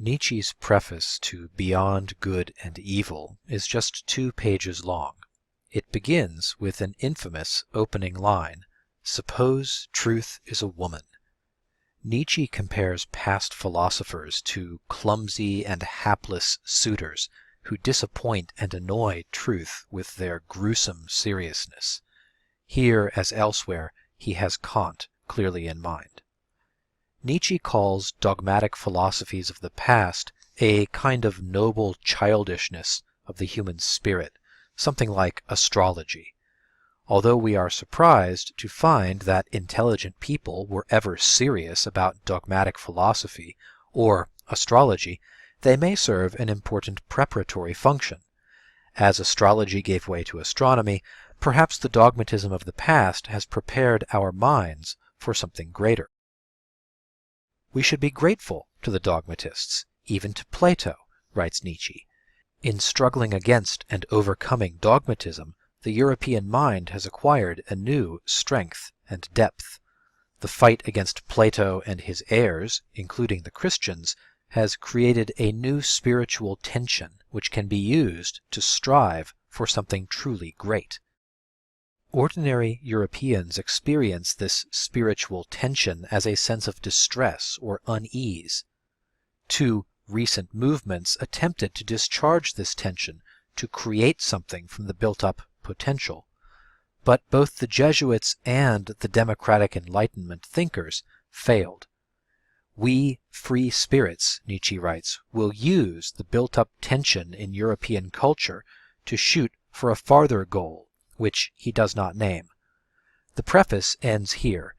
Nietzsche's preface to Beyond Good and Evil is just 2 pages long. It begins with an infamous opening line, "Suppose truth is a woman." Nietzsche compares past philosophers to clumsy and hapless suitors who disappoint and annoy truth with their gruesome seriousness. Here, as elsewhere, he has Kant clearly in mind. Nietzsche calls dogmatic philosophies of the past a kind of noble childishness of the human spirit, something like astrology. Although we are surprised to find that intelligent people were ever serious about dogmatic philosophy or astrology, they may serve an important preparatory function. As astrology gave way to astronomy, perhaps the dogmatism of the past has prepared our minds for something greater. We should be grateful to the dogmatists, even to Plato, writes Nietzsche. In struggling against and overcoming dogmatism, the European mind has acquired a new strength and depth. The fight against Plato and his heirs, including the Christians, has created a new spiritual tension which can be used to strive for something truly great. Ordinary Europeans experience this spiritual tension as a sense of distress or unease. 2 recent movements attempted to discharge this tension, to create something from the built-up potential. But both the Jesuits and the democratic Enlightenment thinkers failed. We free spirits, Nietzsche writes, will use the built-up tension in European culture to shoot for a farther goal, which he does not name. The preface ends here.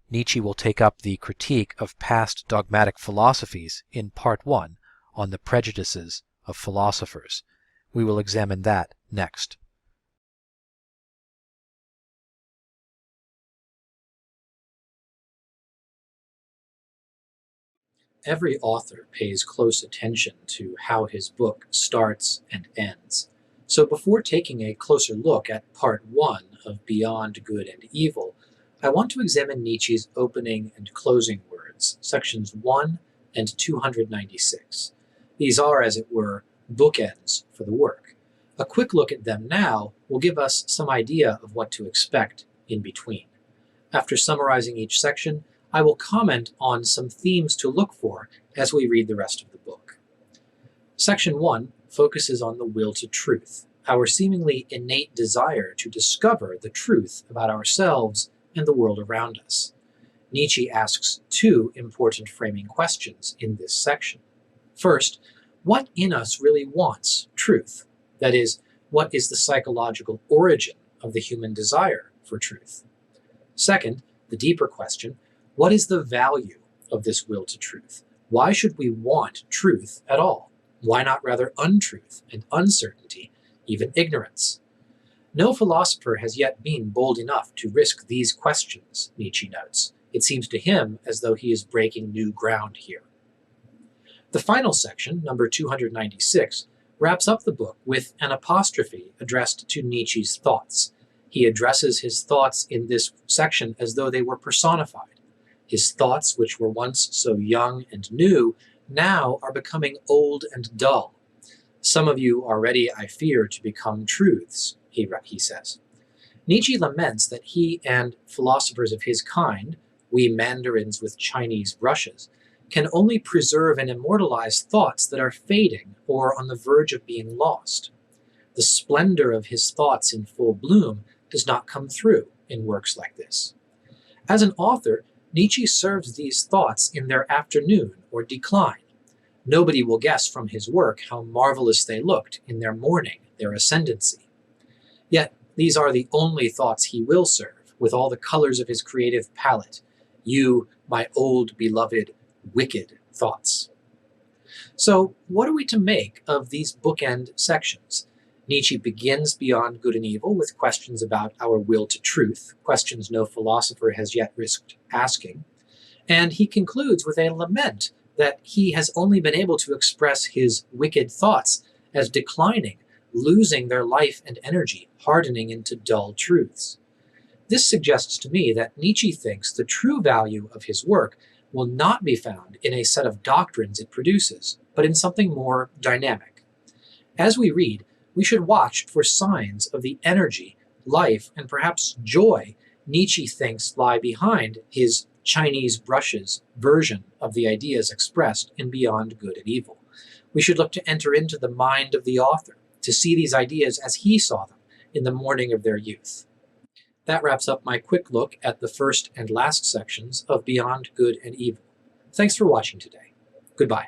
Nietzsche will take up the critique of past dogmatic philosophies in Part 1 on the Prejudices of Philosophers. We will examine that next. Every author pays close attention to how his book starts and ends. So before taking a closer look at Part 1 of Beyond Good and Evil, I want to examine Nietzsche's opening and closing words, sections 1 and 296. These are, as it were, bookends for the work. A quick look at them now will give us some idea of what to expect in between. After summarizing each section, I will comment on some themes to look for as we read the rest of the book. Section 1 focuses on the will to truth, our seemingly innate desire to discover the truth about ourselves and the world around us. Nietzsche asks 2 important framing questions in this section. First, what in us really wants truth? That is, what is the psychological origin of the human desire for truth? Second, the deeper question, what is the value of this will to truth? Why should we want truth at all? Why not rather untruth and uncertainty, even ignorance? No philosopher has yet been bold enough to risk these questions, Nietzsche notes. It seems to him as though he is breaking new ground here. The final section, number 296, wraps up the book with an apostrophe addressed to Nietzsche's thoughts. He addresses his thoughts in this section as though they were personified. His thoughts, which were once so young and new, now are becoming old and dull. Some of you are ready, I fear, to become truths, he says. Nietzsche laments that he and philosophers of his kind, we mandarins with Chinese brushes, can only preserve and immortalize thoughts that are fading or on the verge of being lost. The splendor of his thoughts in full bloom does not come through in works like this. As an author, Nietzsche serves these thoughts in their afternoon or decline. Nobody will guess from his work how marvelous they looked in their morning, their ascendancy. Yet these are the only thoughts he will serve, with all the colors of his creative palette. You, my old beloved, wicked thoughts. So what are we to make of these bookend sections? Nietzsche begins Beyond Good and Evil with questions about our will to truth, questions no philosopher has yet risked asking. And he concludes with a lament that he has only been able to express his wicked thoughts as declining, losing their life and energy, hardening into dull truths. This suggests to me that Nietzsche thinks the true value of his work will not be found in a set of doctrines it produces, but in something more dynamic. As we read, we should watch for signs of the energy, life, and perhaps joy Nietzsche thinks lie behind his Chinese brushes version of the ideas expressed in Beyond Good and Evil. We should look to enter into the mind of the author, to see these ideas as he saw them in the morning of their youth. That wraps up my quick look at the first and last sections of Beyond Good and Evil. Thanks for watching today. Goodbye.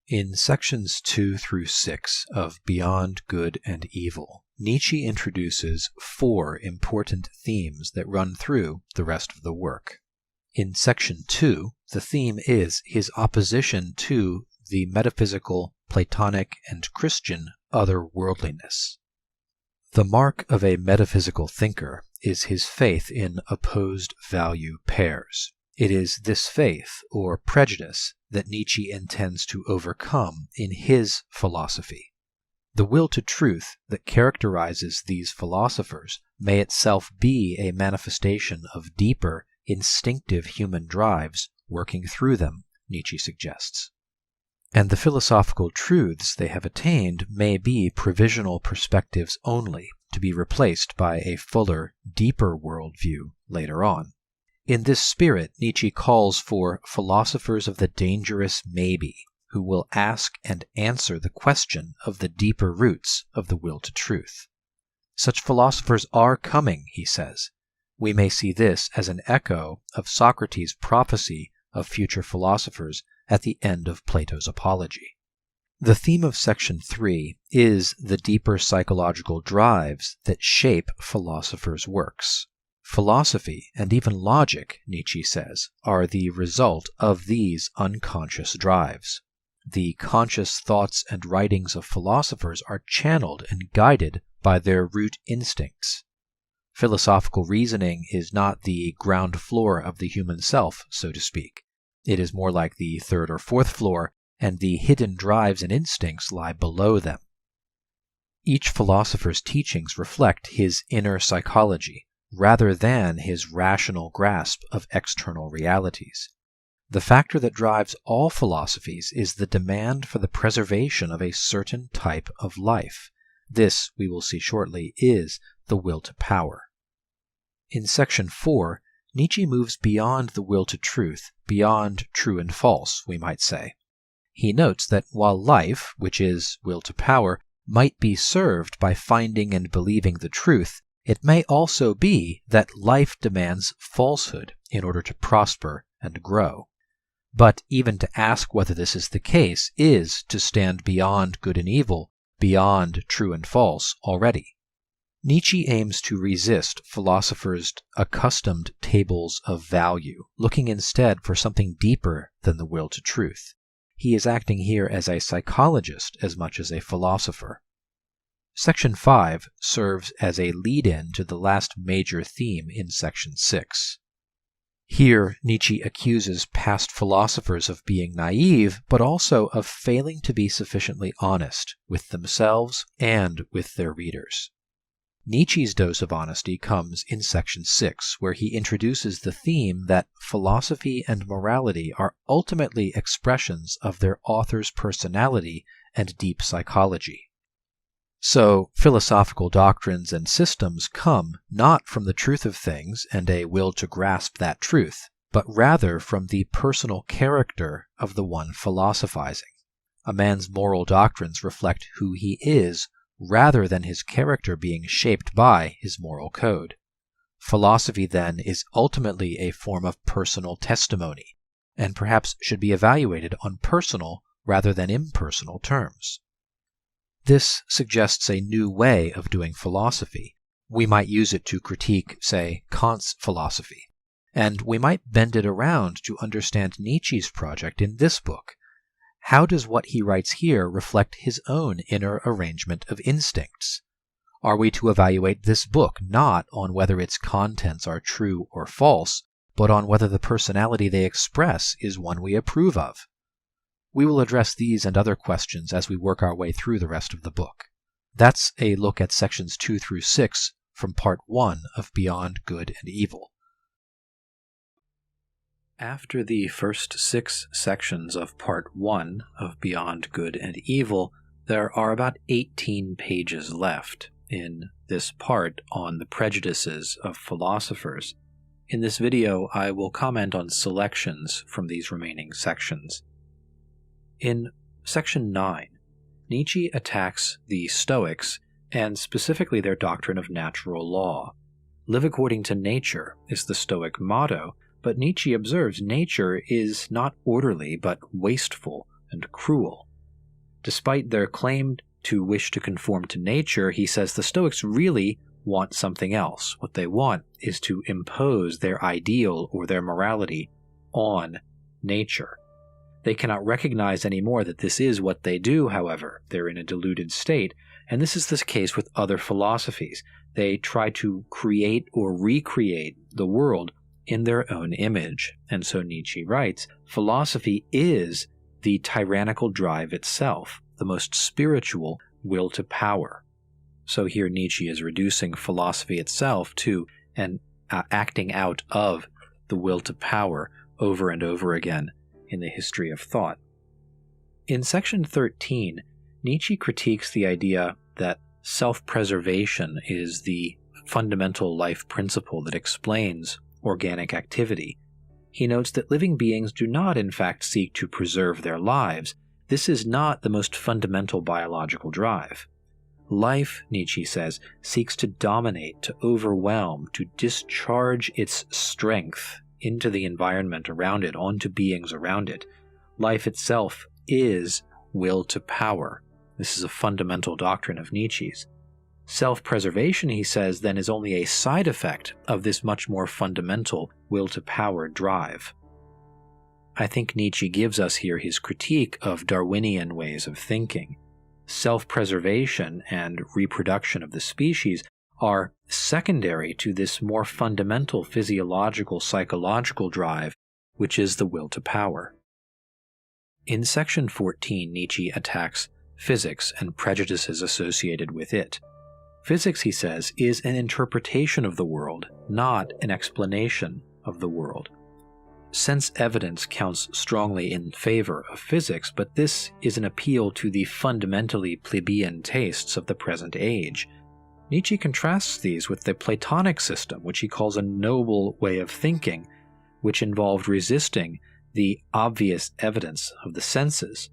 In sections 2 through 6 of Beyond Good and Evil, Nietzsche introduces 4 important themes that run through the rest of the work. In section 2, the theme is his opposition to the metaphysical, Platonic, and Christian otherworldliness. The mark of a metaphysical thinker is his faith in opposed value pairs. It is this faith, or prejudice, that Nietzsche intends to overcome in his philosophy. The will to truth that characterizes these philosophers may itself be a manifestation of deeper, instinctive human drives working through them, Nietzsche suggests. And the philosophical truths they have attained may be provisional perspectives only, to be replaced by a fuller, deeper worldview later on. In this spirit, Nietzsche calls for philosophers of the dangerous maybe, who will ask and answer the question of the deeper roots of the will to truth. Such philosophers are coming, he says. We may see this as an echo of Socrates' prophecy of future philosophers at the end of Plato's Apology. The theme of section 3 is the deeper psychological drives that shape philosophers' works. Philosophy, and even logic, Nietzsche says, are the result of these unconscious drives. The conscious thoughts and writings of philosophers are channeled and guided by their root instincts. Philosophical reasoning is not the ground floor of the human self, so to speak. It is more like the third or fourth floor, and the hidden drives and instincts lie below them. Each philosopher's teachings reflect his inner psychology, rather than his rational grasp of external realities. The factor that drives all philosophies is the demand for the preservation of a certain type of life. This, we will see shortly, is the will to power. In section 4, Nietzsche moves beyond the will to truth, beyond true and false, we might say. He notes that while life, which is will to power, might be served by finding and believing the truth, it may also be that life demands falsehood in order to prosper and grow. But even to ask whether this is the case is to stand beyond good and evil, beyond true and false already. Nietzsche aims to resist philosophers' accustomed tables of value, looking instead for something deeper than the will to truth. He is acting here as a psychologist as much as a philosopher. Section 5 serves as a lead-in to the last major theme in section 6. Here, Nietzsche accuses past philosophers of being naive, but also of failing to be sufficiently honest with themselves and with their readers. Nietzsche's dose of honesty comes in section 6, where he introduces the theme that philosophy and morality are ultimately expressions of their author's personality and deep psychology. So, philosophical doctrines and systems come not from the truth of things and a will to grasp that truth, but rather from the personal character of the one philosophizing. A man's moral doctrines reflect who he is, rather than his character being shaped by his moral code. Philosophy, then, is ultimately a form of personal testimony, and perhaps should be evaluated on personal rather than impersonal terms. This suggests a new way of doing philosophy. We might use it to critique, say, Kant's philosophy, and we might bend it around to understand Nietzsche's project in this book. How does what he writes here reflect his own inner arrangement of instincts? Are we to evaluate this book not on whether its contents are true or false, but on whether the personality they express is one we approve of? We will address these and other questions as we work our way through the rest of the book. That's a look at sections 2 through 6 from part 1 of Beyond Good and Evil. After the first 6 sections of Part 1 of Beyond Good and Evil, there are about 18 pages left in this part on the prejudices of philosophers. In this video, I will comment on selections from these remaining sections. In section 9, Nietzsche attacks the Stoics and specifically their doctrine of natural law. Live according to nature is the Stoic motto, but Nietzsche observes nature is not orderly but wasteful and cruel. Despite their claim to wish to conform to nature, he says the Stoics really want something else. What they want is to impose their ideal or their morality on nature. They cannot recognize anymore that this is what they do, however. They're in a deluded state, and this is the case with other philosophies. They try to create or recreate the world in their own image. And so Nietzsche writes, philosophy is the tyrannical drive itself, the most spiritual will to power. So here Nietzsche is reducing philosophy itself to an acting out of the will to power over and over again in the history of thought. In section 13, Nietzsche critiques the idea that self-preservation is the fundamental life principle that explains organic activity. He notes that living beings do not, in fact, seek to preserve their lives. This is not the most fundamental biological drive. Life, Nietzsche says, seeks to dominate, to overwhelm, to discharge its strength into the environment around it, onto beings around it. Life itself is will to power. This is a fundamental doctrine of Nietzsche's. Self-preservation, he says, then is only a side effect of this much more fundamental will-to-power drive. I think Nietzsche gives us here his critique of Darwinian ways of thinking. Self-preservation and reproduction of the species are secondary to this more fundamental physiological, psychological drive, which is the will to power. In section 14, Nietzsche attacks physics and prejudices associated with it. Physics, he says, is an interpretation of the world, not an explanation of the world. Sense evidence counts strongly in favor of physics, but this is an appeal to the fundamentally plebeian tastes of the present age. Nietzsche contrasts these with the Platonic system, which he calls a noble way of thinking, which involved resisting the obvious evidence of the senses.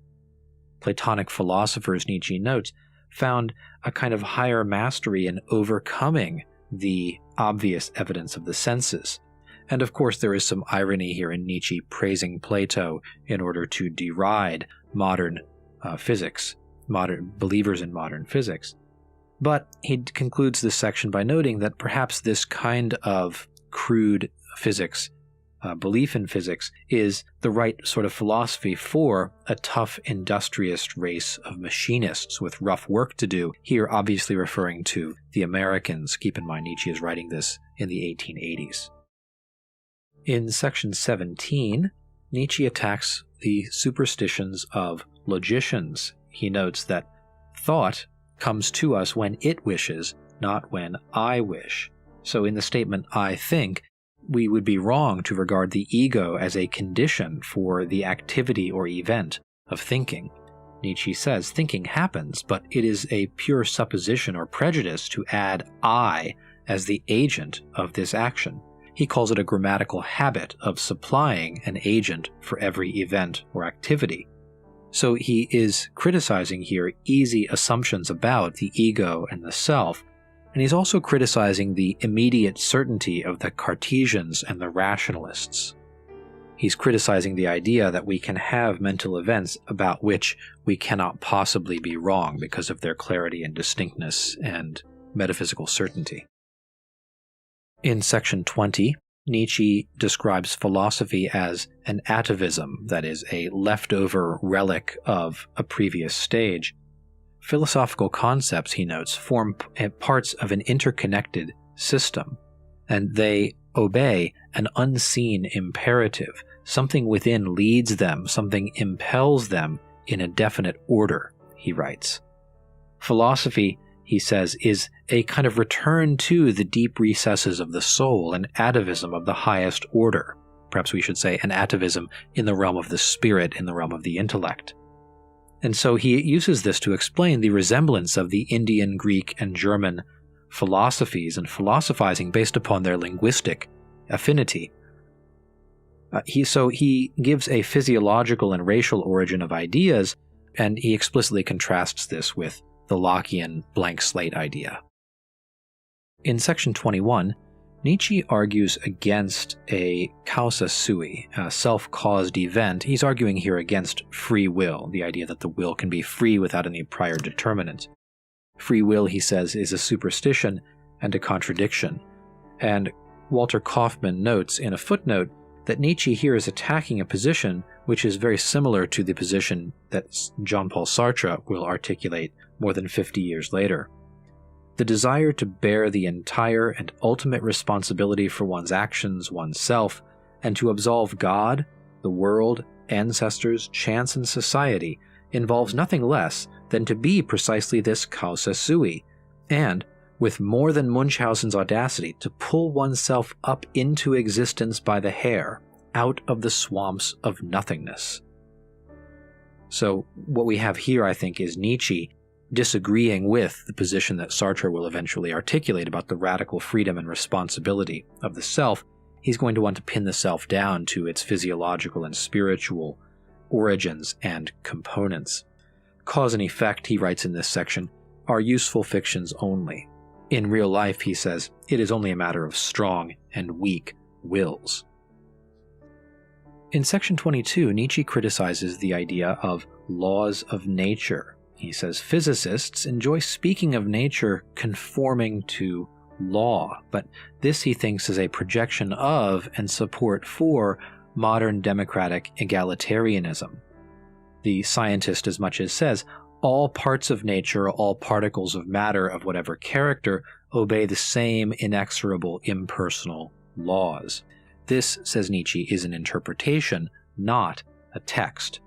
Platonic philosophers, Nietzsche notes, found a kind of higher mastery in overcoming the obvious evidence of the senses. And of course there is some irony here in Nietzsche praising Plato in order to deride modern physics, modern believers in modern physics. But he concludes this section by noting that perhaps this kind of crude physics, belief in physics, is the right sort of philosophy for a tough, industrious race of machinists with rough work to do, here obviously referring to the Americans. Keep in mind Nietzsche is writing this in the 1880s. In section 17, Nietzsche attacks the superstitions of logicians. He notes that thought comes to us when it wishes, not when I wish. So in the statement, I think, we would be wrong to regard the ego as a condition for the activity or event of thinking. Nietzsche says thinking happens, but it is a pure supposition or prejudice to add I as the agent of this action. He calls it a grammatical habit of supplying an agent for every event or activity. So he is criticizing here easy assumptions about the ego and the self, and he's also criticizing the immediate certainty of the Cartesians and the rationalists. He's criticizing the idea that we can have mental events about which we cannot possibly be wrong because of their clarity and distinctness and metaphysical certainty. In section 20, Nietzsche describes philosophy as an atavism, that is, a leftover relic of a previous stage. Philosophical concepts, he notes, form parts of an interconnected system, and they obey an unseen imperative. Something within leads them, something impels them in a definite order, he writes. Philosophy, he says, is a kind of return to the deep recesses of the soul, an atavism of the highest order. perhaps we should say an atavism in the realm of the spirit, in the realm of the intellect. And so he uses this to explain the resemblance of the Indian, Greek, and German philosophies and philosophizing based upon their linguistic affinity. He gives a physiological and racial origin of ideas, and he explicitly contrasts this with the Lockean blank slate idea. In section 21, Nietzsche argues against a causa sui, a self-caused event. He's arguing here against free will, the idea that the will can be free without any prior determinant. Free will, he says, is a superstition and a contradiction. And Walter Kaufmann notes in a footnote that Nietzsche here is attacking a position which is very similar to the position that Jean-Paul Sartre will articulate more than 50 years later. The desire to bear the entire and ultimate responsibility for one's actions, oneself, and to absolve God, the world, ancestors, chance, and society involves nothing less than to be precisely this causa sui, and, with more than Munchausen's audacity, to pull oneself up into existence by the hair, out of the swamps of nothingness. So what we have here, I think, is Nietzsche disagreeing with the position that Sartre will eventually articulate about the radical freedom and responsibility of the self. He's going to want to pin the self down to its physiological and spiritual origins and components. Cause and effect, he writes in this section, are useful fictions only. In real life, he says, it is only a matter of strong and weak wills. In section 22, Nietzsche criticizes the idea of laws of nature. He says physicists enjoy speaking of nature conforming to law, but this, he thinks, is a projection of and support for modern democratic egalitarianism. The scientist as much as says, all parts of nature, all particles of matter of whatever character, obey the same inexorable impersonal laws. This, says Nietzsche, is an interpretation, not a text.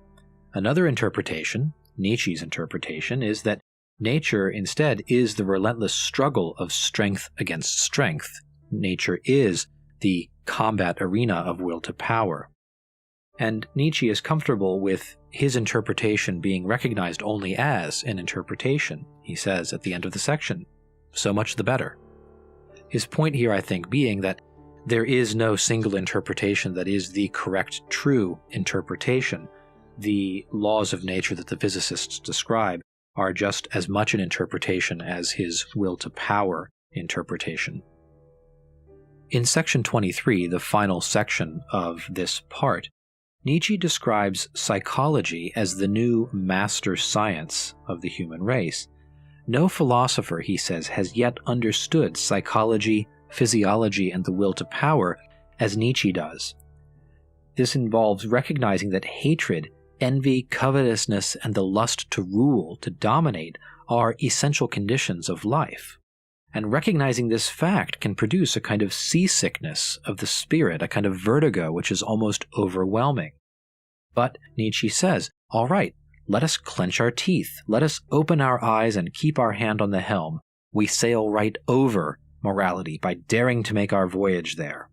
Another interpretation, Nietzsche's interpretation, is that nature instead is the relentless struggle of strength against strength. Nature is the combat arena of will to power. And Nietzsche is comfortable with his interpretation being recognized only as an interpretation. He says at the end of the section, so much the better. His point here, I think, being that there is no single interpretation that is the correct, true interpretation. The laws of nature that the physicists describe are just as much an interpretation as his will to power interpretation. In section 23, the final section of this part, Nietzsche describes psychology as the new master science of the human race. No philosopher, he says, has yet understood psychology, physiology, and the will to power as Nietzsche does. This involves recognizing that hatred, envy, covetousness, and the lust to rule, to dominate, are essential conditions of life. And recognizing this fact can produce a kind of seasickness of the spirit, a kind of vertigo which is almost overwhelming. But Nietzsche says, all right, let us clench our teeth, let us open our eyes and keep our hand on the helm. We sail right over morality by daring to make our voyage there.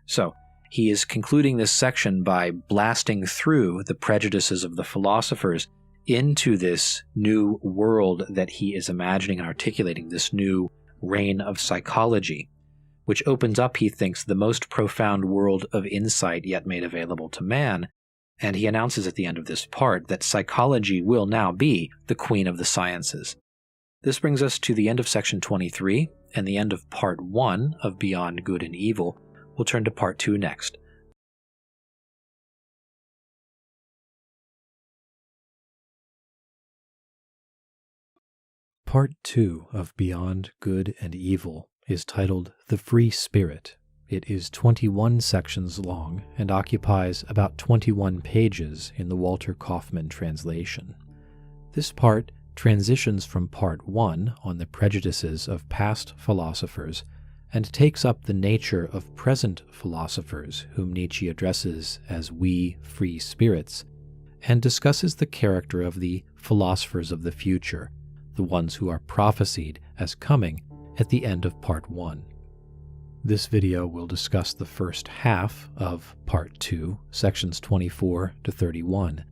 So, he is concluding this section by blasting through the prejudices of the philosophers into this new world that he is imagining and articulating, this new reign of psychology, which opens up, he thinks, the most profound world of insight yet made available to man. And he announces at the end of this part that psychology will now be the queen of the sciences. This brings us to the end of section 23 and the end of part 1 of Beyond Good and Evil. We'll turn to part 2 next. Part 2 of Beyond Good and Evil is titled The Free Spirit. It is 21 sections long and occupies about 21 pages in the Walter Kaufmann translation. This part transitions from Part 1 on the prejudices of past philosophers and takes up the nature of present philosophers whom Nietzsche addresses as we free spirits, and discusses the character of the philosophers of the future, the ones who are prophesied as coming at the end of Part 1. This video will discuss the first half of Part 2, sections 24 to 31.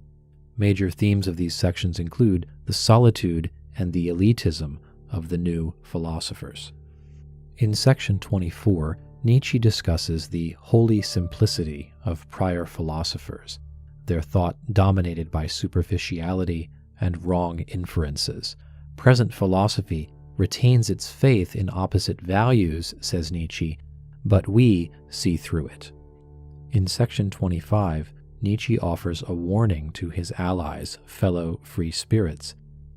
Major themes of these sections include the solitude and the elitism of the new philosophers. In section 24, Nietzsche discusses the holy simplicity of prior philosophers, their thought dominated by superficiality and wrong inferences. Present philosophy retains its faith in opposite values, says Nietzsche, but we see through it. In section 25, Nietzsche offers a warning to his allies, fellow free spirits.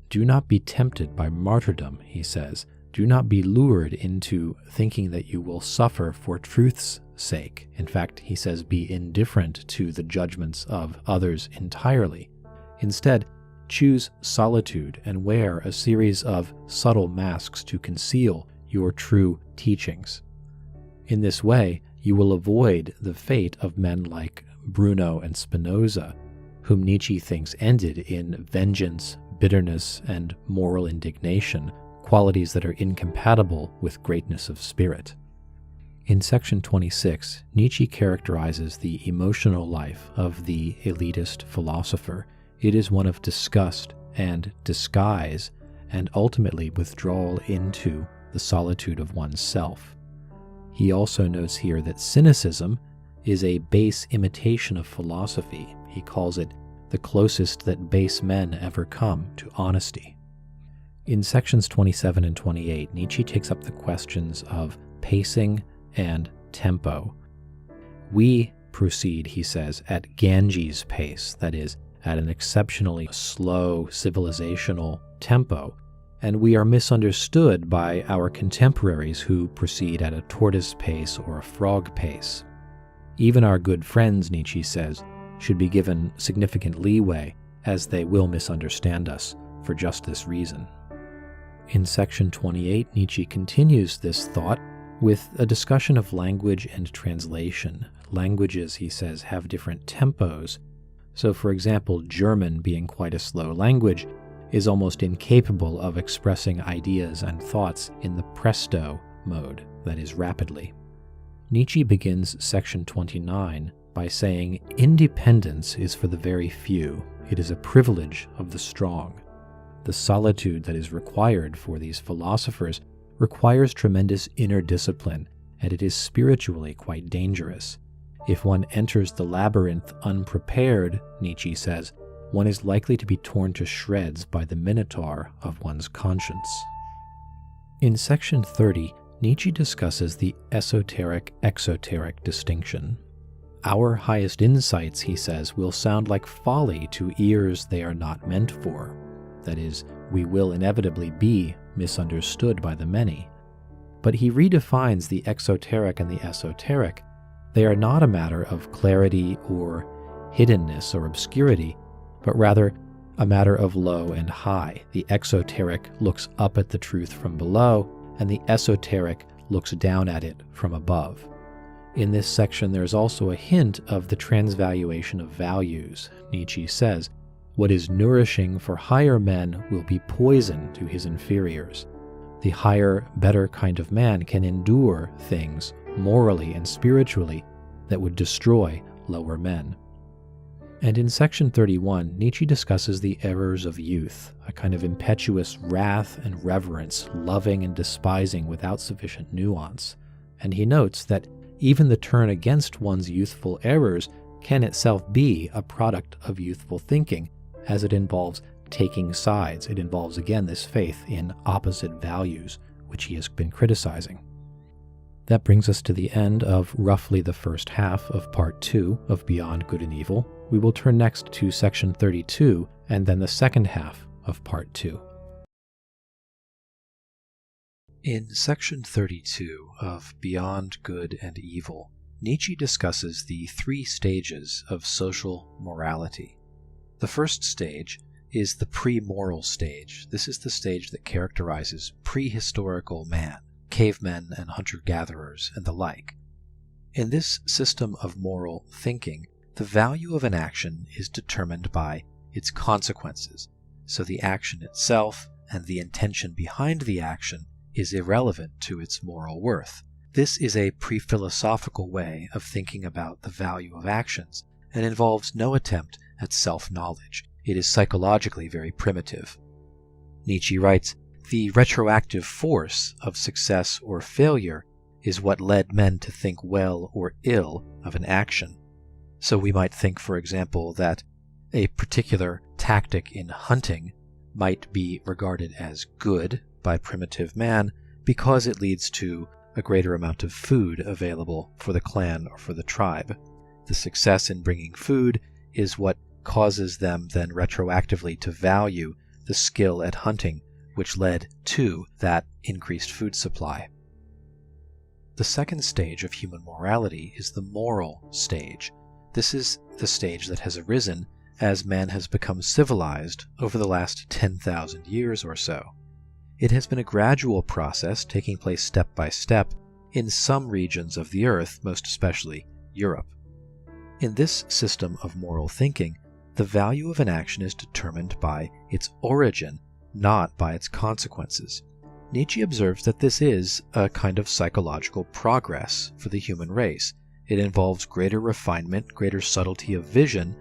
Do not be tempted by martyrdom, he says. Do not be lured into thinking that you will suffer for truth's sake. In fact, he says, be indifferent to the judgments of others entirely. Instead, choose solitude and wear a series of subtle masks to conceal your true teachings. In this way, you will avoid the fate of men like Bruno and Spinoza, whom Nietzsche thinks ended in vengeance, bitterness, and moral indignation, qualities that are incompatible with greatness of spirit. In section 26, Nietzsche characterizes the emotional life of the elitist philosopher. It is one of disgust and disguise, and ultimately withdrawal into the solitude of oneself. He also notes here that cynicism is a base imitation of philosophy. He calls it the closest that base men ever come to honesty. In sections 27 and 28, Nietzsche takes up the questions of pacing and tempo. We proceed, he says, at Ganges' pace, that is, at an exceptionally slow civilizational tempo, and we are misunderstood by our contemporaries who proceed at a tortoise pace or a frog pace. Even our good friends, Nietzsche says, should be given significant leeway, as they will misunderstand us for just this reason. In section 28, Nietzsche continues this thought with a discussion of language and translation. Languages, he says, have different tempos. So, for example, German, being quite a slow language, is almost incapable of expressing ideas and thoughts in the presto mode, that is, rapidly. Nietzsche begins section 29 by saying, independence is for the very few. It is a privilege of the strong. The solitude that is required for these philosophers requires tremendous inner discipline, and it is spiritually quite dangerous. If one enters the labyrinth unprepared, Nietzsche says, one is likely to be torn to shreds by the minotaur of one's conscience. In section 30, Nietzsche discusses the esoteric-exoteric distinction. Our highest insights, he says, will sound like folly to ears they are not meant for. That is, we will inevitably be misunderstood by the many. But he redefines the exoteric and the esoteric. They are not a matter of clarity or hiddenness or obscurity, but rather a matter of low and high. The exoteric looks up at the truth from below, and the esoteric looks down at it from above. In this section, there's also a hint of the transvaluation of values. Nietzsche says, what is nourishing for higher men will be poison to his inferiors. The higher, better kind of man can endure things, morally and spiritually, that would destroy lower men. And in section 31, Nietzsche discusses the errors of youth, a kind of impetuous wrath and reverence, loving and despising without sufficient nuance. And he notes that even the turn against one's youthful errors can itself be a product of youthful thinking, as it involves taking sides. It involves, again, this faith in opposite values, which he has been criticizing. That brings us to the end of roughly the first half of Part 2 of Beyond Good and Evil. We will turn next to section 32 and then the second half of Part 2. In section 32 of Beyond Good and Evil, Nietzsche discusses the three stages of social morality. The first stage is the pre-moral stage. This is the stage that characterizes prehistorical man, cavemen and hunter-gatherers and the like. In this system of moral thinking, the value of an action is determined by its consequences, so the action itself and the intention behind the action is irrelevant to its moral worth. This is a pre-philosophical way of thinking about the value of actions, and involves no attempt at self-knowledge. It is psychologically very primitive. Nietzsche writes, "The retroactive force of success or failure is what led men to think well or ill of an action." So we might think, for example, that a particular tactic in hunting might be regarded as good by primitive man because it leads to a greater amount of food available for the clan or for the tribe. The success in bringing food is what causes them then retroactively to value the skill at hunting, which led to that increased food supply. The second stage of human morality is the moral stage. This is the stage that has arisen as man has become civilized over the last 10,000 years or so. It has been a gradual process taking place step by step in some regions of the earth, most especially Europe. In this system of moral thinking, the value of an action is determined by its origin, not by its consequences. Nietzsche observes that this is a kind of psychological progress for the human race. It involves greater refinement, greater subtlety of vision,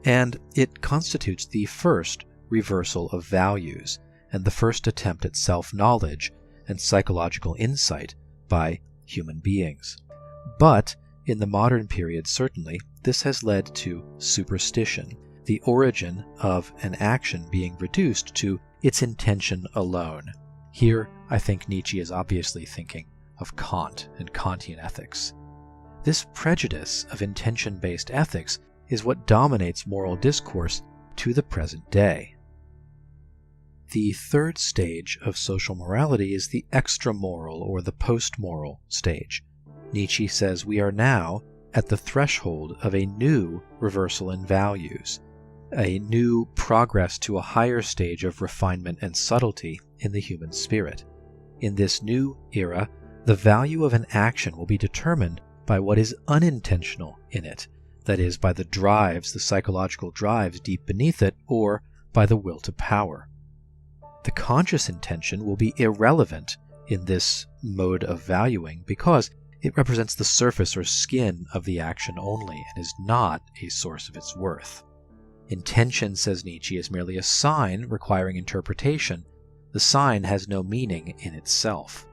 and it constitutes the first reversal of values and the first attempt at self-knowledge and psychological insight by human beings. But in the modern period, certainly, this has led to superstition, the origin of an action being reduced to its intention alone. Here, I think Nietzsche is obviously thinking of Kant and Kantian ethics. This prejudice of intention-based ethics is what dominates moral discourse to the present day. The third stage of social morality is the extramoral or the post-moral stage. Nietzsche says we are now at the threshold of a new reversal in values, a new progress to a higher stage of refinement and subtlety in the human spirit. In this new era, the value of an action will be determined by what is unintentional in it, that is, by the drives, the psychological drives deep beneath it, or by the will to power. The conscious intention will be irrelevant in this mode of valuing because it represents the surface or skin of the action only and is not a source of its worth. Intention, says Nietzsche, is merely a sign requiring interpretation. The sign has no meaning in itself.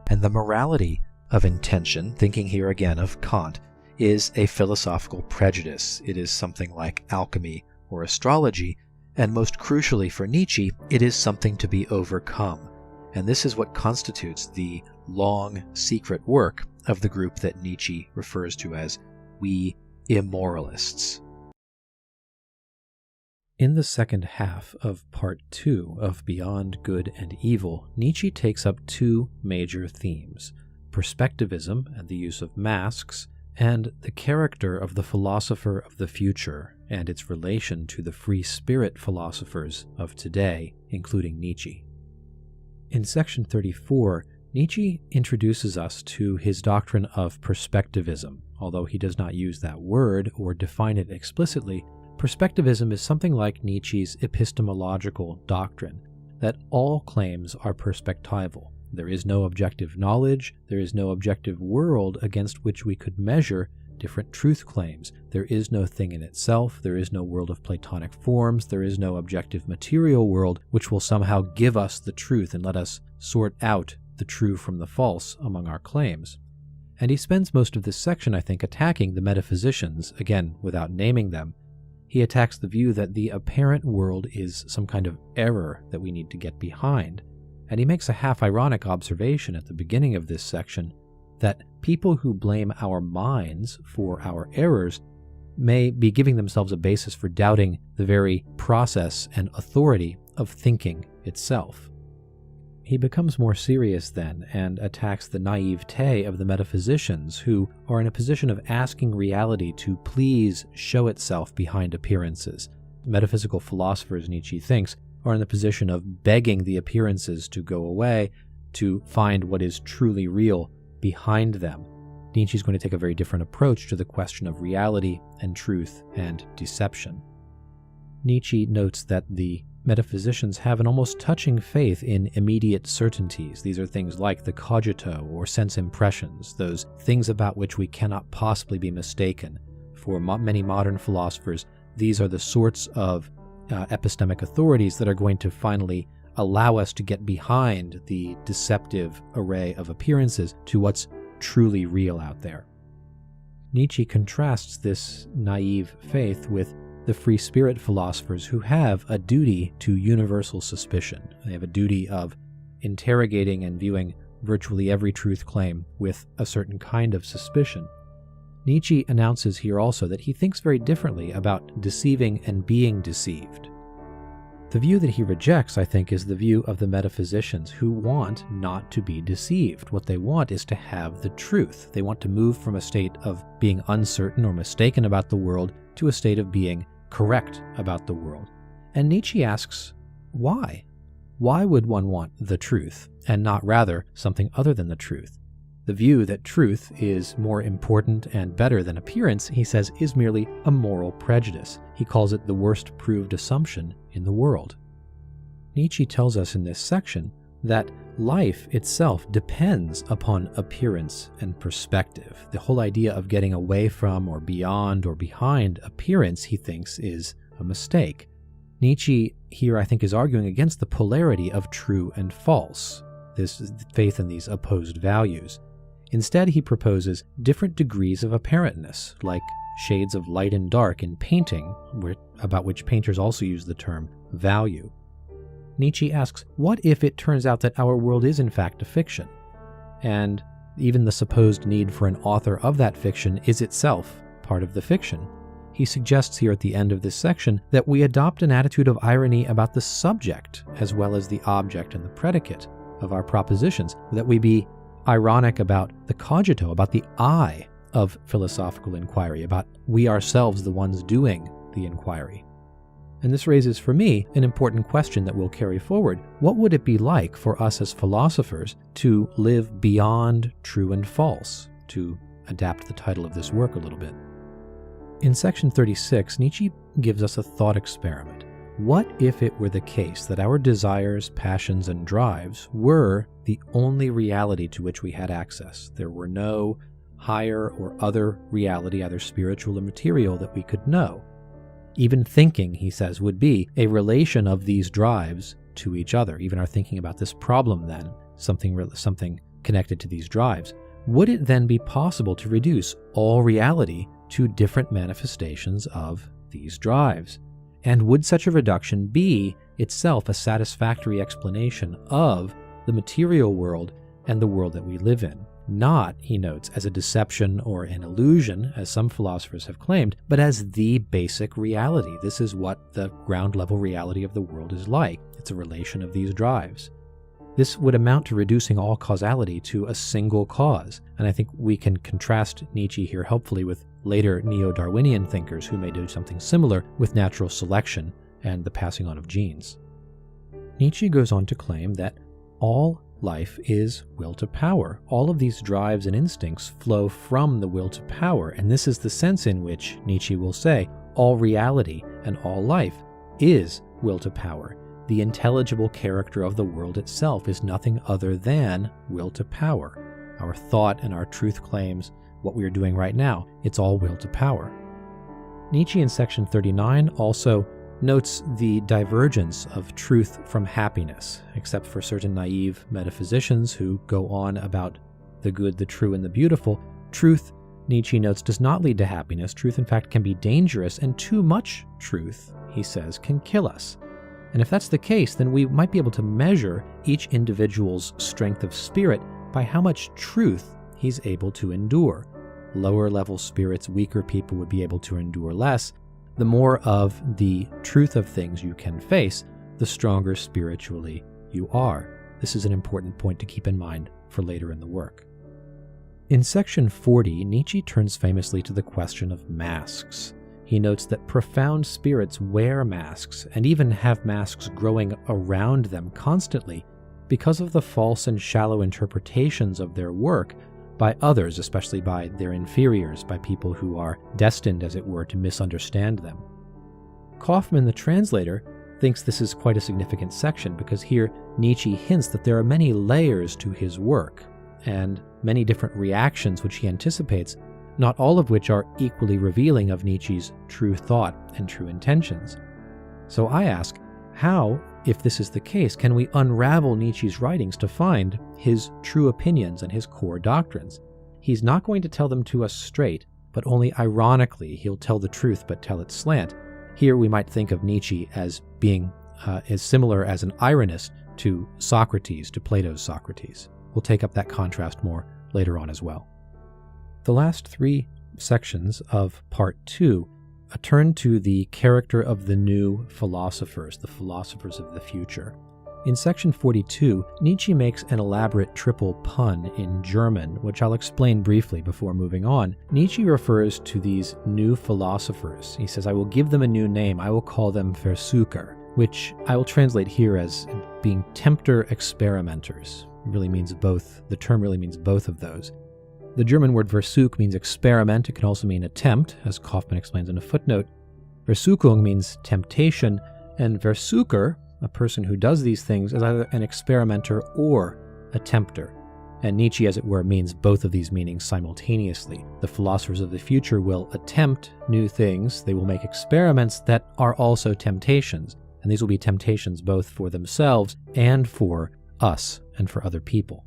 And the morality of intention, thinking here again of Kant, is a philosophical prejudice. It is something like alchemy or astrology, and most crucially for Nietzsche, it is something to be overcome. And this is what constitutes the long, secret work of the group that Nietzsche refers to as we immoralists. In the second half of Part 2 of Beyond Good and Evil, Nietzsche takes up two major themes: perspectivism and the use of masks, and the character of the philosopher of the future and its relation to the free spirit philosophers of today, including Nietzsche. In section 34, Nietzsche introduces us to his doctrine of perspectivism. Although he does not use that word or define it explicitly, perspectivism is something like Nietzsche's epistemological doctrine, that all claims are perspectival. There is no objective knowledge, there is no objective world against which we could measure different truth claims. There is no thing in itself, there is no world of Platonic forms, there is no objective material world which will somehow give us the truth and let us sort out the true from the false among our claims. And he spends most of this section, I think, attacking the metaphysicians, again, without naming them. He attacks the view that the apparent world is some kind of error that we need to get behind. And he makes a half-ironic observation at the beginning of this section that people who blame our minds for our errors may be giving themselves a basis for doubting the very process and authority of thinking itself. He becomes more serious then and attacks the naivete of the metaphysicians who are in a position of asking reality to please show itself behind appearances. Metaphysical philosophers, Nietzsche thinks, are in the position of begging the appearances to go away to find what is truly real behind them. Nietzsche is going to take a very different approach to the question of reality and truth and deception. Nietzsche notes that the metaphysicians have an almost touching faith in immediate certainties. These are things like the cogito or sense impressions, those things about which we cannot possibly be mistaken. For many modern philosophers, these are the sorts of epistemic authorities that are going to finally allow us to get behind the deceptive array of appearances to what's truly real out there. Nietzsche contrasts this naive faith with the free spirit philosophers who have a duty to universal suspicion. They have a duty of interrogating and viewing virtually every truth claim with a certain kind of suspicion. Nietzsche announces here also that he thinks very differently about deceiving and being deceived. The view that he rejects, I think, is the view of the metaphysicians who want not to be deceived. What they want is to have the truth. They want to move from a state of being uncertain or mistaken about the world to a state of being correct about the world. And Nietzsche asks, why? Why would one want the truth and not rather something other than the truth? The view that truth is more important and better than appearance, he says, is merely a moral prejudice. He calls it the worst proved assumption in the world. Nietzsche tells us in this section that life itself depends upon appearance and perspective. The whole idea of getting away from or beyond or behind appearance, he thinks, is a mistake. Nietzsche here, I think, is arguing against the polarity of true and false, this faith in these opposed values. Instead, he proposes different degrees of apparentness, like shades of light and dark in painting, about which painters also use the term value. Nietzsche asks, what if it turns out that our world is in fact a fiction, and even the supposed need for an author of that fiction is itself part of the fiction? He suggests here at the end of this section that we adopt an attitude of irony about the subject as well as the object and the predicate of our propositions, that we be ironic about the cogito, about the I of philosophical inquiry, about we ourselves the ones doing the inquiry. And this raises for me an important question that we'll carry forward. What would it be like for us as philosophers to live beyond true and false, to adapt the title of this work a little bit? In section 36, Nietzsche gives us a thought experiment. What if it were the case that our desires, passions, and drives were the only reality to which we had access? There were no higher or other reality, either spiritual or material, that we could know. Even thinking, he says, would be a relation of these drives to each other. Even our thinking about this problem then, something connected to these drives. Would it then be possible to reduce all reality to different manifestations of these drives? And would such a reduction be itself a satisfactory explanation of the material world and the world that we live in? Not, he notes, as a deception or an illusion, as some philosophers have claimed, but as the basic reality. This is what the ground level reality of the world is like. It's a relation of these drives. This would amount to reducing all causality to a single cause, and I think we can contrast Nietzsche here helpfully with later neo-Darwinian thinkers who may do something similar with natural selection and the passing on of genes. Nietzsche goes on to claim that all life is will to power. All of these drives and instincts flow from the will to power, and this is the sense in which Nietzsche will say all reality and all life is will to power. The intelligible character of the world itself is nothing other than will to power. Our thought and our truth claims, what we are doing right now, it's all will to power. Nietzsche in section 39 also notes the divergence of truth from happiness, except for certain naive metaphysicians who go on about the good, the true, and the beautiful. Truth, Nietzsche notes, does not lead to happiness. Truth, in fact, can be dangerous, and too much truth, he says, can kill us. And if that's the case, then we might be able to measure each individual's strength of spirit by how much truth he's able to endure. Lower level spirits, weaker people would be able to endure less. The more of the truth of things you can face, the stronger spiritually you are. This is an important point to keep in mind for later in the work. In section 40, Nietzsche turns famously to the question of masks. He notes that profound spirits wear masks and even have masks growing around them constantly because of the false and shallow interpretations of their work by others, especially by their inferiors, by people who are destined, as it were, to misunderstand them. Kaufmann, the translator, thinks this is quite a significant section because here Nietzsche hints that there are many layers to his work and many different reactions which he anticipates, not all of which are equally revealing of Nietzsche's true thought and true intentions. So I ask, how, if this is the case, can we unravel Nietzsche's writings to find his true opinions and his core doctrines? He's not going to tell them to us straight, but only ironically he'll tell the truth but tell it slant. Here we might think of Nietzsche as being as similar as an ironist to Socrates, to Plato's Socrates. We'll take up that contrast more later on as well. The last 3 sections of Part 2 turn to the character of the new philosophers, the philosophers of the future. In section 42, Nietzsche makes an elaborate triple pun in German, which I'll explain briefly before moving on. Nietzsche refers to these new philosophers. He says, I will give them a new name. I will call them Versucher, which I will translate here as being tempter experimenters. It really means both. The term really means both of those. The German word Versuch means experiment. It can also mean attempt, as Kaufmann explains in a footnote. Versuchung means temptation, and Versucher, a person who does these things, is either an experimenter or a tempter. And Nietzsche, as it were, means both of these meanings simultaneously. The philosophers of the future will attempt new things. They will make experiments that are also temptations. And these will be temptations both for themselves and for us and for other people.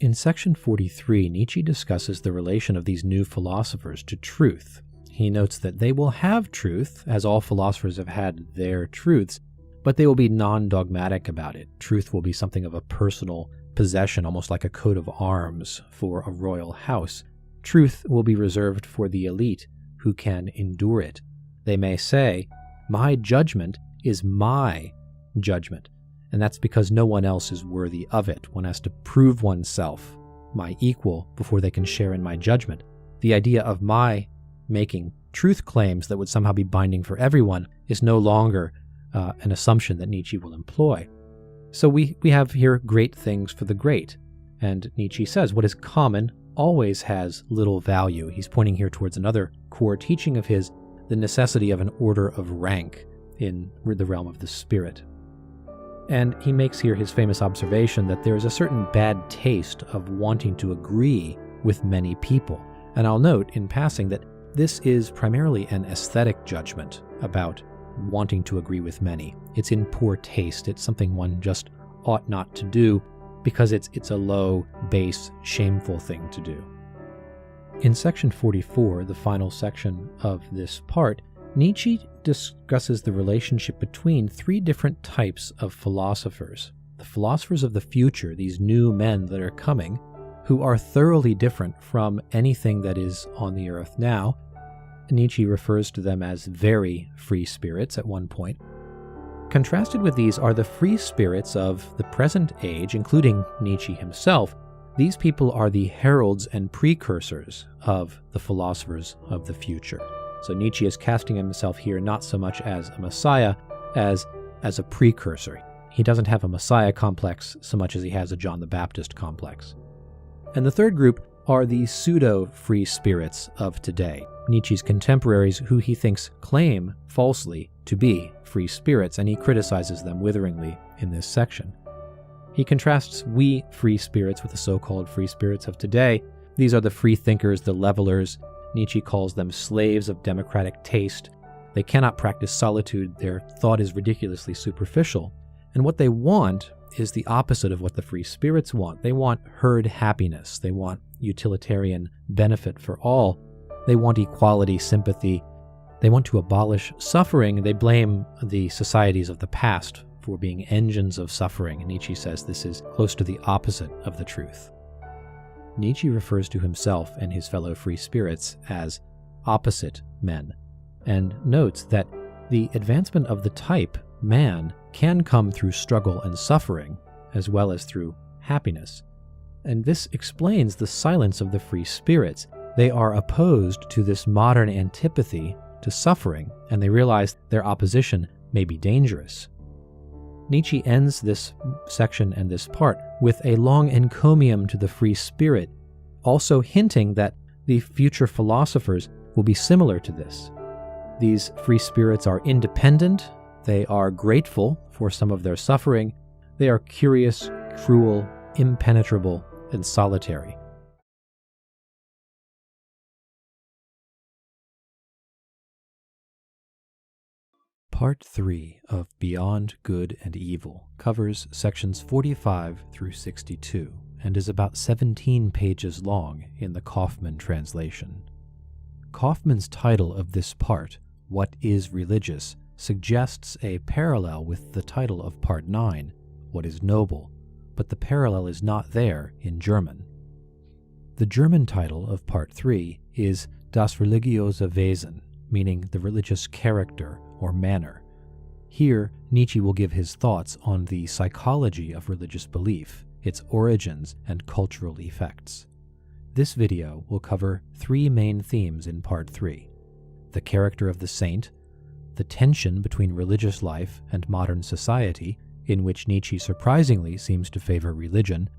In section 43, Nietzsche discusses the relation of these new philosophers to truth. He notes that they will have truth, as all philosophers have had their truths, but they will be non-dogmatic about it. Truth will be something of a personal possession, almost like a coat of arms for a royal house. Truth will be reserved for the elite who can endure it. They may say, my judgment is my judgment, and that's because no one else is worthy of it. One has to prove oneself my equal before they can share in my judgment. The idea of my making truth claims that would somehow be binding for everyone is no longer an assumption that Nietzsche will employ. So we have here great things for the great. And Nietzsche says what is common always has little value. He's pointing here towards another core teaching of his, the necessity of an order of rank in the realm of the spirit. And he makes here his famous observation that there is a certain bad taste of wanting to agree with many people. And I'll note in passing that this is primarily an aesthetic judgment about wanting to agree with many. It's in poor taste. It's something one just ought not to do because it's a low, base, shameful thing to do. In section 44, the final section of this part, Nietzsche discusses the relationship between 3 different types of philosophers. The philosophers of the future, these new men that are coming, who are thoroughly different from anything that is on the earth now. Nietzsche refers to them as very free spirits at one point. Contrasted with these are the free spirits of the present age, including Nietzsche himself. These people are the heralds and precursors of the philosophers of the future. So Nietzsche is casting himself here not so much as a messiah as a precursor. He doesn't have a messiah complex so much as he has a John the Baptist complex. And the third group are the pseudo-free spirits of today, Nietzsche's contemporaries who he thinks claim falsely to be free spirits, and he criticizes them witheringly in this section. He contrasts we free spirits with the so-called free spirits of today. These are the free thinkers, the levelers. Nietzsche calls them slaves of democratic taste. They cannot practice solitude. Their thought is ridiculously superficial. And what they want is the opposite of what the free spirits want. They want herd happiness. They want utilitarian benefit for all. They want equality, sympathy. They want to abolish suffering. They blame the societies of the past for being engines of suffering. And Nietzsche says this is close to the opposite of the truth. Nietzsche refers to himself and his fellow free spirits as opposite men, and notes that the advancement of the type man can come through struggle and suffering, as well as through happiness. And this explains the silence of the free spirits. They are opposed to this modern antipathy to suffering, and they realize their opposition may be dangerous. Nietzsche ends this section and this part with a long encomium to the free spirit, also hinting that the future philosophers will be similar to this. These free spirits are independent, They are grateful for some of their suffering. They are curious, cruel, impenetrable, and solitary. Part 3 of Beyond Good and Evil covers sections 45 through 62 and is about 17 pages long in the Kaufman translation. Kaufman's title of this part, What is Religious?, suggests a parallel with the title of Part 9, What is Noble, but the parallel is not there in German. The German title of Part 3 is Das religiöse Wesen, meaning the religious character or manner. Here, Nietzsche will give his thoughts on the psychology of religious belief, its origins and cultural effects. This video will cover 3 main themes in Part 3: the character of the saint, the tension between religious life and modern society, in which Nietzsche surprisingly seems to favor religion,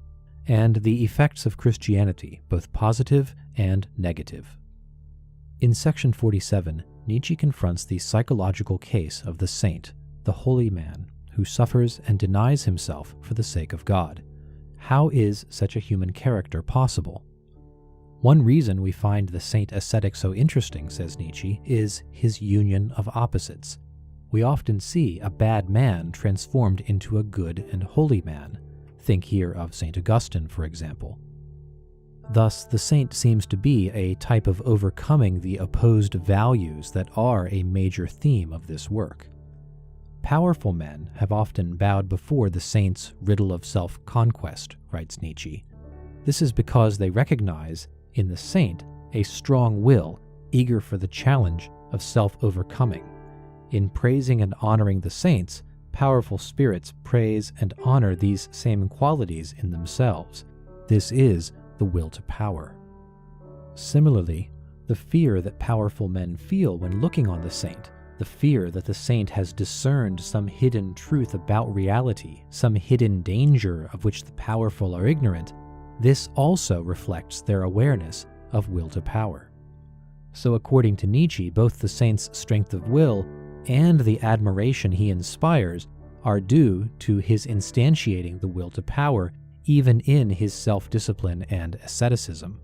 and the effects of Christianity, both positive and negative. In section 47, Nietzsche confronts the psychological case of the saint, the holy man, who suffers and denies himself for the sake of God. How is such a human character possible? One reason we find the saint ascetic so interesting, says Nietzsche, is his union of opposites. We often see a bad man transformed into a good and holy man. Think here of St. Augustine, for example. Thus, the saint seems to be a type of overcoming the opposed values that are a major theme of this work. Powerful men have often bowed before the saint's riddle of self-conquest, writes Nietzsche. This is because they recognize in the saint a strong will, eager for the challenge of self-overcoming. In praising and honoring the saints, powerful spirits praise and honor these same qualities in themselves. This is the will to power. Similarly, the fear that powerful men feel when looking on the saint, the fear that the saint has discerned some hidden truth about reality, some hidden danger of which the powerful are ignorant, this also reflects their awareness of will to power. So according to Nietzsche, both the saint's strength of will and the admiration he inspires are due to his instantiating the will to power even in his self-discipline and asceticism.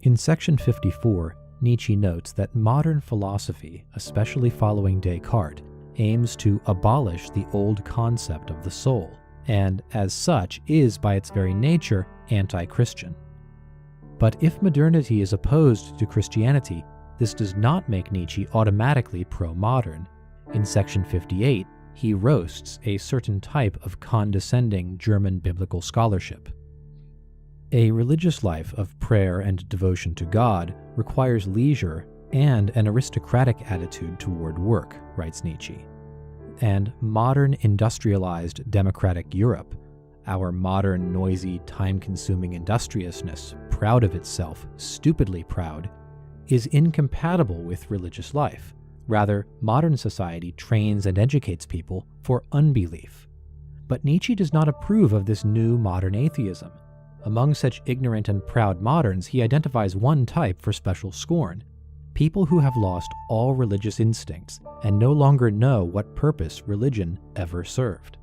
In section 54, Nietzsche notes that modern philosophy, especially following Descartes, aims to abolish the old concept of the soul, and as such is by its very nature anti-Christian. But if modernity is opposed to Christianity, this does not make Nietzsche automatically pro-modern. In section 58, he roasts a certain type of condescending German biblical scholarship. A religious life of prayer and devotion to God requires leisure and an aristocratic attitude toward work, writes Nietzsche. And modern industrialized democratic Europe, our modern, noisy, time-consuming industriousness, proud of itself, stupidly proud, is incompatible with religious life. Rather, modern society trains and educates people for unbelief. But Nietzsche does not approve of this new modern atheism. Among such ignorant and proud moderns, he identifies one type for special scorn: people who have lost all religious instincts and no longer know what purpose religion ever served.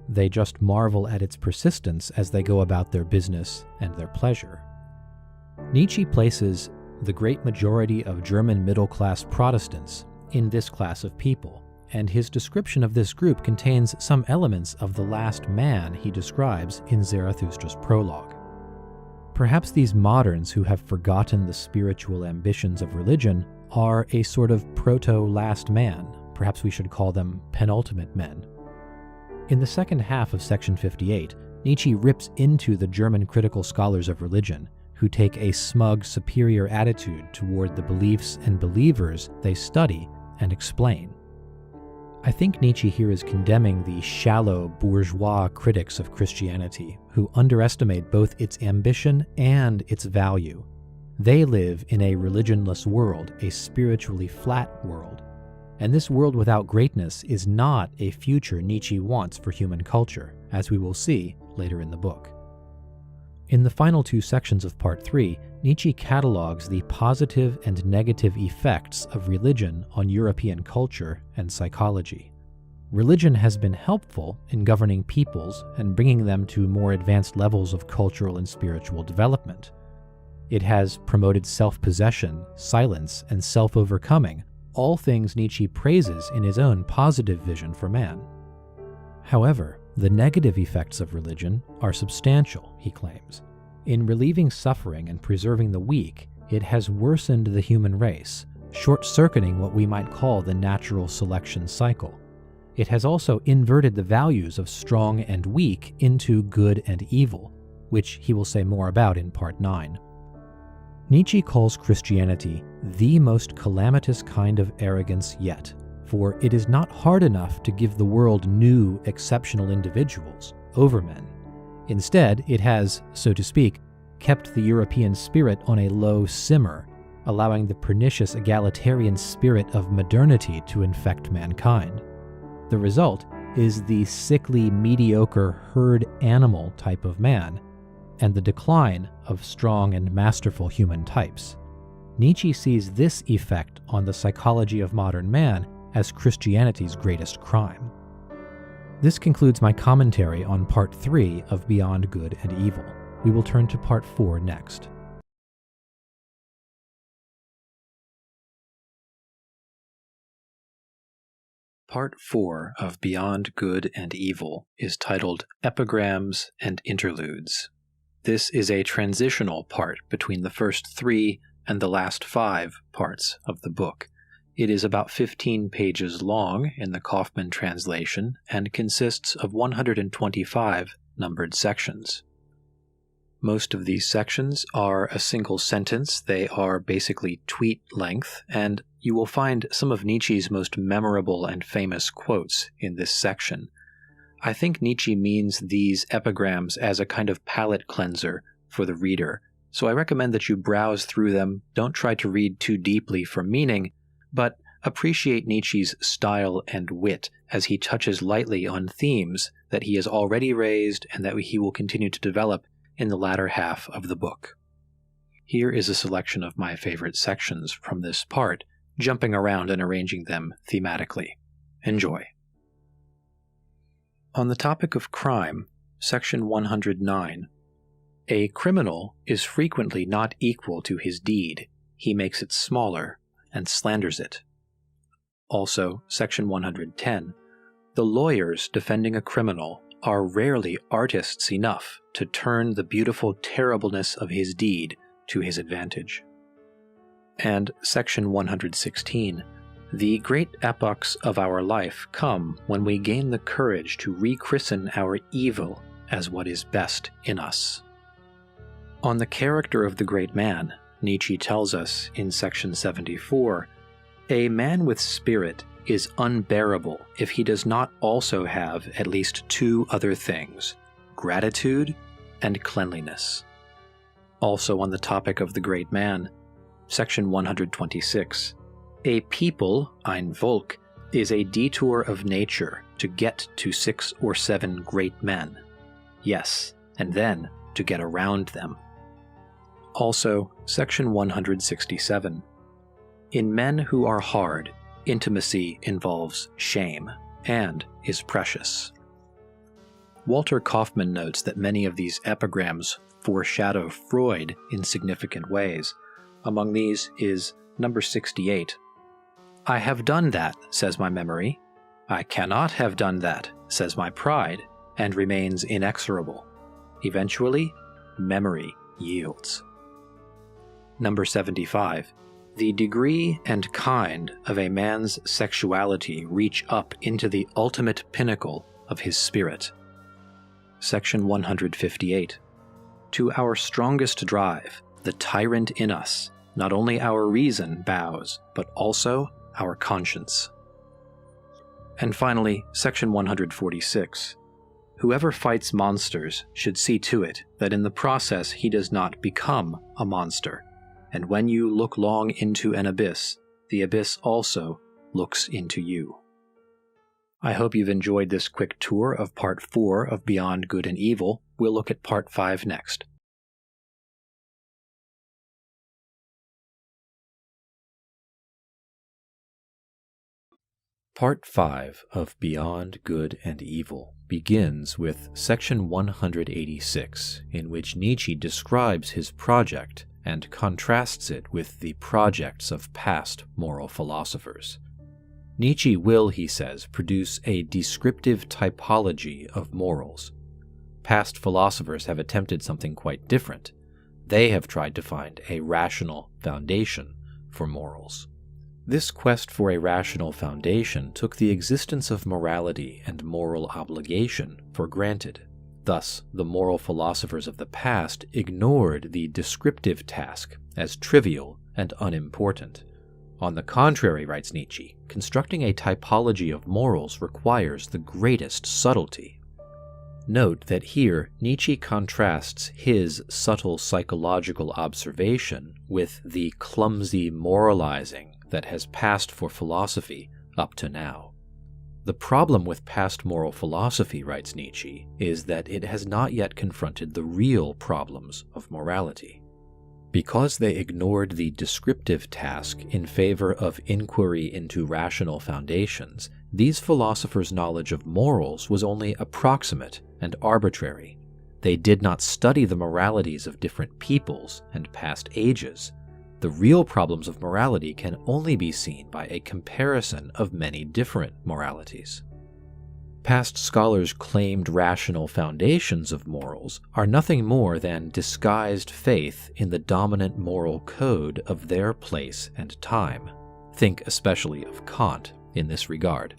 They just marvel at its persistence as they go about their business and their pleasure. Nietzsche places the great majority of German middle-class Protestants in this class of people, and his description of this group contains some elements of the last man he describes in Zarathustra's prologue. Perhaps these moderns who have forgotten the spiritual ambitions of religion are a sort of proto-last man. Perhaps we should call them penultimate men. In the second half of section 58, Nietzsche rips into the German critical scholars of religion, who take a smug, superior attitude toward the beliefs and believers they study and explain. I think Nietzsche here is condemning the shallow, bourgeois critics of Christianity, who underestimate both its ambition and its value. They live in a religionless world, a spiritually flat world. And this world without greatness is not a future Nietzsche wants for human culture, as we will see later in the book. In the final 2 sections of Part 3, Nietzsche catalogues the positive and negative effects of religion on European culture and psychology. religion has been helpful in governing peoples and bringing them to more advanced levels of cultural and spiritual development. It has promoted self-possession, silence, and self-overcoming, all things Nietzsche praises in his own positive vision for man. However, the negative effects of religion are substantial, he claims. In relieving suffering and preserving the weak, it has worsened the human race, short-circuiting what we might call the natural selection cycle. It has also inverted the values of strong and weak into good and evil, which he will say more about in Part 9. Nietzsche calls Christianity the most calamitous kind of arrogance yet, for it is not hard enough to give the world new, exceptional individuals, overmen. Instead, it has, so to speak, kept the European spirit on a low simmer, allowing the pernicious egalitarian spirit of modernity to infect mankind. The result is the sickly, mediocre herd animal type of man, and the decline of strong and masterful human types. Nietzsche sees this effect on the psychology of modern man as Christianity's greatest crime. This concludes my commentary on Part 3 of Beyond Good and Evil. We will turn to Part 4 next. Part 4 of Beyond Good and Evil is titled Epigrams and Interludes. This is a transitional part between the first 3 and the last 5 parts of the book. It is about 15 pages long in the Kaufman translation and consists of 125 numbered sections. Most of these sections are a single sentence. They are basically tweet length, and you will find some of Nietzsche's most memorable and famous quotes in this section. I think Nietzsche means these epigrams as a kind of palate cleanser for the reader, so I recommend that you browse through them. Don't try to read too deeply for meaning, but appreciate Nietzsche's style and wit as he touches lightly on themes that he has already raised and that he will continue to develop in the latter half of the book. Here is a selection of my favorite sections from this part, jumping around and arranging them thematically. Enjoy. On the topic of crime, section 109. A criminal is frequently not equal to his deed. He makes it smaller and slanders it. Also, section 110. The lawyers defending a criminal are rarely artists enough to turn the beautiful terribleness of his deed to his advantage. And section 116. The great epochs of our life come when we gain the courage to rechristen our evil as what is best in us. On the character of the great man, Nietzsche tells us in section 74, a man with spirit is unbearable if he does not also have at least 2 other things, gratitude and cleanliness. Also on the topic of the great man, section 126, a people, ein Volk, is a detour of nature to get to 6 or 7 great men. Yes, and then to get around them. Also, section 167. In men who are hard, intimacy involves shame and is precious. Walter Kaufmann notes that many of these epigrams foreshadow Freud in significant ways. Among these is number 68. I have done that, says my memory. I cannot have done that, says my pride, and remains inexorable. Eventually, memory yields. Number 75. The degree and kind of a man's sexuality reach up into the ultimate pinnacle of his spirit. Section 158. To our strongest drive, the tyrant in us, not only our reason bows, but also our conscience. And finally, section 146. Whoever fights monsters should see to it that in the process he does not become a monster. And when you look long into an abyss, the abyss also looks into you. I hope you've enjoyed this quick tour of Part 4 of Beyond Good and Evil. We'll look at Part 5 next. Part 5 of Beyond Good and Evil begins with section 186, in which Nietzsche describes his project and contrasts it with the projects of past moral philosophers. Nietzsche will, he says, produce a descriptive typology of morals. Past philosophers have attempted something quite different. They have tried to find a rational foundation for morals. This quest for a rational foundation took the existence of morality and moral obligation for granted. Thus, the moral philosophers of the past ignored the descriptive task as trivial and unimportant. On the contrary, writes Nietzsche, constructing a typology of morals requires the greatest subtlety. Note that here Nietzsche contrasts his subtle psychological observation with the clumsy moralizing that has passed for philosophy up to now. The problem with past moral philosophy, writes Nietzsche, is that it has not yet confronted the real problems of morality. Because they ignored the descriptive task in favor of inquiry into rational foundations, these philosophers' knowledge of morals was only approximate and arbitrary. They did not study the moralities of different peoples and past ages. The real problems of morality can only be seen by a comparison of many different moralities. Past scholars' claimed rational foundations of morals are nothing more than disguised faith in the dominant moral code of their place and time. Think especially of Kant in this regard.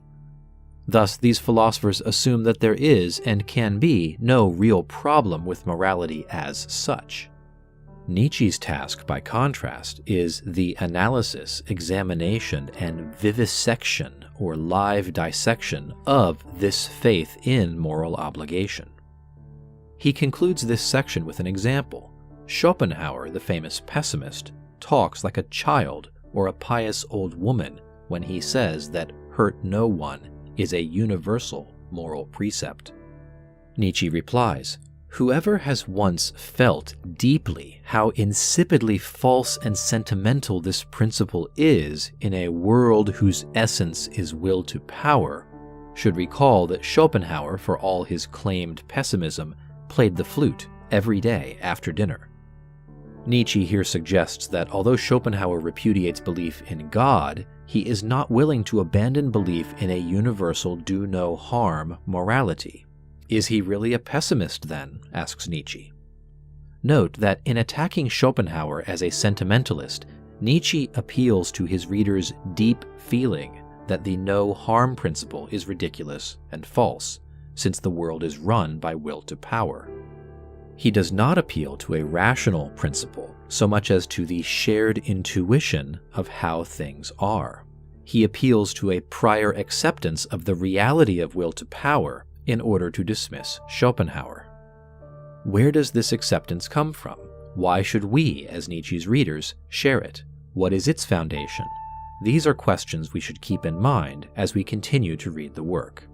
Thus, these philosophers assume that there is and can be no real problem with morality as such. Nietzsche's task, by contrast, is the analysis, examination, and vivisection, or live dissection, of this faith in moral obligation. He concludes this section with an example. Schopenhauer, the famous pessimist, talks like a child or a pious old woman when he says that hurt no one is a universal moral precept. Nietzsche replies, "Whoever has once felt deeply how insipidly false and sentimental this principle is in a world whose essence is will to power, should recall that Schopenhauer, for all his claimed pessimism, played the flute every day after dinner." Nietzsche here suggests that although Schopenhauer repudiates belief in God, he is not willing to abandon belief in a universal do-no-harm morality. Is he really a pessimist, then? Asks Nietzsche. Note that in attacking Schopenhauer as a sentimentalist, Nietzsche appeals to his readers' deep feeling that the no-harm principle is ridiculous and false, since the world is run by will to power. He does not appeal to a rational principle so much as to the shared intuition of how things are. He appeals to a prior acceptance of the reality of will to power in order to dismiss Schopenhauer. Where does this acceptance come from? Why should we, as Nietzsche's readers, share it? What is its foundation? These are questions we should keep in mind as we continue to read the work.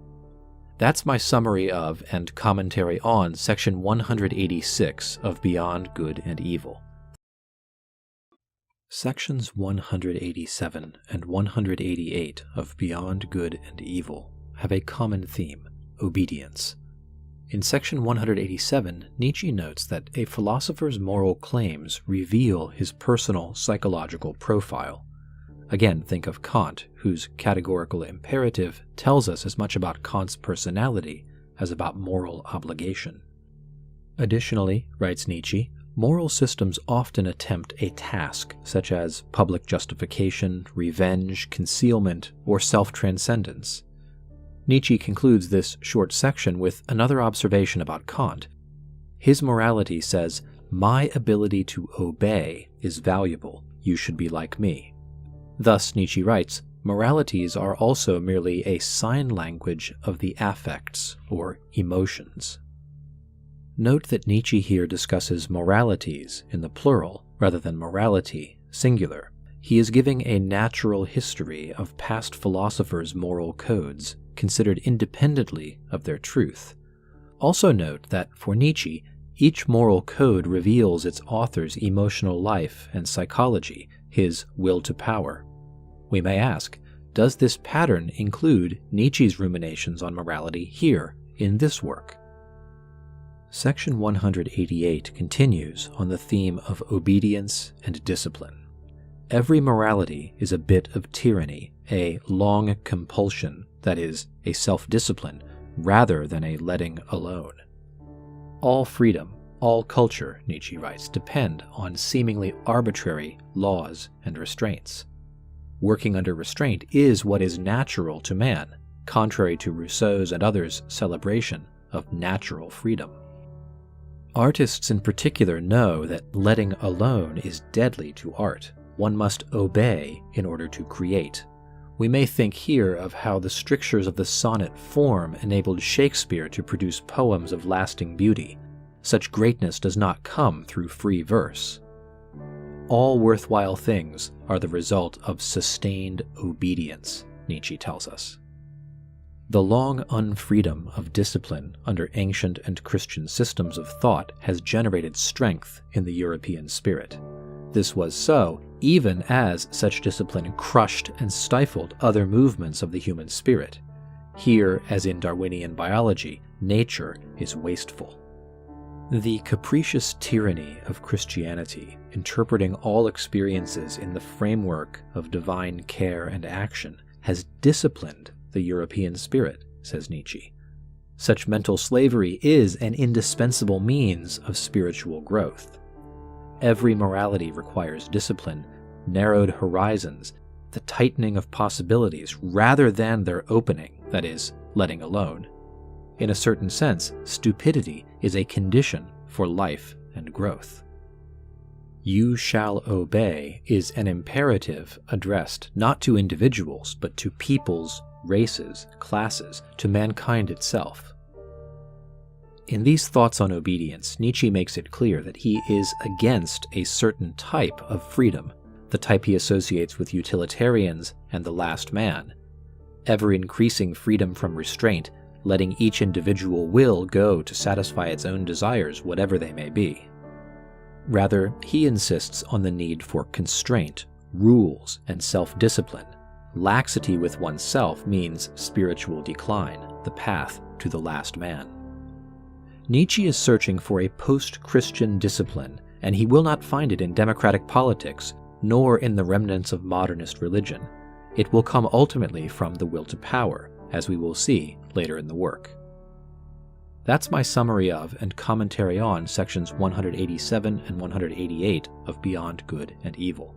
That's my summary of and commentary on section 186 of Beyond Good and Evil. Sections 187 and 188 of Beyond Good and Evil have a common theme: obedience. In section 187, Nietzsche notes that a philosopher's moral claims reveal his personal psychological profile. Again, think of Kant, whose categorical imperative tells us as much about Kant's personality as about moral obligation. Additionally, writes Nietzsche, moral systems often attempt a task such as public justification, revenge, concealment, or self-transcendence. Nietzsche concludes this short section with another observation about Kant. His morality says, "My ability to obey is valuable. You should be like me." Thus, Nietzsche writes, moralities are also merely a sign language of the affects, or emotions. Note that Nietzsche here discusses moralities in the plural rather than morality, singular. He is giving a natural history of past philosophers' moral codes, considered independently of their truth. Also note that, for Nietzsche, each moral code reveals its author's emotional life and psychology, his will to power. We may ask, Does this pattern include Nietzsche's ruminations on morality here in this work? Section 188 continues on the theme of obedience and discipline. Every morality is a bit of tyranny, a long compulsion, that is, a self-discipline, rather than a letting alone. All freedom, all culture, Nietzsche writes, depend on seemingly arbitrary laws and restraints. Working under restraint is what is natural to man, contrary to Rousseau's and others' celebration of natural freedom. Artists in particular know that letting alone is deadly to art. One must obey in order to create. We may think here of how the strictures of the sonnet form enabled Shakespeare to produce poems of lasting beauty. Such greatness does not come through free verse. All worthwhile things are the result of sustained obedience, Nietzsche tells us. The long unfreedom of discipline under ancient and Christian systems of thought has generated strength in the European spirit. This was so even as such discipline crushed and stifled other movements of the human spirit. Here, as in Darwinian biology, nature is wasteful. The capricious tyranny of Christianity, interpreting all experiences in the framework of divine care and action, has disciplined the European spirit, says Nietzsche. Such mental slavery is an indispensable means of spiritual growth. Every morality requires discipline, narrowed horizons, the tightening of possibilities rather than their opening, that is, letting alone. In a certain sense, stupidity is a condition for life and growth. You shall obey is an imperative addressed not to individuals, but to peoples, races, classes, to mankind itself. In these thoughts on obedience, Nietzsche makes it clear that he is against a certain type of freedom, the type he associates with utilitarians and the last man. Ever-increasing freedom from restraint, letting each individual will go to satisfy its own desires, whatever they may be. Rather, he insists on the need for constraint, rules, and self-discipline. Laxity with oneself means spiritual decline, the path to the last man. Nietzsche is searching for a post-Christian discipline, and he will not find it in democratic politics, nor in the remnants of modernist religion. It will come ultimately from the will to power, as we will see later in the work. That's my summary of and commentary on sections 187 and 188 of Beyond Good and Evil.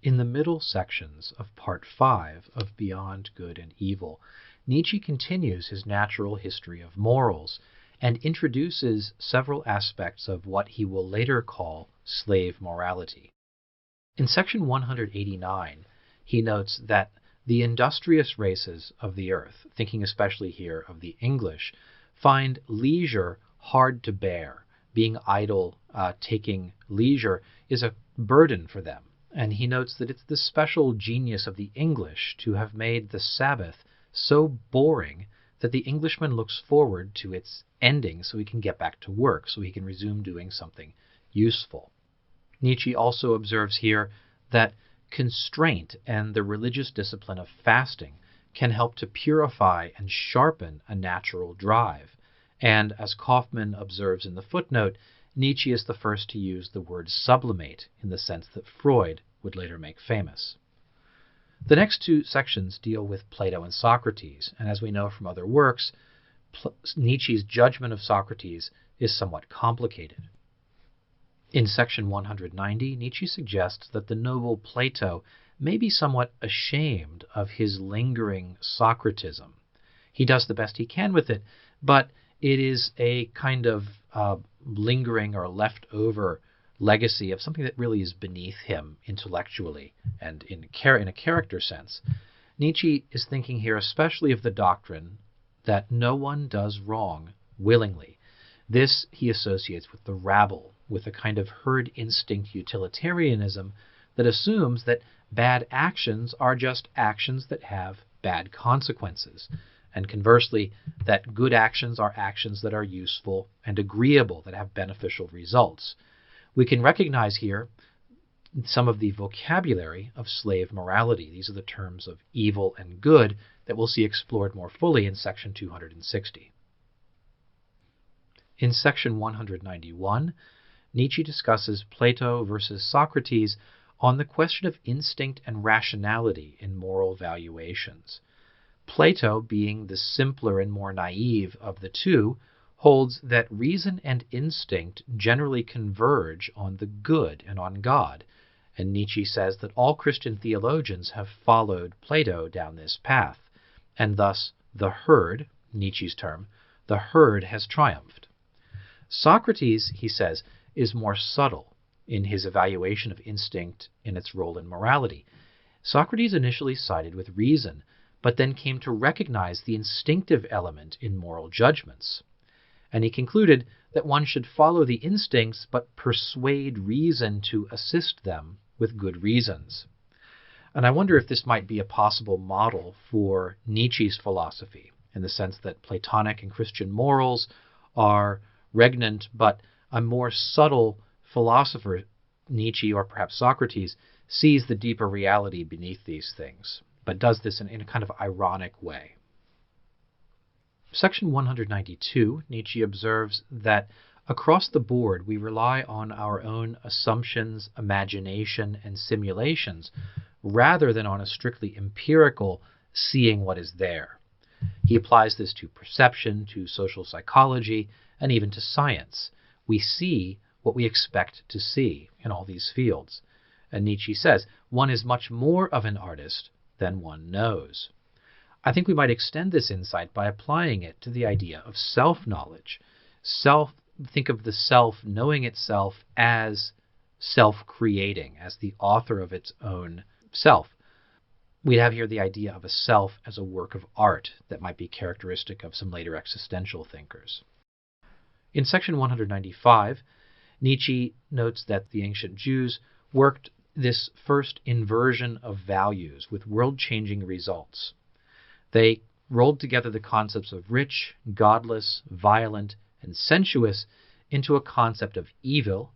In the middle sections of Part 5 of Beyond Good and Evil, Nietzsche continues his natural history of morals and introduces several aspects of what he will later call slave morality. In section 189, he notes that the industrious races of the earth, thinking especially here of the English, find leisure hard to bear. Being idle, taking leisure, is a burden for them. And he notes that it's the special genius of the English to have made the Sabbath so boring that the Englishman looks forward to its ending so he can get back to work, so he can resume doing something useful. Nietzsche also observes here that constraint and the religious discipline of fasting can help to purify and sharpen a natural drive. And as Kaufmann observes in the footnote, Nietzsche is the first to use the word sublimate in the sense that Freud would later make famous. The next two sections deal with Plato and Socrates, and as we know from other works, Nietzsche's judgment of Socrates is somewhat complicated. In section 190, Nietzsche suggests that the noble Plato may be somewhat ashamed of his lingering Socratism. He does the best he can with it, but it is a kind of lingering or leftover legacy of something that really is beneath him intellectually and in a character sense. Nietzsche is thinking here especially of the doctrine that no one does wrong willingly. This he associates with the rabble, with a kind of herd instinct utilitarianism that assumes that bad actions are just actions that have bad consequences, and conversely, that good actions are actions that are useful and agreeable, that have beneficial results. We can recognize here some of the vocabulary of slave morality. These are the terms of evil and good that we'll see explored more fully in section 260. In section 191, Nietzsche discusses Plato versus Socrates on the question of instinct and rationality in moral valuations. Plato, being the simpler and more naive of the two, holds that reason and instinct generally converge on the good and on God, and Nietzsche says that all Christian theologians have followed Plato down this path, and thus the herd, Nietzsche's term, the herd has triumphed. Socrates, he says, is more subtle in his evaluation of instinct in its role in morality. Socrates initially sided with reason, but then came to recognize the instinctive element in moral judgments. And he concluded that one should follow the instincts but persuade reason to assist them with good reasons. And I wonder if this might be a possible model for Nietzsche's philosophy, in the sense that Platonic and Christian morals are regnant, but a more subtle philosopher, Nietzsche or perhaps Socrates, sees the deeper reality beneath these things, but does this in a kind of ironic way. Section 192, Nietzsche observes that across the board we rely on our own assumptions, imagination, and simulations, rather than on a strictly empirical seeing what is there. He applies this to perception, to social psychology, and even to science. We see what we expect to see in all these fields. And Nietzsche says, one is much more of an artist than one knows. I think we might extend this insight by applying it to the idea of self-knowledge. Think of the self knowing itself as self-creating, as the author of its own self. We'd have here the idea of a self as a work of art that might be characteristic of some later existential thinkers. In section 195, Nietzsche notes that the ancient Jews worked this first inversion of values with world-changing results. They rolled together the concepts of rich, godless, violent, and sensuous into a concept of evil,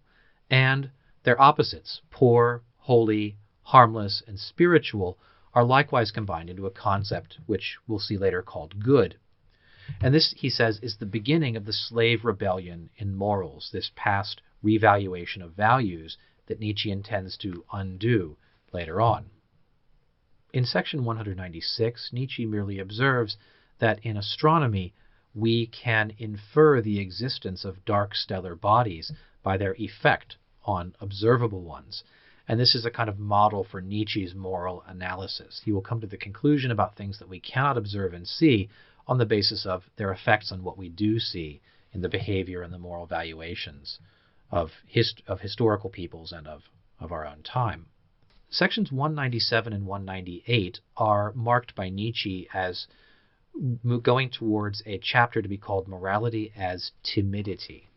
and their opposites, poor, holy, harmless, and spiritual, are likewise combined into a concept which we'll see later called good. And this, he says, is the beginning of the slave rebellion in morals, this past revaluation of values that Nietzsche intends to undo later on. In section 196, Nietzsche merely observes that in astronomy we can infer the existence of dark stellar bodies by their effect on observable ones. And this is a kind of model for Nietzsche's moral analysis. He will come to the conclusion about things that we cannot observe and see on the basis of their effects on what we do see in the behavior and the moral valuations of historical peoples and of our own time. Sections 197 and 198 are marked by Nietzsche as going towards a chapter to be called Morality as Timidity.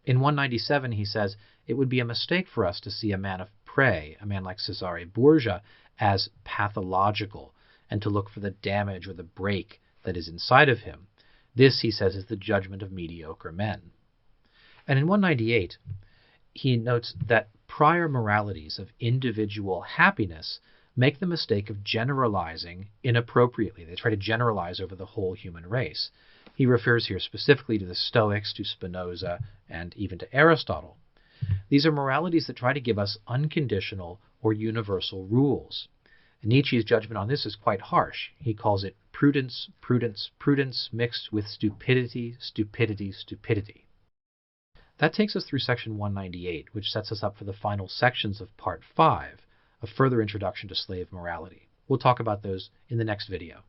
In 197, he says, it would be a mistake for us to see a man of prey, a man like Cesare Borgia, as pathological, and to look for the damage or the break that is inside of him. This, he says, is the judgment of mediocre men. And in 198, he notes that prior moralities of individual happiness make the mistake of generalizing inappropriately. They try to generalize over the whole human race. He refers here specifically to the Stoics, to Spinoza, and even to Aristotle. These are moralities that try to give us unconditional or universal rules. Nietzsche's judgment on this is quite harsh. He calls it prudence, prudence, prudence mixed with stupidity, stupidity, stupidity. That takes us through section 198, which sets us up for the final sections of part 5, a further introduction to slave morality. We'll talk about those in the next video.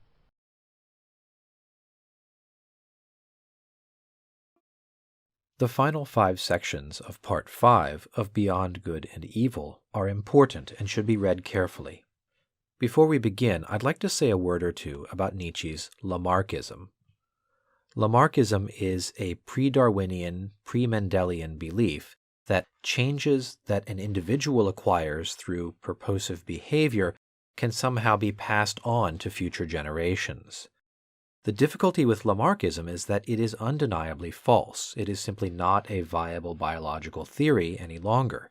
The final 5 sections of Part 5 of Beyond Good and Evil are important and should be read carefully. Before we begin, I'd like to say a word or two about Nietzsche's Lamarckism. Lamarckism is a pre-Darwinian, pre-Mendelian belief that changes that an individual acquires through purposive behavior can somehow be passed on to future generations. The difficulty with Lamarckism is that it is undeniably false. It is simply not a viable biological theory any longer.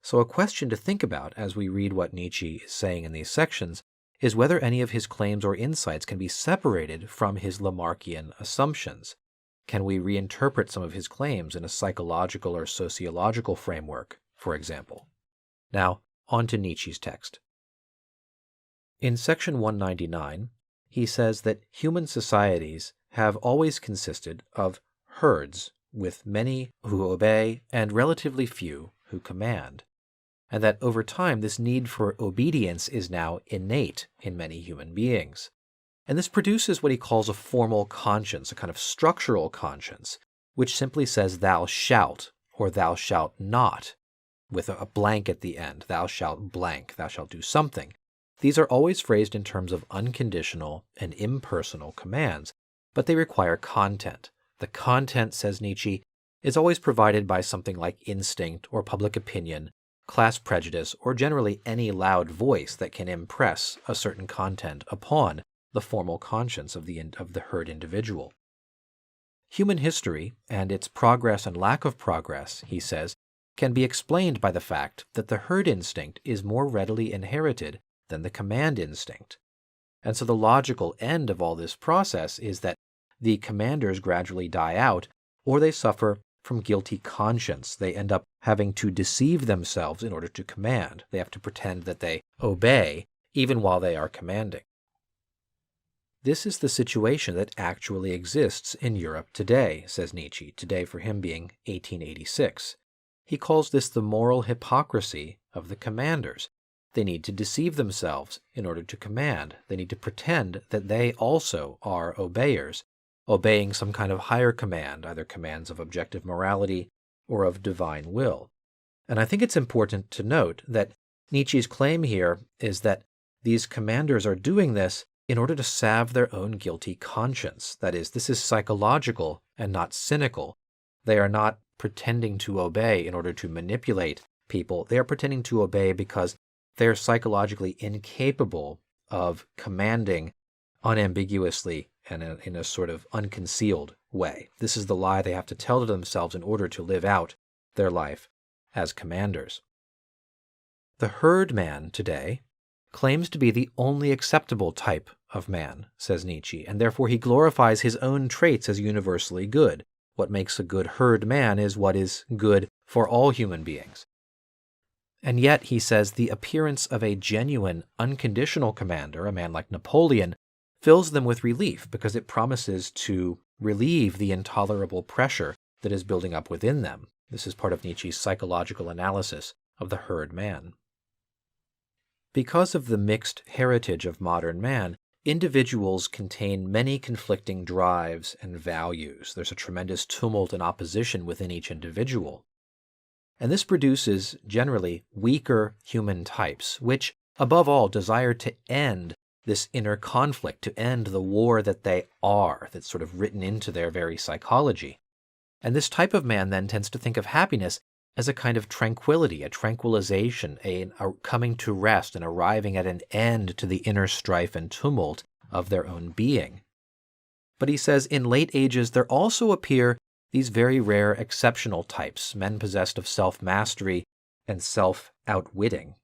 So a question to think about as we read what Nietzsche is saying in these sections is whether any of his claims or insights can be separated from his Lamarckian assumptions. Can we reinterpret some of his claims in a psychological or sociological framework, for example? Now, on to Nietzsche's text. In section 199, he says that human societies have always consisted of herds, with many who obey and relatively few who command, and that over time this need for obedience is now innate in many human beings. And this produces what he calls a formal conscience, a kind of structural conscience, which simply says thou shalt or thou shalt not, with a blank at the end, thou shalt blank, thou shalt do something. These are always phrased in terms of unconditional and impersonal commands, but they require content. The content, says Nietzsche, is always provided by something like instinct or public opinion, class prejudice, or generally any loud voice that can impress a certain content upon the formal conscience of the herd individual. Human history and its progress and lack of progress, he says, can be explained by the fact that the herd instinct is more readily inherited than the command instinct. And so the logical end of all this process is that the commanders gradually die out, or they suffer from guilty conscience. They end up having to deceive themselves in order to command. They have to pretend that they obey even while they are commanding. This is the situation that actually exists in Europe today, says Nietzsche, today for him being 1886. He calls this the moral hypocrisy of the commanders. They need to deceive themselves in order to command. They need to pretend that they also are obeyers, obeying some kind of higher command, either commands of objective morality or of divine will. And I think it's important to note that Nietzsche's claim here is that these commanders are doing this in order to salve their own guilty conscience. That is, this is psychological and not cynical. They are not pretending to obey in order to manipulate people. They are pretending to obey because they are psychologically incapable of commanding unambiguously and in a sort of unconcealed way. This is the lie they have to tell to themselves in order to live out their life as commanders. The herd man today claims to be the only acceptable type of man, says Nietzsche, and therefore he glorifies his own traits as universally good. What makes a good herd man is what is good for all human beings. And yet, he says, the appearance of a genuine, unconditional commander, a man like Napoleon, fills them with relief because it promises to relieve the intolerable pressure that is building up within them. This is part of Nietzsche's psychological analysis of the herd man. Because of the mixed heritage of modern man, individuals contain many conflicting drives and values. There's a tremendous tumult and opposition within each individual. And this produces, generally, weaker human types, which, above all, desire to end this inner conflict, to end the war that they are, that's sort of written into their very psychology. And this type of man then tends to think of happiness as a kind of tranquility, a tranquilization, a coming to rest and arriving at an end to the inner strife and tumult of their own being. But he says in late ages there also appear these very rare exceptional types, men possessed of self-mastery and self-outwitting.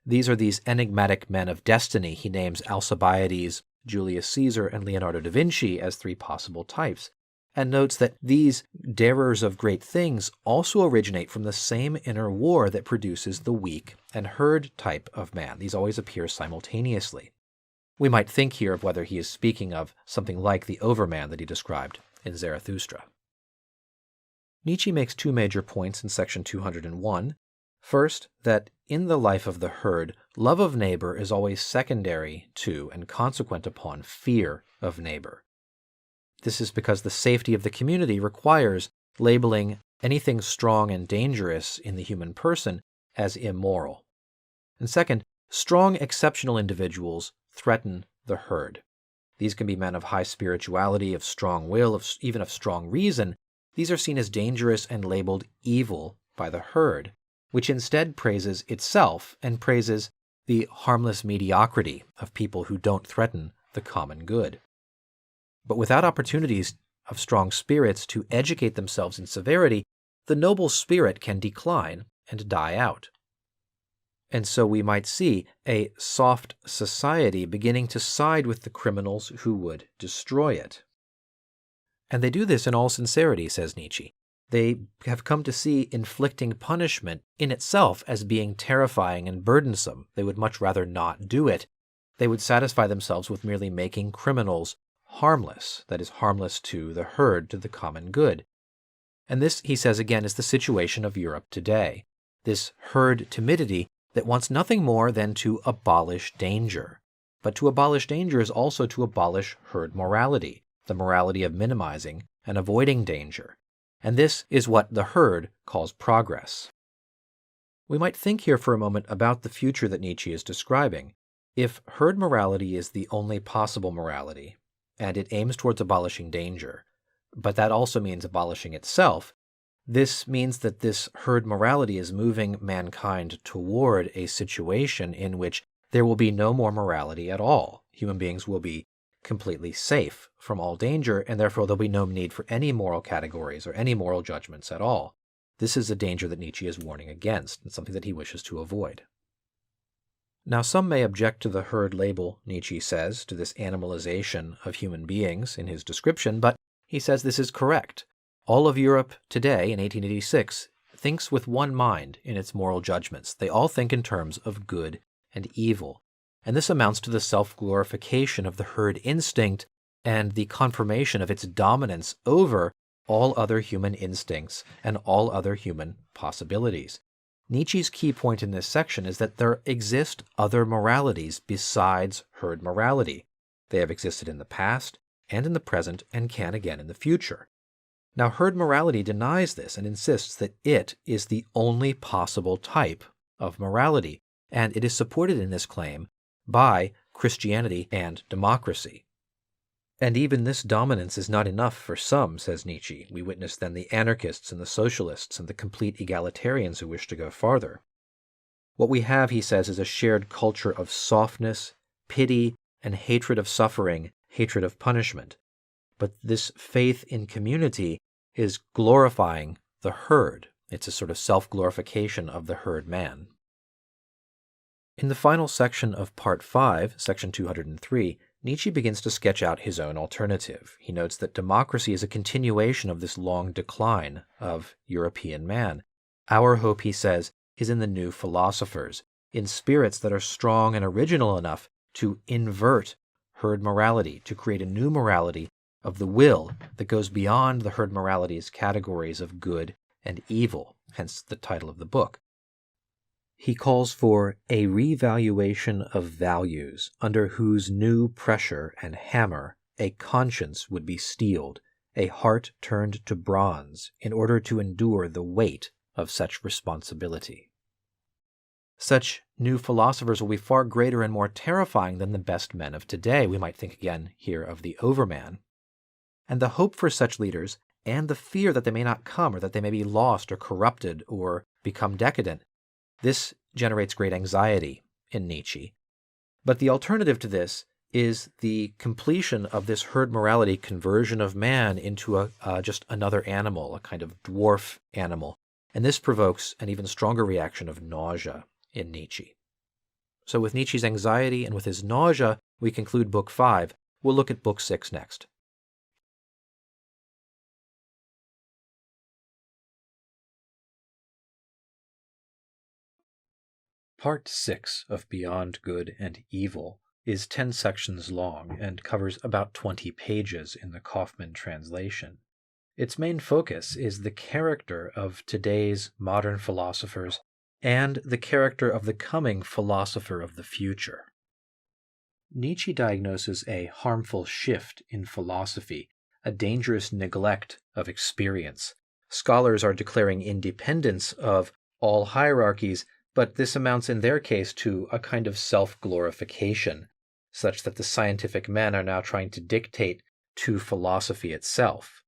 These are these enigmatic men of destiny. He names Alcibiades, Julius Caesar, and Leonardo da Vinci as three possible types, and notes that these darers of great things also originate from the same inner war that produces the weak and herd type of man. These always appear simultaneously. We might think here of whether he is speaking of something like the overman that he described in Zarathustra. Nietzsche makes two major points in section 201. First, that in the life of the herd, love of neighbor is always secondary to and consequent upon fear of neighbor. This is because the safety of the community requires labeling anything strong and dangerous in the human person as immoral. And second, strong exceptional individuals threaten the herd. These can be men of high spirituality, of strong will, even of strong reason. These are seen as dangerous and labeled evil by the herd, which instead praises itself and praises the harmless mediocrity of people who don't threaten the common good. But without opportunities of strong spirits to educate themselves in severity, the noble spirit can decline and die out. And so we might see a soft society beginning to side with the criminals who would destroy it. And they do this in all sincerity, says Nietzsche. They have come to see inflicting punishment in itself as being terrifying and burdensome. They would much rather not do it. They would satisfy themselves with merely making criminals harmless, that is, harmless to the herd, to the common good. And this, he says again, is the situation of Europe today. This herd timidity that wants nothing more than to abolish danger. But to abolish danger is also to abolish herd morality, the morality of minimizing and avoiding danger. And this is what the herd calls progress. We might think here for a moment about the future that Nietzsche is describing. If herd morality is the only possible morality, and it aims towards abolishing danger, but that also means abolishing itself, this means that this herd morality is moving mankind toward a situation in which there will be no more morality at all. Human beings will be completely safe from all danger, and therefore there'll be no need for any moral categories or any moral judgments at all. This is a danger that Nietzsche is warning against, and something that he wishes to avoid. Now, some may object to the herd label, Nietzsche says, to this animalization of human beings in his description, but he says this is correct. All of Europe today, in 1886, thinks with one mind in its moral judgments. They all think in terms of good and evil. And this amounts to the self-glorification of the herd instinct and the confirmation of its dominance over all other human instincts and all other human possibilities. Nietzsche's key point in this section is that there exist other moralities besides herd morality. They have existed in the past and in the present and can again in the future. Now, herd morality denies this and insists that it is the only possible type of morality, and it is supported in this claim by Christianity and democracy. And even this dominance is not enough for some, says Nietzsche. We witness then the anarchists and the socialists and the complete egalitarians who wish to go farther. What we have, he says, is a shared culture of softness, pity, and hatred of suffering, hatred of punishment. But this faith in community is glorifying the herd. It's a sort of self-glorification of the herd man. In the final section of Part 5, Section 203, Nietzsche begins to sketch out his own alternative. He notes that democracy is a continuation of this long decline of European man. Our hope, he says, is in the new philosophers, in spirits that are strong and original enough to invert herd morality, to create a new morality of the will that goes beyond the herd morality's categories of good and evil, hence the title of the book. He calls for a revaluation of values under whose new pressure and hammer a conscience would be steeled, a heart turned to bronze in order to endure the weight of such responsibility. Such new philosophers will be far greater and more terrifying than the best men of today. We might think again here of the Overman. And the hope for such leaders, and the fear that they may not come, or that they may be lost or corrupted or become decadent, this generates great anxiety in Nietzsche. But the alternative to this is the completion of this herd morality conversion of man into just another animal, a kind of dwarf animal. And this provokes an even stronger reaction of nausea in Nietzsche. So with Nietzsche's anxiety and with his nausea, we conclude Book 5. We'll look at Book 6 next. Part 6 of Beyond Good and Evil is 10 sections long and covers about 20 pages in the Kaufman translation. Its main focus is the character of today's modern philosophers and the character of the coming philosopher of the future. Nietzsche diagnoses a harmful shift in philosophy, a dangerous neglect of experience. Scholars are declaring independence of all hierarchies, but this amounts in their case to a kind of self-glorification, such that the scientific men are now trying to dictate to philosophy itself.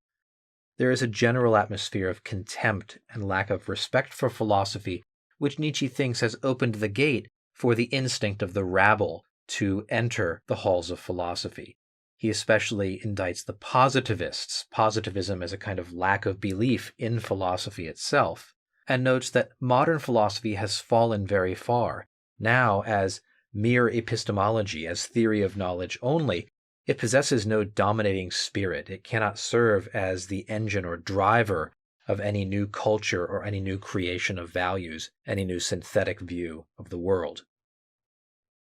There is a general atmosphere of contempt and lack of respect for philosophy, which Nietzsche thinks has opened the gate for the instinct of the rabble to enter the halls of philosophy. He especially indicts the positivists, positivism as a kind of lack of belief in philosophy itself, and notes that modern philosophy has fallen very far Now, as mere epistemology, as theory of knowledge only, it possesses no dominating spirit. It cannot serve as the engine or driver of any new culture or any new creation of values, any new synthetic view of the world.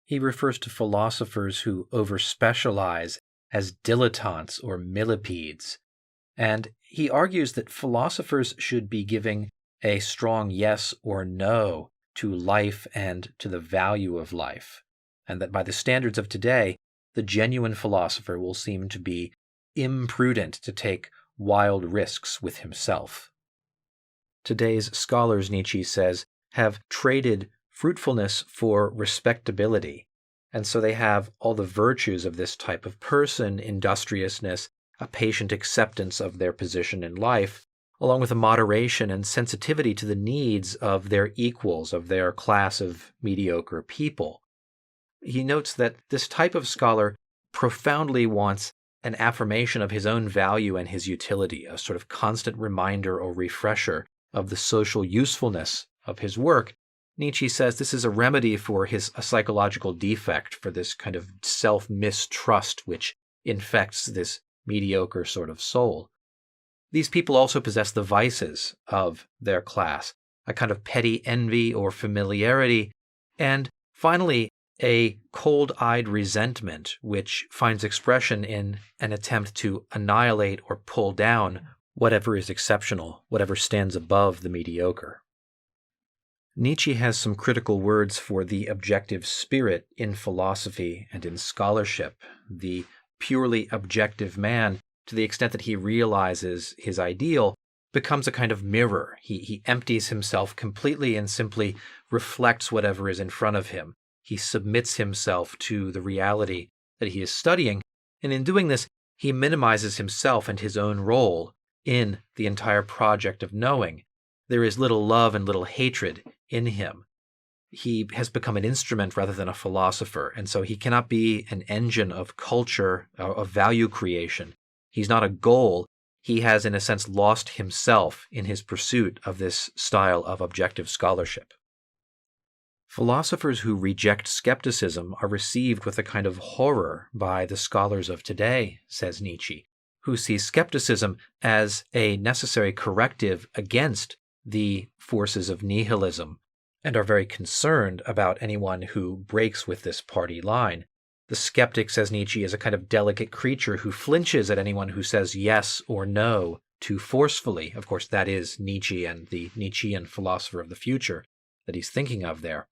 He refers to philosophers who overspecialize as dilettantes or millipedes, and he argues that philosophers should be giving a strong yes or no to life and to the value of life, and that by the standards of today, the genuine philosopher will seem to be imprudent to take wild risks with himself. Today's scholars, Nietzsche says, have traded fruitfulness for respectability, and so they have all the virtues of this type of person: industriousness, a patient acceptance of their position in life, along with a moderation and sensitivity to the needs of their equals, of their class of mediocre people. He notes that this type of scholar profoundly wants an affirmation of his own value and his utility, a sort of constant reminder or refresher of the social usefulness of his work. Nietzsche says this is a remedy for a psychological defect, for this kind of self-mistrust which infects this mediocre sort of soul. These people also possess the vices of their class, a kind of petty envy or familiarity, and finally, a cold-eyed resentment which finds expression in an attempt to annihilate or pull down whatever is exceptional, whatever stands above the mediocre. Nietzsche has some critical words for the objective spirit in philosophy and in scholarship. The purely objective man, to the extent that he realizes his ideal, becomes a kind of mirror. He empties himself completely and simply reflects whatever is in front of him. He submits himself to the reality that he is studying, and in doing this, he minimizes himself and his own role in the entire project of knowing. There is little love and little hatred in him. He has become an instrument rather than a philosopher, and so he cannot be an engine of culture, of value creation. He's not a goal. He has, in a sense, lost himself in his pursuit of this style of objective scholarship. Philosophers who reject skepticism are received with a kind of horror by the scholars of today, says Nietzsche, who see skepticism as a necessary corrective against the forces of nihilism, and are very concerned about anyone who breaks with this party line. The skeptic, says Nietzsche, is a kind of delicate creature who flinches at anyone who says yes or no too forcefully. Of course, that is Nietzsche and the Nietzschean philosopher of the future that he's thinking of there.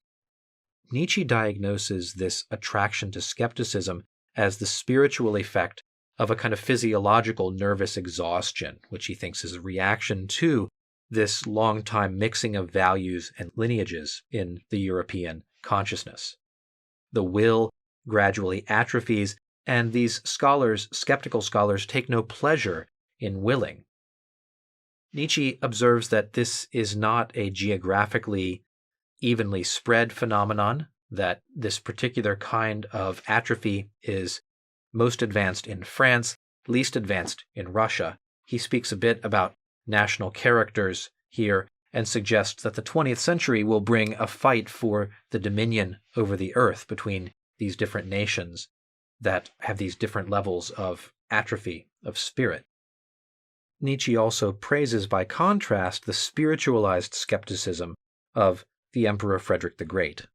Nietzsche diagnoses this attraction to skepticism as the spiritual effect of a kind of physiological nervous exhaustion, which he thinks is a reaction to this long-time mixing of values and lineages in the European consciousness. The will gradually atrophies, and these scholars, skeptical scholars, take no pleasure in willing. Nietzsche observes that this is not a geographically evenly spread phenomenon, that this particular kind of atrophy is most advanced in France, least advanced in Russia. He speaks a bit about national characters here and suggests that the 20th century will bring a fight for the dominion over the earth between these different nations that have these different levels of atrophy of spirit. Nietzsche also praises, by contrast, the spiritualized skepticism of the Emperor Frederick the Great.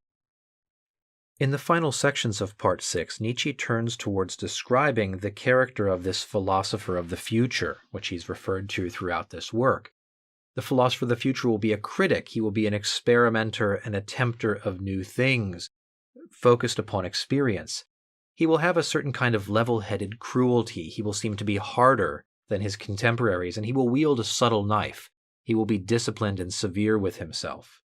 In the final sections of Part 6, Nietzsche turns towards describing the character of this philosopher of the future, which he's referred to throughout this work. The philosopher of the future will be a critic. He will be an experimenter, an attempter of new things, focused upon experience. He will have a certain kind of level-headed cruelty. He will seem to be harder than his contemporaries, and he will wield a subtle knife. He will be disciplined and severe with himself.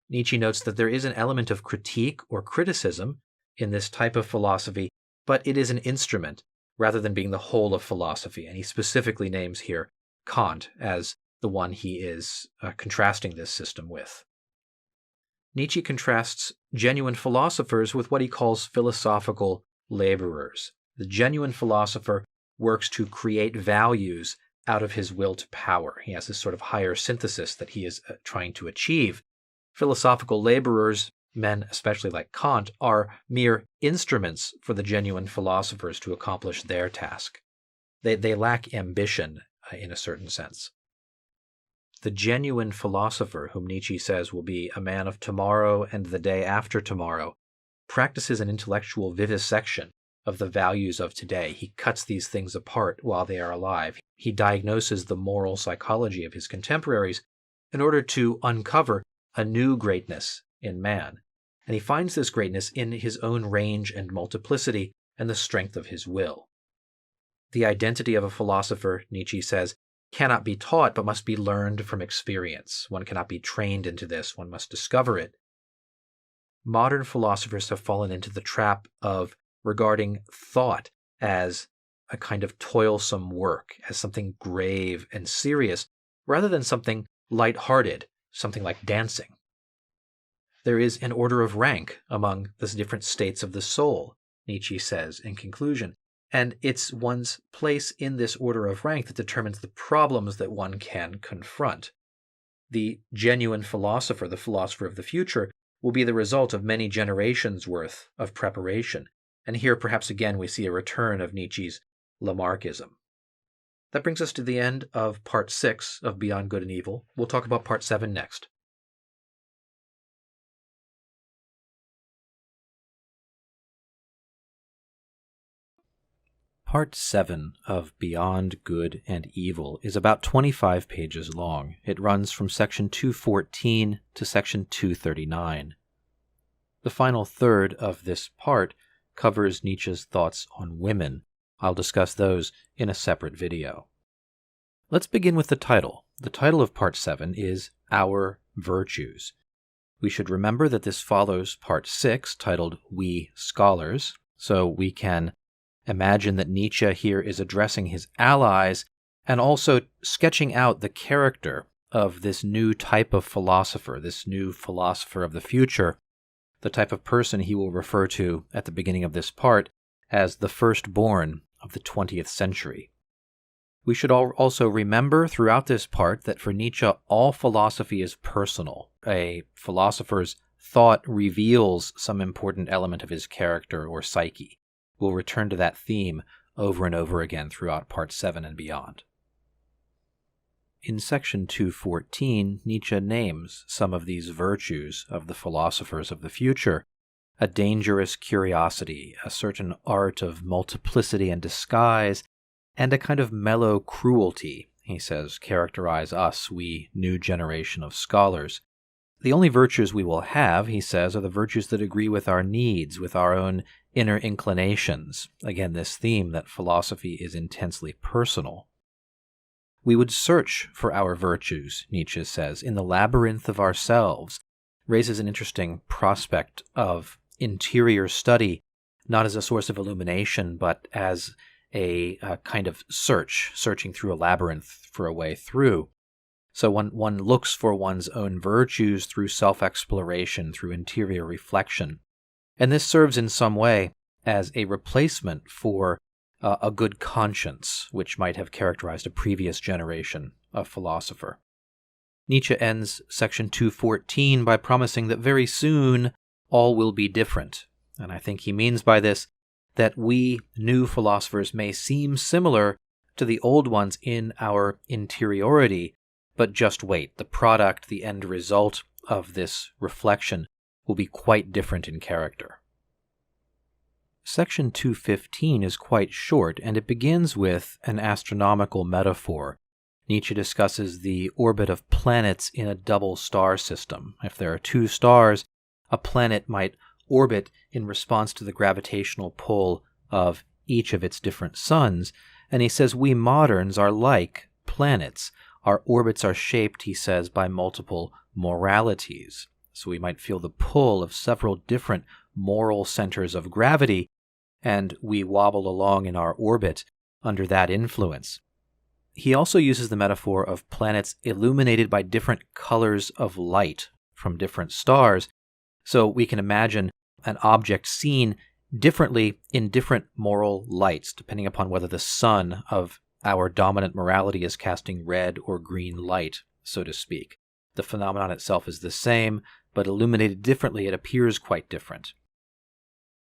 Nietzsche notes that there is an element of critique or criticism in this type of philosophy, but it is an instrument rather than being the whole of philosophy, and he specifically names here Kant as the one he is contrasting this system with. Nietzsche contrasts genuine philosophers with what he calls philosophical laborers. The genuine philosopher works to create values out of his will to power. He has this sort of higher synthesis that he is trying to achieve. Philosophical laborers men, especially like Kant, are mere instruments for the genuine philosophers to accomplish their task. They lack ambition in a certain sense. The genuine philosopher, whom Nietzsche says will be a man of tomorrow and the day after tomorrow, practices an intellectual vivisection of the values of today. He cuts these things apart while they are alive. He diagnoses the moral psychology of his contemporaries in order to uncover a new greatness in man. And he finds this greatness in his own range and multiplicity and the strength of his will. The identity of a philosopher, Nietzsche says, cannot be taught but must be learned from experience. One cannot be trained into this. One must discover it. Modern philosophers have fallen into the trap of regarding thought as a kind of toilsome work, as something grave and serious, rather than something light-hearted, something like dancing. There is an order of rank among the different states of the soul, Nietzsche says in conclusion, and it's one's place in this order of rank that determines the problems that one can confront. The genuine philosopher, the philosopher of the future, will be the result of many generations' worth of preparation. And here perhaps again we see a return of Nietzsche's Lamarckism. That brings us to the end of Part 6 of Beyond Good and Evil. We'll talk about Part 7 next. Part 7 of Beyond Good and Evil is about 25 pages long. It runs from section 214 to section 239. The final third of this part covers Nietzsche's thoughts on women. I'll discuss those in a separate video. Let's begin with the title. The title of Part 7 is Our Virtues. We should remember that this follows Part 6, titled We Scholars, so we can imagine that Nietzsche here is addressing his allies and also sketching out the character of this new type of philosopher, this new philosopher of the future, the type of person he will refer to at the beginning of this part as the firstborn of the 20th century. We should also remember throughout this part that for Nietzsche, all philosophy is personal. A philosopher's thought reveals some important element of his character or psyche. We'll return to that theme over and over again throughout Part 7 and beyond. In section 214, Nietzsche names some of these virtues of the philosophers of the future: a dangerous curiosity, a certain art of multiplicity and disguise, and a kind of mellow cruelty, he says, characterize us, we new generation of scholars. The only virtues we will have, he says, are the virtues that agree with our needs, with our own inner inclinations. Again, this theme that philosophy is intensely personal. We would search for our virtues, Nietzsche says, in the labyrinth of ourselves, raises an interesting prospect of interior study, not as a source of illumination, but as a kind of searching through a labyrinth for a way through. So one looks for one's own virtues through self-exploration, through interior reflection. And this serves in some way as a replacement for a good conscience, which might have characterized a previous generation of philosopher. Nietzsche ends section 214 by promising that very soon all will be different. And I think he means by this that we new philosophers may seem similar to the old ones in our interiority, but just wait. The product, the end result of this reflection will be quite different in character. Section 215 is quite short, and it begins with an astronomical metaphor. Nietzsche discusses the orbit of planets in a double star system. If there are two stars, a planet might orbit in response to the gravitational pull of each of its different suns, and he says we moderns are like planets. Our orbits are shaped, he says, by multiple moralities. So we might feel the pull of several different moral centers of gravity, and we wobble along in our orbit under that influence. He also uses the metaphor of planets illuminated by different colors of light from different stars, so we can imagine an object seen differently in different moral lights, depending upon whether the sun of our dominant morality is casting red or green light, so to speak. The phenomenon itself is the same, but illuminated differently, it appears quite different.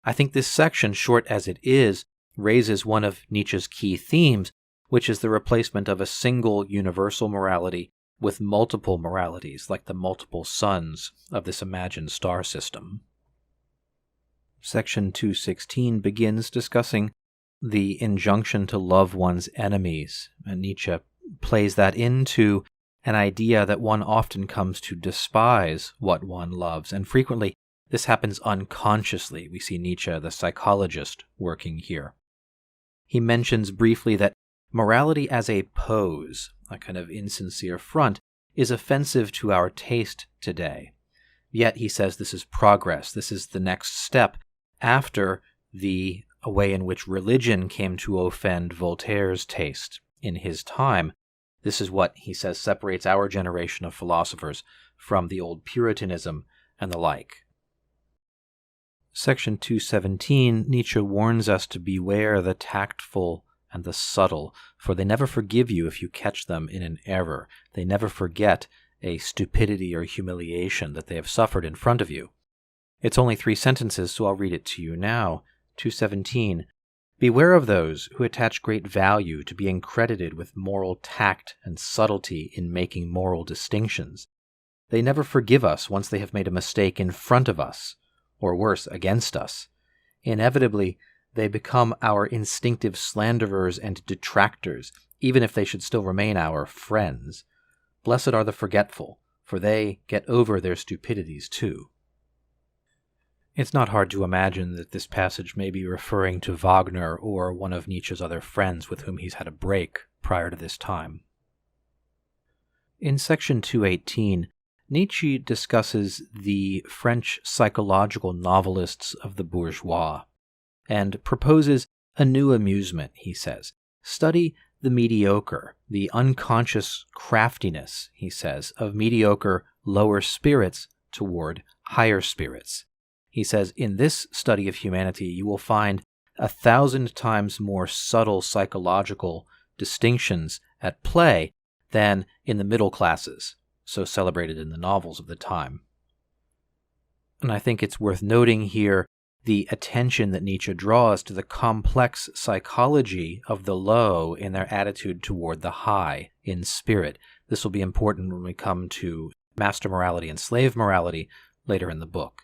I think this section, short as it is, raises one of Nietzsche's key themes, which is the replacement of a single universal morality with multiple moralities, like the multiple suns of this imagined star system. Section 216 begins discussing the injunction to love one's enemies, and Nietzsche plays that into an idea that one often comes to despise what one loves, and frequently this happens unconsciously. We see Nietzsche, the psychologist, working here. He mentions briefly that morality as a pose, a kind of insincere front, is offensive to our taste today. Yet, he says, this is progress. This is the next step after the way in which religion came to offend Voltaire's taste in his time. This is what, he says, separates our generation of philosophers from the old Puritanism and the like. Section 217, Nietzsche warns us to beware the tactful and the subtle, for they never forgive you if you catch them in an error. They never forget a stupidity or humiliation that they have suffered in front of you. It's only 3 sentences, so I'll read it to you now. 217. Beware of those who attach great value to being credited with moral tact and subtlety in making moral distinctions. They never forgive us once they have made a mistake in front of us, or worse, against us. Inevitably, they become our instinctive slanderers and detractors, even if they should still remain our friends. Blessed are the forgetful, for they get over their stupidities too. It's not hard to imagine that this passage may be referring to Wagner or one of Nietzsche's other friends with whom he's had a break prior to this time. In section 218, Nietzsche discusses the French psychological novelists of the bourgeois, and proposes a new amusement, he says. Study the mediocre, the unconscious craftiness, he says, of mediocre lower spirits toward higher spirits. He says, in this study of humanity, you will find 1,000 times more subtle psychological distinctions at play than in the middle classes, so celebrated in the novels of the time. And I think it's worth noting here the attention that Nietzsche draws to the complex psychology of the low in their attitude toward the high in spirit. This will be important when we come to master morality and slave morality later in the book.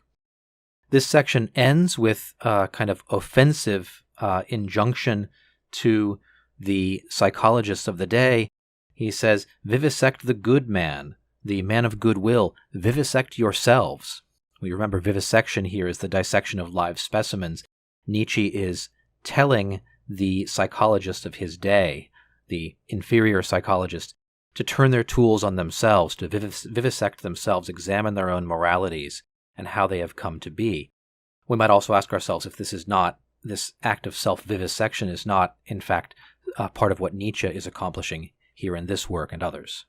This section ends with a kind of offensive injunction to the psychologists of the day. He says, vivisect the good man, the man of goodwill, vivisect yourselves. We remember vivisection here is the dissection of live specimens. Nietzsche is telling the psychologists of his day, the inferior psychologists, to turn their tools on themselves, to vivisect themselves, examine their own moralities, and how they have come to be. We might also ask ourselves if this act of self-vivisection is not, in fact, part of what Nietzsche is accomplishing here in this work and others.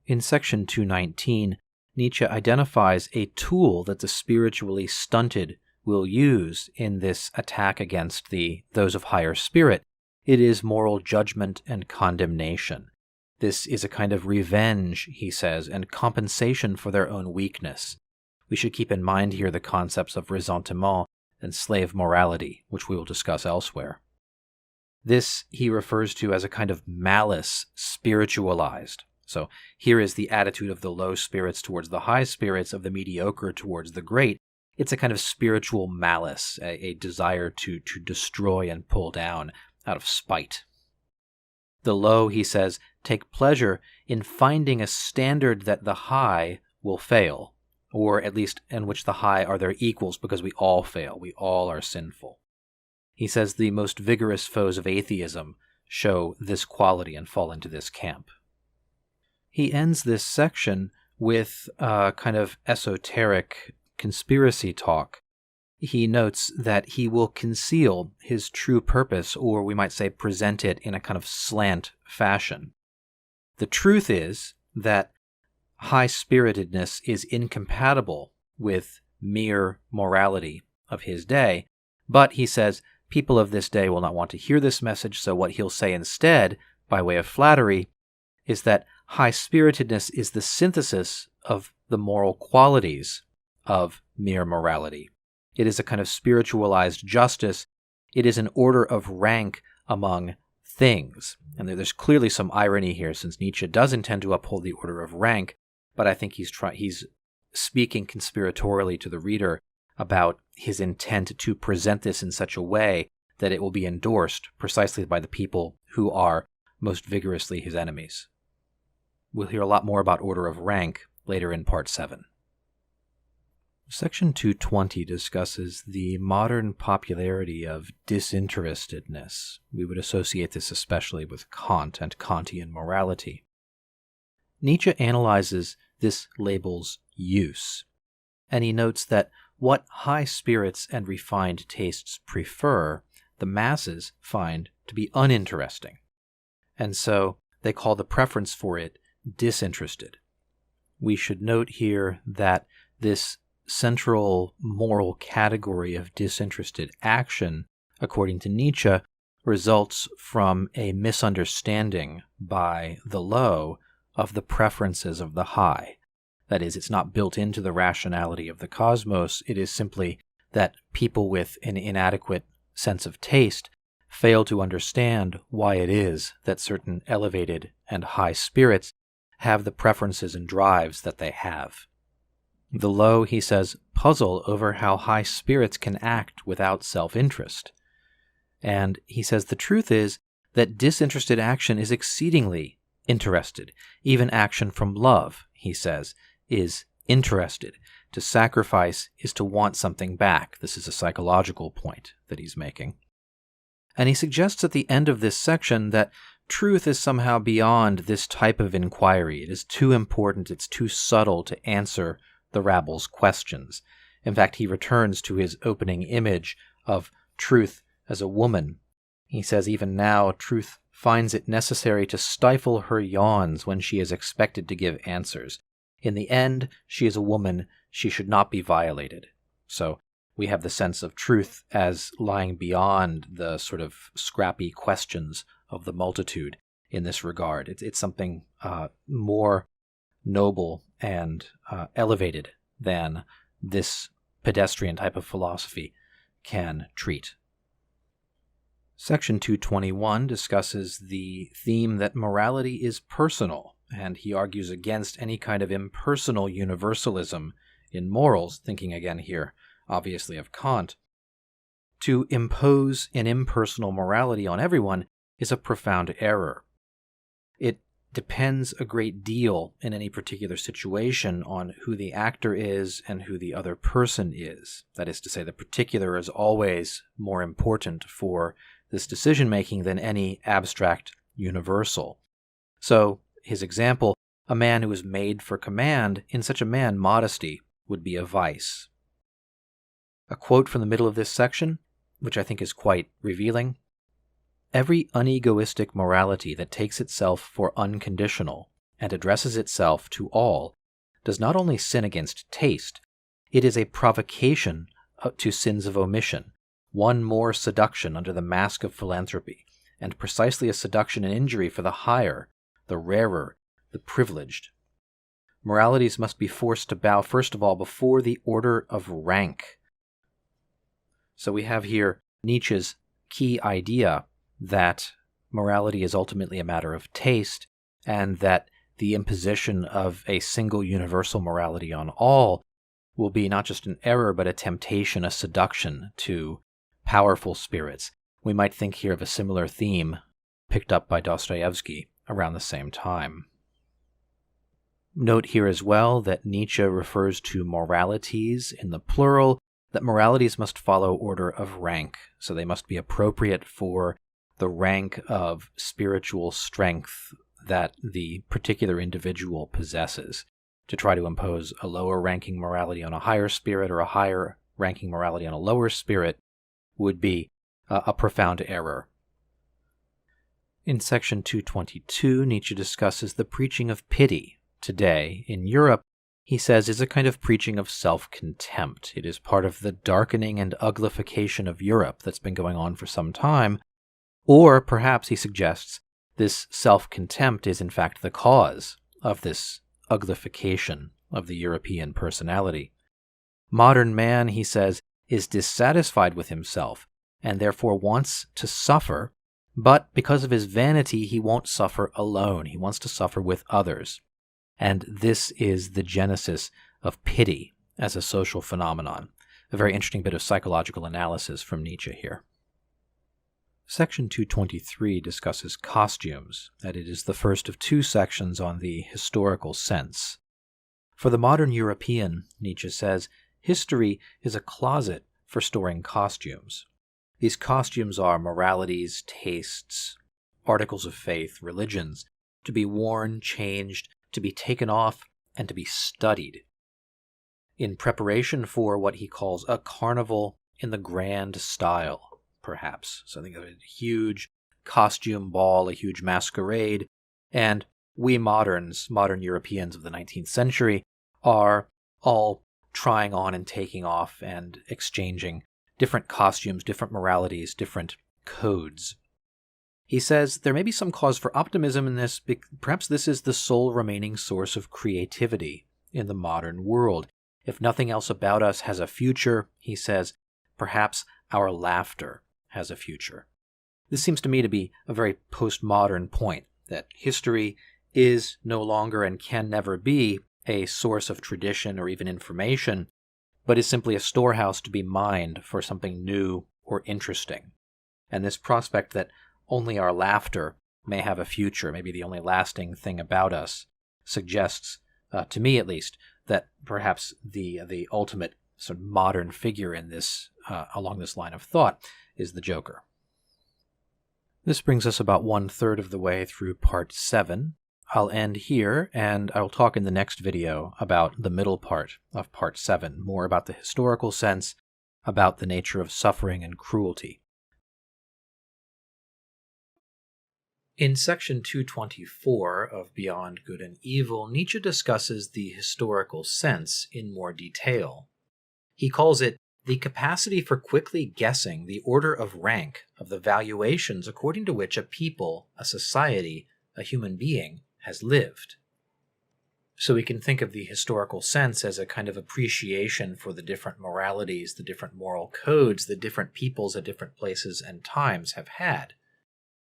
In section 219, Nietzsche identifies a tool that the spiritually stunted will use in this attack against those of higher spirit. It is moral judgment and condemnation. This is a kind of revenge, he says, and compensation for their own weakness. We should keep in mind here the concepts of ressentiment and slave morality, which we will discuss elsewhere. This he refers to as a kind of malice spiritualized. So here is the attitude of the low spirits towards the high spirits, of the mediocre towards the great. It's a kind of spiritual malice, a desire to destroy and pull down out of spite. The low, he says, take pleasure in finding a standard that the high will fail, or at least in which the high are their equals, because we all fail, we all are sinful. He says the most vigorous foes of atheism show this quality and fall into this camp. He ends this section with a kind of esoteric conspiracy talk. He notes that he will conceal his true purpose, or we might say present it in a kind of slant fashion. The truth is that high-spiritedness is incompatible with mere morality of his day, but, he says, people of this day will not want to hear this message, so what he'll say instead, by way of flattery, is that high-spiritedness is the synthesis of the moral qualities of mere morality. It is a kind of spiritualized justice. It is an order of rank among things. And there's clearly some irony here, since Nietzsche does intend to uphold the order of rank, but I think he's speaking conspiratorially to the reader about his intent to present this in such a way that it will be endorsed precisely by the people who are most vigorously his enemies. We'll hear a lot more about order of rank later in Part 7. Section 220 discusses the modern popularity of disinterestedness. We would associate this especially with Kant and Kantian morality. Nietzsche analyzes this label's use, and he notes that what high spirits and refined tastes prefer, the masses find to be uninteresting, and so they call the preference for it disinterested. We should note here that this central moral category of disinterested action, according to Nietzsche, results from a misunderstanding by the low of the preferences of the high. That is, it's not built into the rationality of the cosmos. It is simply that people with an inadequate sense of taste fail to understand why it is that certain elevated and high spirits have the preferences and drives that they have. The low, he says, puzzle over how high spirits can act without self-interest. And he says the truth is that disinterested action is exceedingly interested. Even action from love, he says, is interested. To sacrifice is to want something back. This is a psychological point that he's making. And he suggests at the end of this section that truth is somehow beyond this type of inquiry. It is too important, it's too subtle to answer the rabble's questions. In fact, he returns to his opening image of truth as a woman. He says even now, truth finds it necessary to stifle her yawns when she is expected to give answers. In the end, she is a woman. She should not be violated. So we have the sense of truth as lying beyond the sort of scrappy questions of the multitude in this regard. It's something more noble and elevated than this pedestrian type of philosophy can treat. Section 221 discusses the theme that morality is personal, and he argues against any kind of impersonal universalism in morals, thinking again here, obviously, of Kant. To impose an impersonal morality on everyone is a profound error. It depends a great deal in any particular situation on who the actor is and who the other person is. That is to say, the particular is always more important for this decision-making than any abstract universal. So, his example, a man who is made for command, in such a man modesty would be a vice. A quote from the middle of this section, which I think is quite revealing. Every unegoistic morality that takes itself for unconditional and addresses itself to all does not only sin against taste, it is a provocation to sins of omission, one more seduction under the mask of philanthropy, and precisely a seduction and injury for the higher, the rarer, the privileged. Moralities must be forced to bow, first of all, before the order of rank. So we have here Nietzsche's key idea that morality is ultimately a matter of taste, and that the imposition of a single universal morality on all will be not just an error, but a temptation, a seduction to powerful spirits. We might think here of a similar theme picked up by Dostoevsky around the same time. Note here as well that Nietzsche refers to moralities in the plural, that moralities must follow order of rank, so they must be appropriate for the rank of spiritual strength that the particular individual possesses. To try to impose a lower-ranking morality on a higher spirit or a higher-ranking morality on a lower spirit would be a profound error. In section 222, Nietzsche discusses the preaching of pity. Today, in Europe, he says, is a kind of preaching of self-contempt. It is part of the darkening and uglification of Europe that's been going on for some time. Or perhaps, he suggests, this self-contempt is in fact the cause of this uglification of the European personality. Modern man, he says, is dissatisfied with himself and therefore wants to suffer, but because of his vanity, he won't suffer alone. He wants to suffer with others. And this is the genesis of pity as a social phenomenon. A very interesting bit of psychological analysis from Nietzsche here. Section 223 discusses costumes, and it is the first of two sections on the historical sense. For the modern European, Nietzsche says, history is a closet for storing costumes. These costumes are moralities, tastes, articles of faith, religions, to be worn, changed, to be taken off, and to be studied, in preparation for what he calls a carnival in the grand style, perhaps. Something of a huge costume ball, a huge masquerade, and we modern Europeans of the 19th century, are all trying on and taking off and exchanging different costumes, different moralities, different codes. He says there may be some cause for optimism in this. Perhaps this is the sole remaining source of creativity in the modern world. If nothing else about us has a future, he says, perhaps our laughter has a future. This seems to me to be a very postmodern point, that history is no longer and can never be a source of tradition or even information, but is simply a storehouse to be mined for something new or interesting. And this prospect that only our laughter may have a future, maybe the only lasting thing about us, suggests, to me at least, that perhaps the ultimate sort of modern figure in this, along this line of thought, is the Joker. This brings us about 1/3 of the way through part 7. I'll end here, and I will talk in the next video about the middle part of part 7, more about the historical sense, about the nature of suffering and cruelty. In section 224 of Beyond Good and Evil, Nietzsche discusses the historical sense in more detail. He calls it the capacity for quickly guessing the order of rank of the valuations according to which a people, a society, a human being has lived. So we can think of the historical sense as a kind of appreciation for the different moralities, the different moral codes the different peoples at different places and times have had.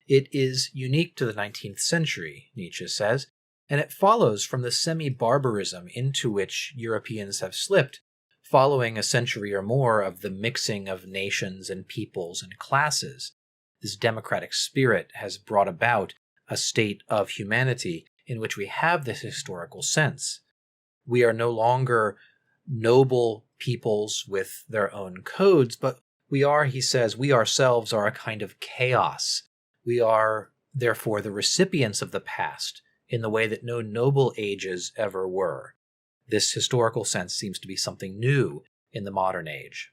It is unique to the 19th century, Nietzsche says, and it follows from the semi-barbarism into which Europeans have slipped following a century or more of the mixing of nations and peoples and classes. This democratic spirit has brought about a state of humanity in which we have this historical sense. We are no longer noble peoples with their own codes, but we are, he says, we ourselves are a kind of chaos. We are, therefore, the recipients of the past in the way that no noble ages ever were. This historical sense seems to be something new in the modern age.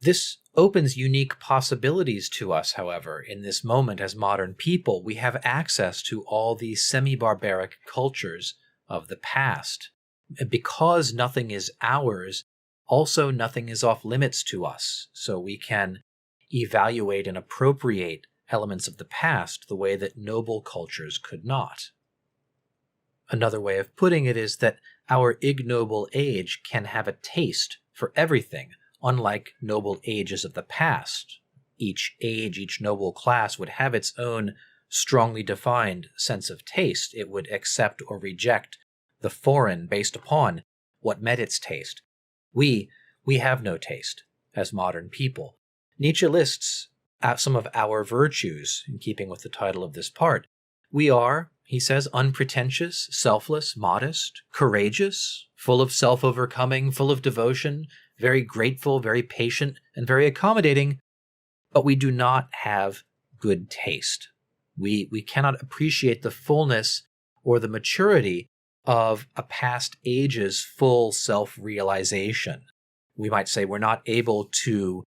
This opens unique possibilities to us, however. In this moment, as modern people, we have access to all these semi-barbaric cultures of the past. Because nothing is ours, also nothing is off limits to us, so we can evaluate and appropriate elements of the past the way that noble cultures could not. Another way of putting it is that our ignoble age can have a taste for everything, unlike noble ages of the past. Each age, each noble class would have its own strongly defined sense of taste. It would accept or reject the foreign based upon what met its taste. We have no taste as modern people. Nietzsche lists some of our virtues, in keeping with the title of this part. We are, he says, unpretentious, selfless, modest, courageous, full of self-overcoming, full of devotion, very grateful, very patient, and very accommodating, but we do not have good taste. We cannot appreciate the fullness or the maturity of a past age's full self-realization. We might say we're not able to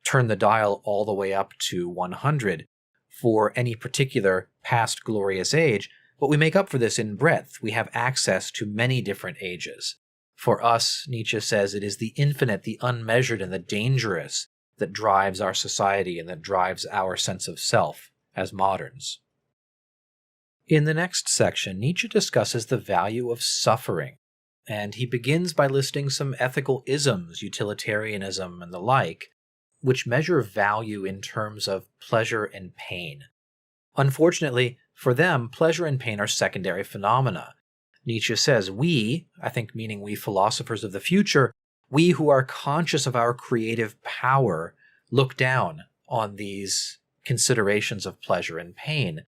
turn the dial all the way up to 100 for any particular past glorious age, but we make up for this in breadth. We have access to many different ages. For us, Nietzsche says, it is the infinite, the unmeasured, and the dangerous that drives our society and that drives our sense of self as moderns. In the next section, Nietzsche discusses the value of suffering, and he begins by listing some ethical isms, utilitarianism and the like, which measure value in terms of pleasure and pain. Unfortunately, for them, pleasure and pain are secondary phenomena. Nietzsche says, we, I think meaning we philosophers of the future, we who are conscious of our creative power, look down on these considerations of pleasure and pain.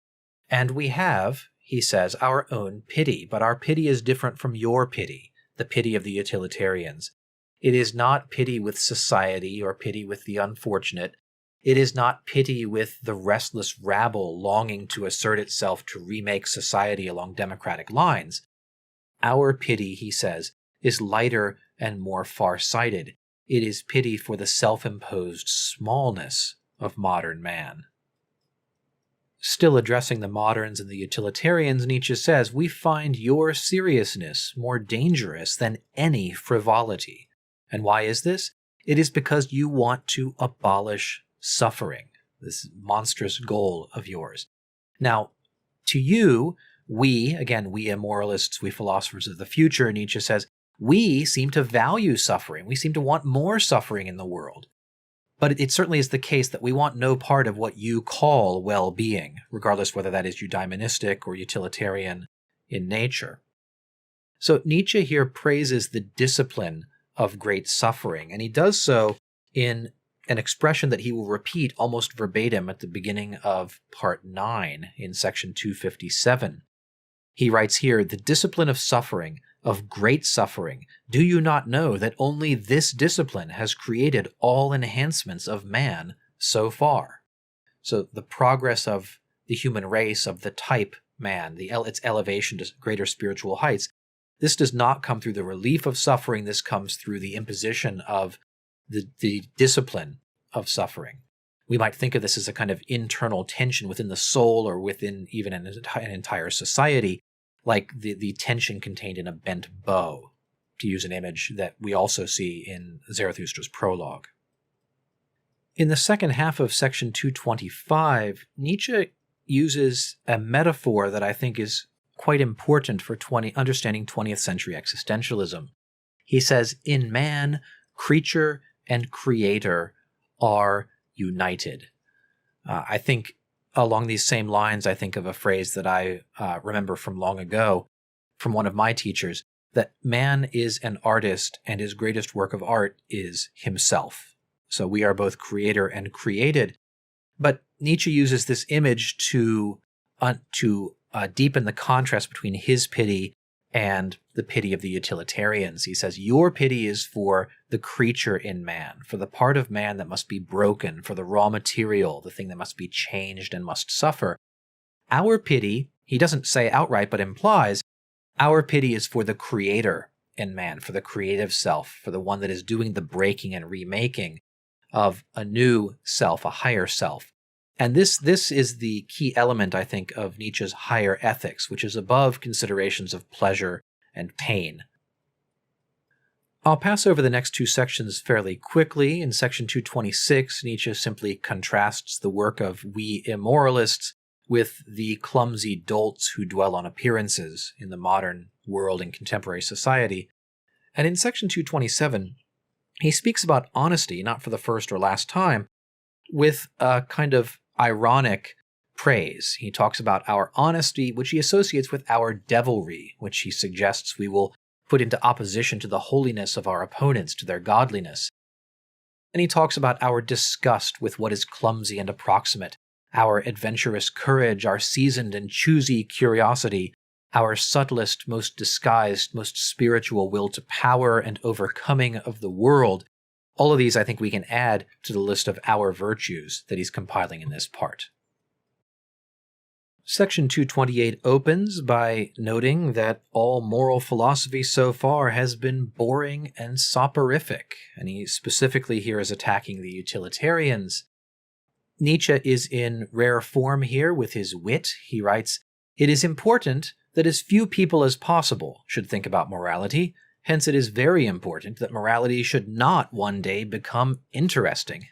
And we have, he says, our own pity, but our pity is different from your pity, the pity of the utilitarians. It is not pity with society or pity with the unfortunate. It is not pity with the restless rabble longing to assert itself to remake society along democratic lines. Our pity, he says, is lighter and more far-sighted. It is pity for the self-imposed smallness of modern man. Still addressing the moderns and the utilitarians, Nietzsche says, we find your seriousness more dangerous than any frivolity. And why is this? It is because you want to abolish suffering, this monstrous goal of yours. Now, to you, we immoralists, we philosophers of the future, Nietzsche says, we seem to value suffering. We seem to want more suffering in the world. But it certainly is the case that we want no part of what you call well-being, regardless whether that is eudaimonistic or utilitarian in nature. So Nietzsche here praises the discipline of great suffering, and he does so in an expression that he will repeat almost verbatim at the beginning of Part 9 in section 257. He writes here, the discipline of suffering, of great suffering, do you not know that only this discipline has created all enhancements of man so far? So the progress of the human race, of the type man, its elevation to greater spiritual heights, this does not come through the relief of suffering, this comes through the imposition of the discipline of suffering. We might think of this as a kind of internal tension within the soul or within even an entire society, like the tension contained in a bent bow, to use an image that we also see in Zarathustra's prologue. In the second half of section 225, Nietzsche uses a metaphor that I think is quite important for understanding 20th century existentialism. He says, in man, creature and creator are united. I think along these same lines, I think of a phrase that I remember from long ago from one of my teachers, that man is an artist and his greatest work of art is himself. So we are both creator and created. But Nietzsche uses this image to deepen the contrast between his pity and the pity of the utilitarians. He says, your pity is for the creature in man, for the part of man that must be broken, for the raw material, the thing that must be changed and must suffer. Our pity, he doesn't say outright, but implies, our pity is for the creator in man, for the creative self, for the one that is doing the breaking and remaking of a new self, a higher self. And this is the key element, I think, of Nietzsche's higher ethics, which is above considerations of pleasure and pain. I'll pass over the next two sections fairly quickly. In section 226, Nietzsche simply contrasts the work of we immoralists with the clumsy dolts who dwell on appearances in the modern world and contemporary society. And in section 227, he speaks about honesty, not for the first or last time, with a kind of ironic praise. He talks about our honesty, which he associates with our devilry, which he suggests we will put into opposition to the holiness of our opponents, to their godliness. And he talks about our disgust with what is clumsy and approximate, our adventurous courage, our seasoned and choosy curiosity, our subtlest, most disguised, most spiritual will to power and overcoming of the world. All of these I think we can add to the list of our virtues that he's compiling in this part. Section 228 opens by noting that all moral philosophy so far has been boring and soporific, and he specifically here is attacking the utilitarians. Nietzsche is in rare form here with his wit. He writes, "It is important that as few people as possible should think about morality. Hence it is very important that morality should not one day become interesting.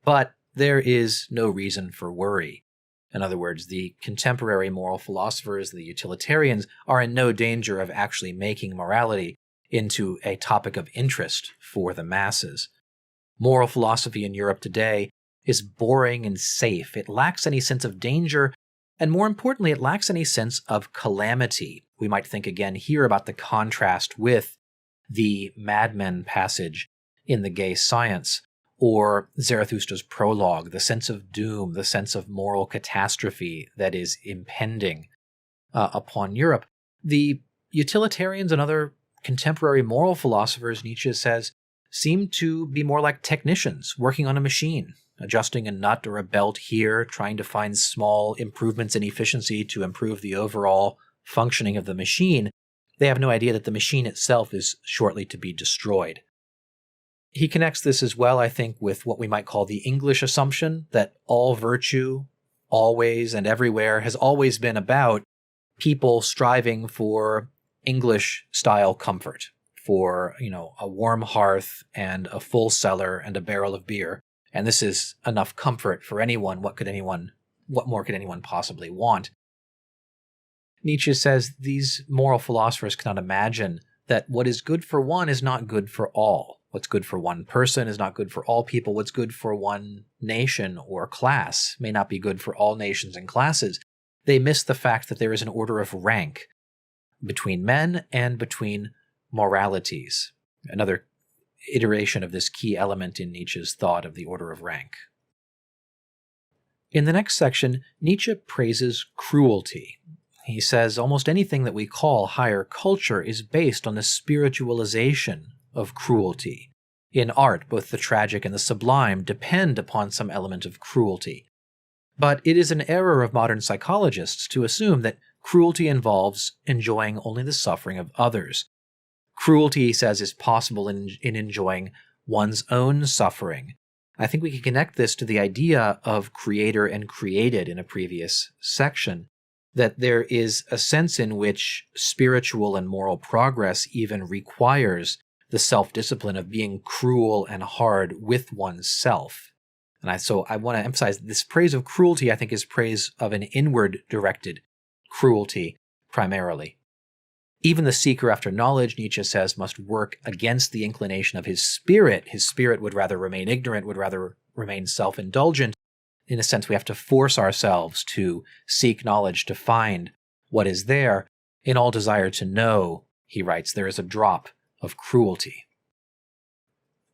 But there is no reason for worry. In other words, the contemporary moral philosophers, the utilitarians, are in no danger of actually making morality into a topic of interest for the masses. Moral philosophy in Europe today is boring and safe. It lacks any sense of danger, and more importantly, it lacks any sense of calamity. We might think again here about the contrast with the madmen passage in The Gay Science, or Zarathustra's prologue, the sense of doom, the sense of moral catastrophe that is impending upon Europe. The utilitarians and other contemporary moral philosophers, Nietzsche says, seem to be more like technicians working on a machine, adjusting a nut or a belt here, trying to find small improvements in efficiency to improve the overall functioning of the machine. They have no idea that the machine itself is shortly to be destroyed. He connects this as well, I think, with what we might call the English assumption that all virtue, always and everywhere, has always been about people striving for English-style comfort, for, a warm hearth and a full cellar and a barrel of beer. And this is enough comfort for anyone. What more could anyone possibly want? Nietzsche says these moral philosophers cannot imagine that what is good for one is not good for all. What's good for one person is not good for all people. What's good for one nation or class may not be good for all nations and classes. They miss the fact that there is an order of rank between men and between moralities. Another iteration of this key element in Nietzsche's thought of the order of rank. In the next section, Nietzsche praises cruelty. He says almost anything that we call higher culture is based on the spiritualization of cruelty. In art, both the tragic and the sublime depend upon some element of cruelty. But it is an error of modern psychologists to assume that cruelty involves enjoying only the suffering of others. Cruelty, he says, is possible in enjoying one's own suffering. I think we can connect this to the idea of creator and created in a previous section, that there is a sense in which spiritual and moral progress even requires the self-discipline of being cruel and hard with oneself. And so I want to emphasize this praise of cruelty, I think, is praise of an inward-directed cruelty primarily. Even the seeker after knowledge, Nietzsche says, must work against the inclination of his spirit. His spirit would rather remain ignorant, would rather remain self-indulgent. In a sense, we have to force ourselves to seek knowledge, to find what is there. In all desire to know, he writes, there is a drop of cruelty.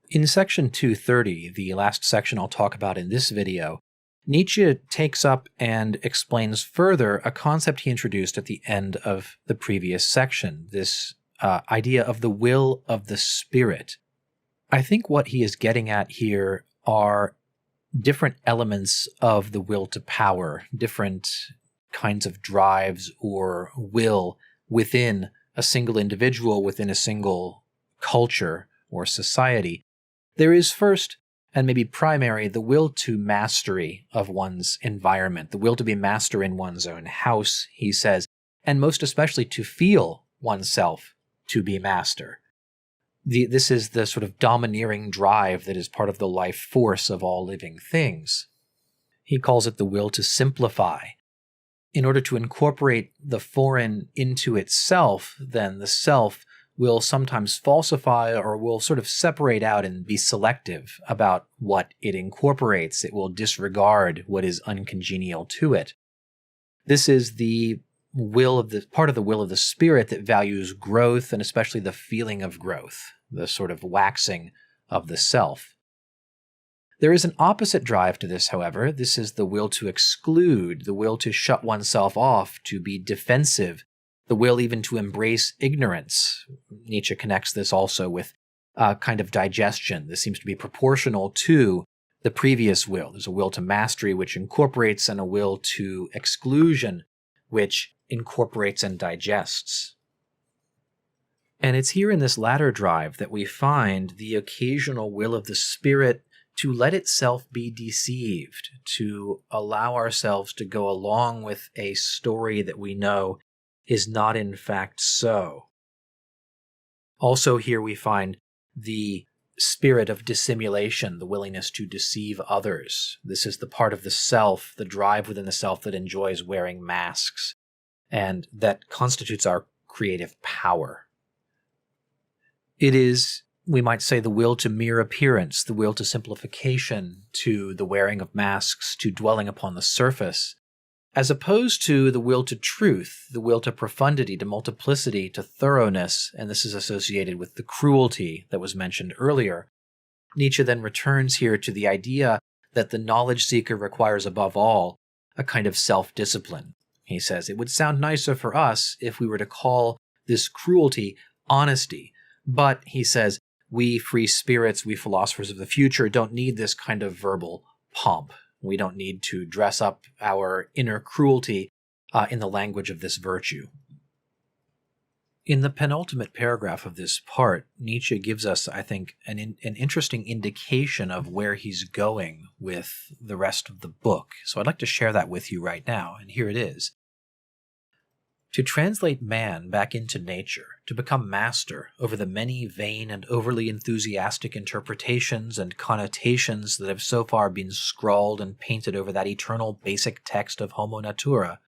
In section 230, the last section I'll talk about in this video, Nietzsche takes up and explains further a concept he introduced at the end of the previous section, this idea of the will of the spirit. I think what he is getting at here are different elements of the will to power, different kinds of drives or will within a single individual, within a single culture or society. There is first, and maybe primary, the will to mastery of one's environment, the will to be master in one's own house, he says, and most especially to feel oneself to be master. This is the sort of domineering drive that is part of the life force of all living things. He calls it the will to simplify. In order to incorporate the foreign into itself, then the self will sometimes falsify or will sort of separate out and be selective about what it incorporates. It will disregard what is uncongenial to it. This is the will of the part of the will of the spirit that values growth and especially the feeling of growth, the sort of waxing of the self. There is an opposite drive to this, however. This is the will to exclude, the will to shut oneself off, to be defensive, the will even to embrace ignorance. Nietzsche connects this also with a kind of digestion. This seems to be proportional to the previous will. There's a will to mastery, which incorporates, and a will to exclusion, which incorporates and digests. And it's here in this latter drive that we find the occasional will of the spirit to let itself be deceived, to allow ourselves to go along with a story that we know is not in fact so. Also here we find the spirit of dissimulation, the willingness to deceive others. This is the part of the self, the drive within the self that enjoys wearing masks, and that constitutes our creative power. It is, we might say, the will to mere appearance, the will to simplification, to the wearing of masks, to dwelling upon the surface, as opposed to the will to truth, the will to profundity, to multiplicity, to thoroughness, and this is associated with the cruelty that was mentioned earlier. Nietzsche then returns here to the idea that the knowledge seeker requires above all a kind of self-discipline. He says, it would sound nicer for us if we were to call this cruelty honesty, but, he says, we free spirits, we philosophers of the future, don't need this kind of verbal pomp. We don't need to dress up our inner cruelty in the language of this virtue. In the penultimate paragraph of this part, Nietzsche gives us, I think, an interesting indication of where he's going with the rest of the book. So I'd like to share that with you right now, and here it is. To translate man back into nature, to become master over the many vain and overly enthusiastic interpretations and connotations that have so far been scrawled and painted over that eternal basic text of Homo Natura,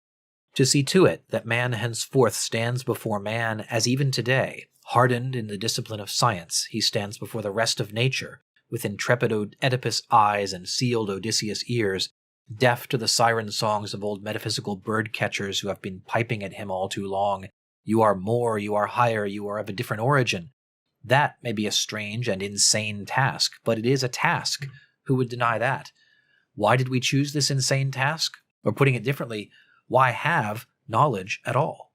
to see to it that man henceforth stands before man as even today, hardened in the discipline of science, he stands before the rest of nature, with intrepid Oedipus eyes and sealed Odysseus ears, deaf to the siren songs of old metaphysical bird-catchers who have been piping at him all too long. You are more, you are higher, you are of a different origin. That may be a strange and insane task, but it is a task. Who would deny that? Why did we choose this insane task? Or putting it differently, why have knowledge at all?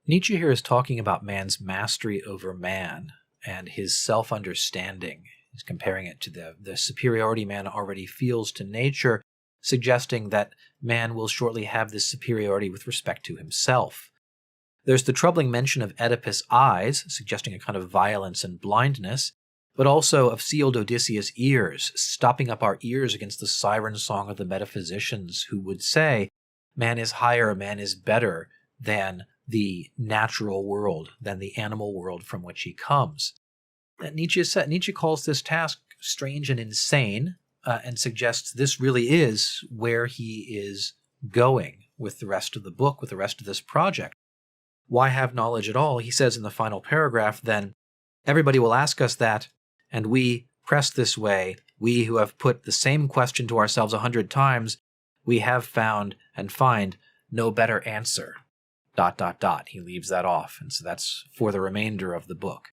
Nietzsche here is talking about man's mastery over man and his self-understanding. He's comparing it to the superiority man already feels to nature, suggesting that man will shortly have this superiority with respect to himself. There's the troubling mention of Oedipus' eyes, suggesting a kind of violence and blindness, but also of sealed Odysseus' ears, stopping up our ears against the siren song of the metaphysicians who would say, man is higher, man is better than the natural world, than the animal world from which he comes. And Nietzsche calls this task strange and insane, and suggests this really is where he is going with the rest of the book, with the rest of this project. Why have knowledge at all? He says in the final paragraph, then, everybody will ask us that, and we, pressed this way, we who have put the same question to ourselves 100 times, we have found and find no better answer. ... He leaves that off, and so that's for the remainder of the book.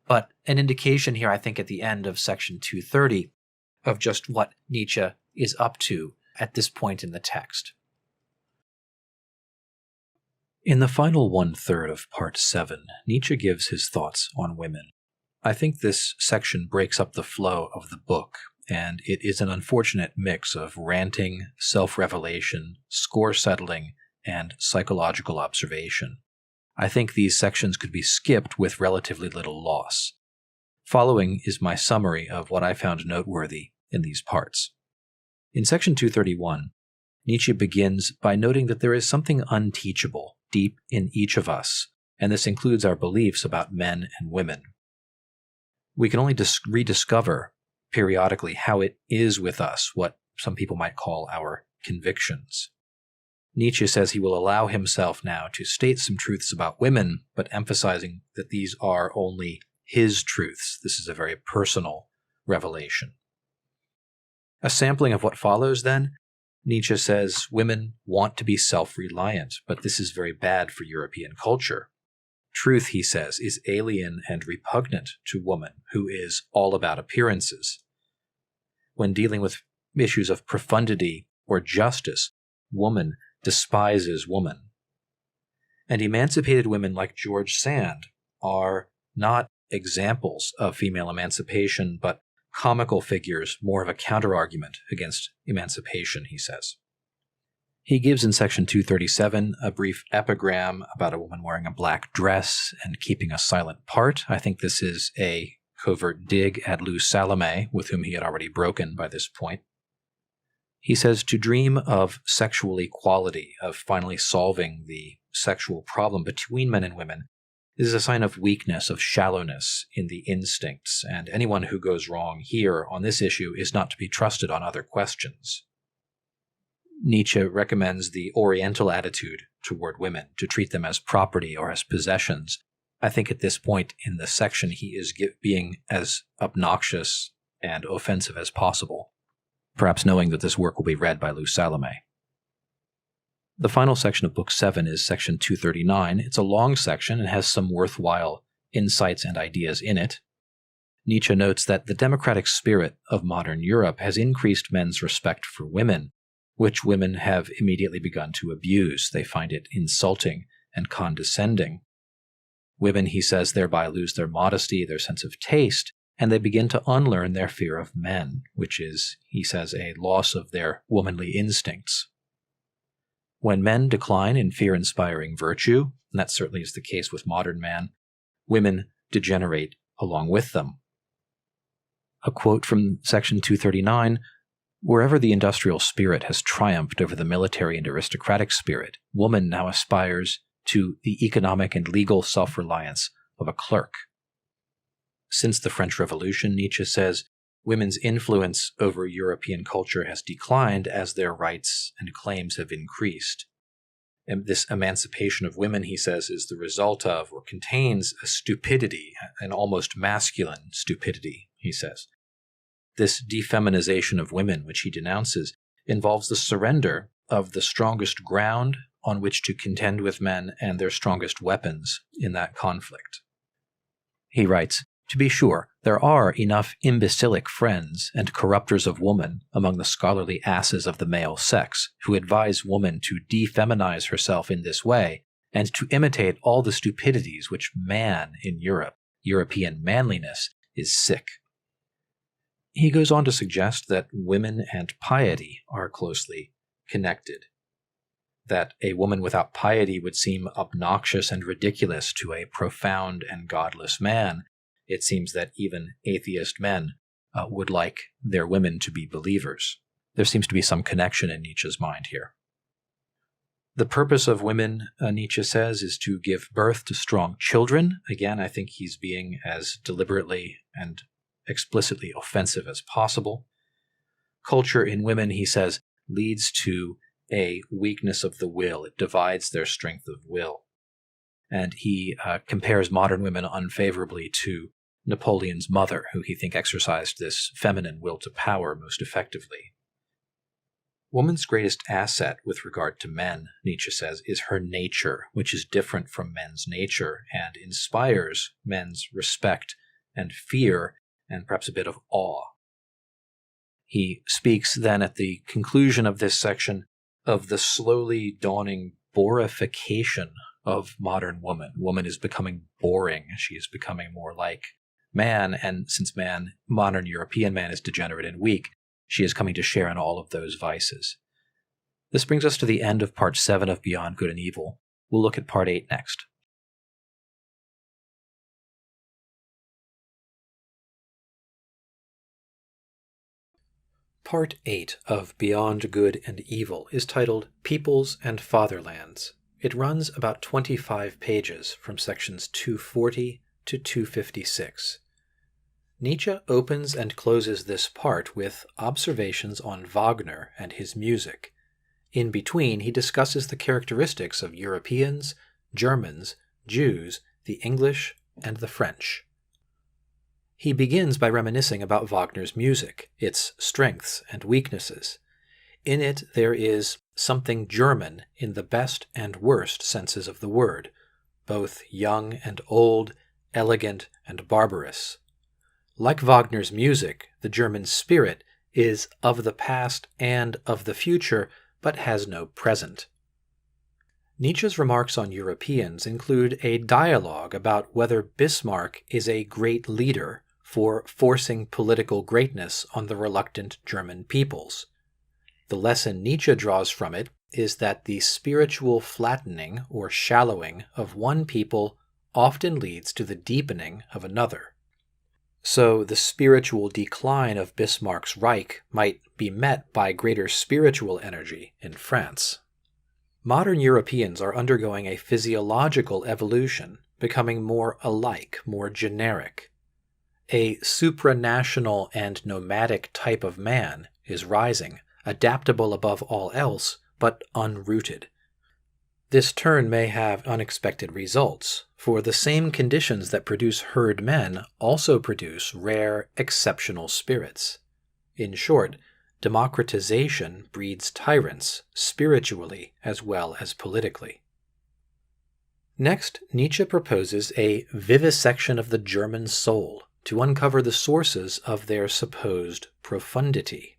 But an indication here, I think, at the end of section 230, of just what Nietzsche is up to at this point in the text. In the final one-third of part 7, Nietzsche gives his thoughts on women. I think this section breaks up the flow of the book, and it is an unfortunate mix of ranting, self-revelation, score-settling, and psychological observation. I think these sections could be skipped with relatively little loss. Following is my summary of what I found noteworthy in these parts. In section 231, Nietzsche begins by noting that there is something unteachable deep in each of us, and this includes our beliefs about men and women. We can only rediscover periodically how it is with us, what some people might call our convictions. Nietzsche says he will allow himself now to state some truths about women, but emphasizing that these are only his truths. This is a very personal revelation. A sampling of what follows, then, Nietzsche says women want to be self-reliant, but this is very bad for European culture. Truth, he says, is alien and repugnant to woman, who is all about appearances. When dealing with issues of profundity or justice, woman despises woman. And emancipated women like George Sand are not examples of female emancipation, but comical figures, more of a counter-argument against emancipation, he says. He gives in section 237 a brief epigram about a woman wearing a black dress and keeping a silent part. I think this is a covert dig at Lou Salome, with whom he had already broken by this point. He says to dream of sexual equality, of finally solving the sexual problem between men and women, This is a sign of weakness, of shallowness in the instincts, and anyone who goes wrong here on this issue is not to be trusted on other questions. Nietzsche recommends the Oriental attitude toward women, to treat them as property or as possessions. I think at this point in the section he is being as obnoxious and offensive as possible, perhaps knowing that this work will be read by Lou Salome. The final section of Book 7 is section 239. It's a long section and has some worthwhile insights and ideas in it. Nietzsche notes that the democratic spirit of modern Europe has increased men's respect for women, which women have immediately begun to abuse. They find it insulting and condescending. Women, he says, thereby lose their modesty, their sense of taste, and they begin to unlearn their fear of men, which is, he says, a loss of their womanly instincts. When men decline in fear-inspiring virtue, and that certainly is the case with modern man, women degenerate along with them. A quote from section 239, "Wherever the industrial spirit has triumphed over the military and aristocratic spirit, woman now aspires to the economic and legal self-reliance of a clerk." Since the French Revolution, Nietzsche says, women's influence over European culture has declined as their rights and claims have increased. And this emancipation of women, he says, is the result of or contains a stupidity, an almost masculine stupidity, he says. This defeminization of women, which he denounces, involves the surrender of the strongest ground on which to contend with men and their strongest weapons in that conflict. He writes, "To be sure, there are enough imbecilic friends and corrupters of woman among the scholarly asses of the male sex who advise woman to defeminize herself in this way and to imitate all the stupidities which man in Europe, European manliness, is sick." He goes on to suggest that women and piety are closely connected, that a woman without piety would seem obnoxious and ridiculous to a profound and godless man. It seems that even atheist men would like their women to be believers. There seems to be some connection in Nietzsche's mind here. The purpose of women, Nietzsche says, is to give birth to strong children. Again, I think he's being as deliberately and explicitly offensive as possible. Culture in women, he says, leads to a weakness of the will. It divides their strength of will. And he compares modern women unfavorably to Napoleon's mother, who he thinks exercised this feminine will to power most effectively. Woman's greatest asset with regard to men, Nietzsche says, is her nature, which is different from men's nature and inspires men's respect and fear and perhaps a bit of awe. He speaks then at the conclusion of this section of the slowly dawning borification of modern woman. Woman is becoming boring. She is becoming more like man, and since modern European man, is degenerate and weak, she is coming to share in all of those vices. This brings us to the end of Part 7 of Beyond Good and Evil. We'll look at Part 8 next. Part 8 of Beyond Good and Evil is titled Peoples and Fatherlands. It runs about 25 pages from sections 240 to 256. Nietzsche opens and closes this part with observations on Wagner and his music. In between, he discusses the characteristics of Europeans, Germans, Jews, the English, and the French. He begins by reminiscing about Wagner's music, its strengths and weaknesses. In it there is something German in the best and worst senses of the word, both young and old, elegant and barbarous. Like Wagner's music, the German spirit is of the past and of the future, but has no present. Nietzsche's remarks on Europeans include a dialogue about whether Bismarck is a great leader for forcing political greatness on the reluctant German peoples. The lesson Nietzsche draws from it is that the spiritual flattening or shallowing of one people often leads to the deepening of another. So the spiritual decline of Bismarck's Reich might be met by greater spiritual energy in France. Modern Europeans are undergoing a physiological evolution becoming more alike, more generic. A supranational and nomadic type of man is rising, adaptable above all else, but unrooted. This turn may have unexpected results, for the same conditions that produce herd men also produce rare, exceptional spirits. In short, democratization breeds tyrants, spiritually as well as politically. Next, Nietzsche proposes a vivisection of the German soul to uncover the sources of their supposed profundity.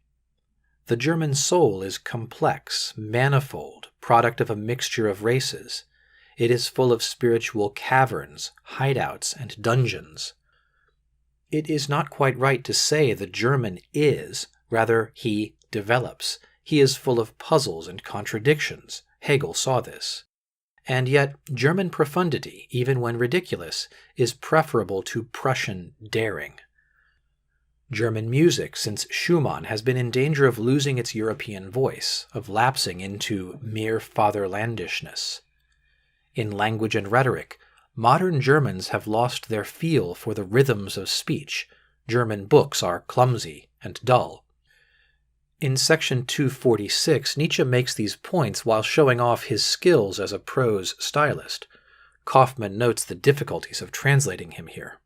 The German soul is complex, manifold, product of a mixture of races. It is full of spiritual caverns, hideouts, and dungeons. It is not quite right to say the German is, rather he develops. He is full of puzzles and contradictions. Hegel saw this. And yet, German profundity, even when ridiculous, is preferable to Prussian daring. German music, since Schumann, has been in danger of losing its European voice, of lapsing into mere fatherlandishness. In language and rhetoric, modern Germans have lost their feel for the rhythms of speech. German books are clumsy and dull. In section 246, Nietzsche makes these points while showing off his skills as a prose stylist. Kaufmann notes the difficulties of translating him here.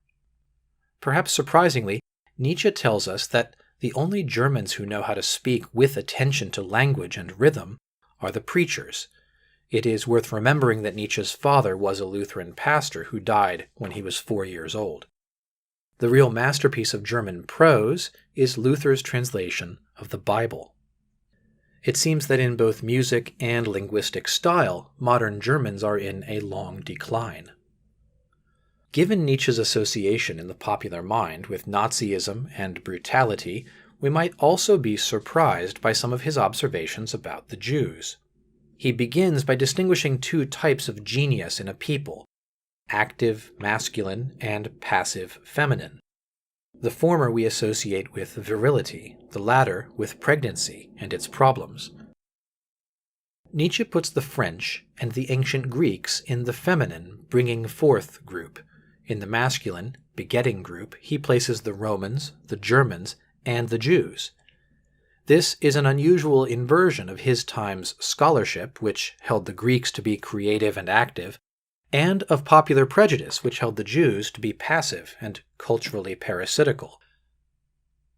Perhaps surprisingly, Nietzsche tells us that the only Germans who know how to speak with attention to language and rhythm are the preachers. It is worth remembering that Nietzsche's father was a Lutheran pastor who died when he was 4 years old. The real masterpiece of German prose is Luther's translation of the Bible. It seems that in both music and linguistic style, modern Germans are in a long decline. Given Nietzsche's association in the popular mind with Nazism and brutality, we might also be surprised by some of his observations about the Jews. He begins by distinguishing two types of genius in a people: active masculine and passive feminine. The former we associate with virility, the latter with pregnancy and its problems. Nietzsche puts the French and the ancient Greeks in the feminine, bringing forth group. In the masculine, begetting group, he places the Romans, the Germans, and the Jews. This is an unusual inversion of his time's scholarship, which held the Greeks to be creative and active, and of popular prejudice, which held the Jews to be passive and culturally parasitical.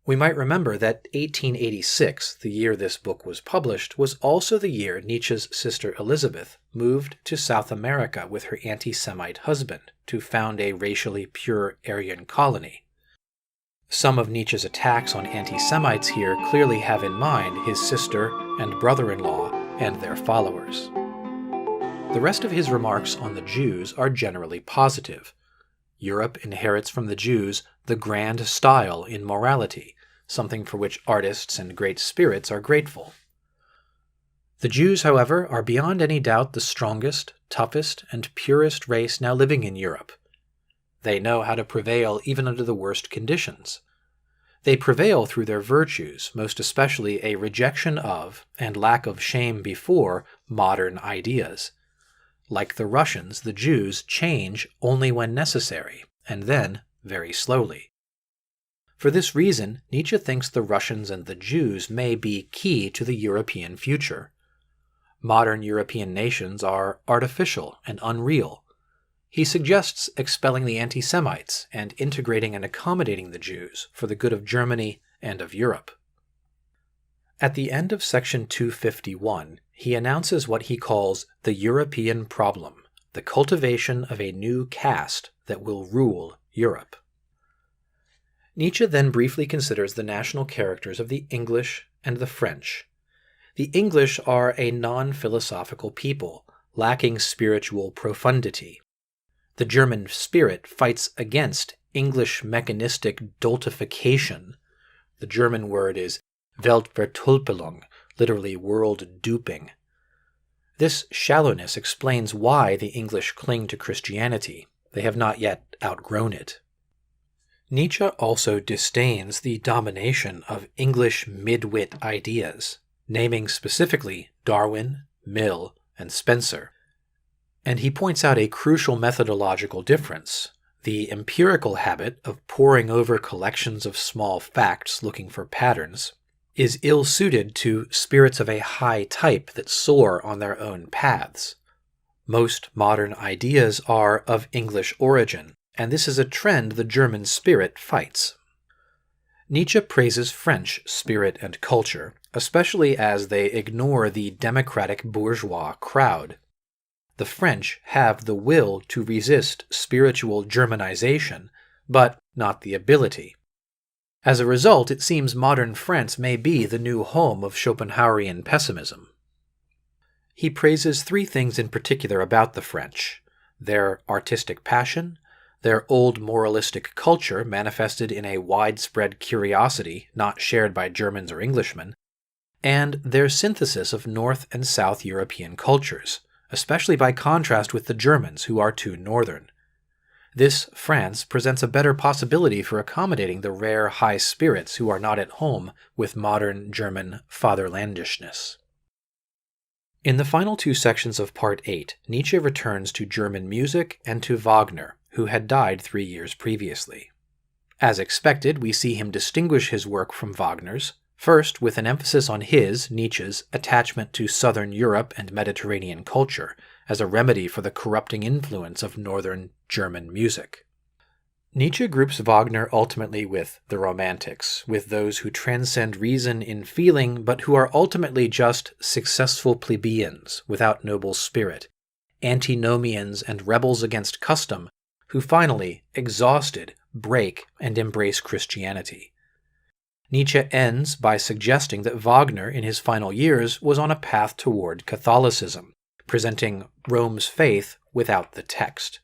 We might remember that 1886, the year this book was published, was also the year Nietzsche's sister Elizabeth moved to South America with her anti-Semite husband to found a racially pure Aryan colony. Some of Nietzsche's attacks on anti-Semites here clearly have in mind his sister and brother-in-law and their followers. The rest of his remarks on the Jews are generally positive. Europe inherits from the Jews the grand style in morality, something for which artists and great spirits are grateful. The Jews, however, are beyond any doubt the strongest, toughest, and purest race now living in Europe. They know how to prevail even under the worst conditions. They prevail through their virtues, most especially a rejection of, and lack of shame before, modern ideas. Like the Russians, the Jews change only when necessary, and then very slowly. For this reason, Nietzsche thinks the Russians and the Jews may be key to the European future. Modern European nations are artificial and unreal. He suggests expelling the anti-Semites and integrating and accommodating the Jews for the good of Germany and of Europe. At the end of section 251, he announces what he calls the European problem, the cultivation of a new caste that will rule Europe. Nietzsche then briefly considers the national characters of the English and the French. The English are a non-philosophical people, lacking spiritual profundity. The German spirit fights against English mechanistic doltification. The German word is Weltvertölpelung, literally world duping. This shallowness explains why the English cling to Christianity. They have not yet outgrown it. Nietzsche also disdains the domination of English midwit ideas, naming specifically Darwin, Mill, and Spencer. And he points out a crucial methodological difference. The empirical habit of poring over collections of small facts looking for patterns is ill-suited to spirits of a high type that soar on their own paths. Most modern ideas are of English origin, and this is a trend the German spirit fights. Nietzsche praises French spirit and culture, especially as they ignore the democratic bourgeois crowd. The French have the will to resist spiritual Germanization, but not the ability. As a result, it seems modern France may be the new home of Schopenhauerian pessimism. He praises three things in particular about the French: their artistic passion, their old moralistic culture manifested in a widespread curiosity not shared by Germans or Englishmen, and their synthesis of North and South European cultures, especially by contrast with the Germans, who are too northern. This France presents a better possibility for accommodating the rare high spirits who are not at home with modern German fatherlandishness. In the final two sections of Part 8, Nietzsche returns to German music and to Wagner, who had died 3 years previously. As expected, we see him distinguish his work from Wagner's, first with an emphasis on his, Nietzsche's, attachment to Southern Europe and Mediterranean culture as a remedy for the corrupting influence of Northern German music. Nietzsche groups Wagner ultimately with the Romantics, with those who transcend reason in feeling but who are ultimately just successful plebeians without noble spirit, antinomians and rebels against custom, who finally, exhausted, break and embrace Christianity. Nietzsche ends by suggesting that Wagner in his final years was on a path toward Catholicism, presenting Rome's faith without the text.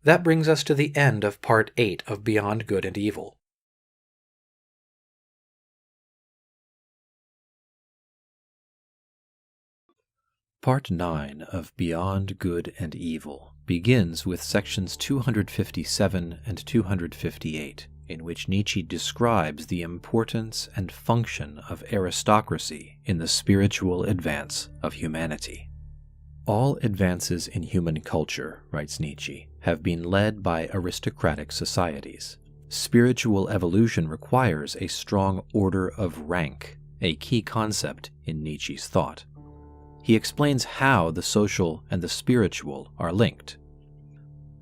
That brings us to the end of Part 8 of Beyond Good and Evil. Part 9 of Beyond Good and Evil begins with sections 257 and 258, in which Nietzsche describes the importance and function of aristocracy in the spiritual advance of humanity. All advances in human culture, writes Nietzsche, have been led by aristocratic societies. Spiritual evolution requires a strong order of rank, a key concept in Nietzsche's thought. He explains how the social and the spiritual are linked.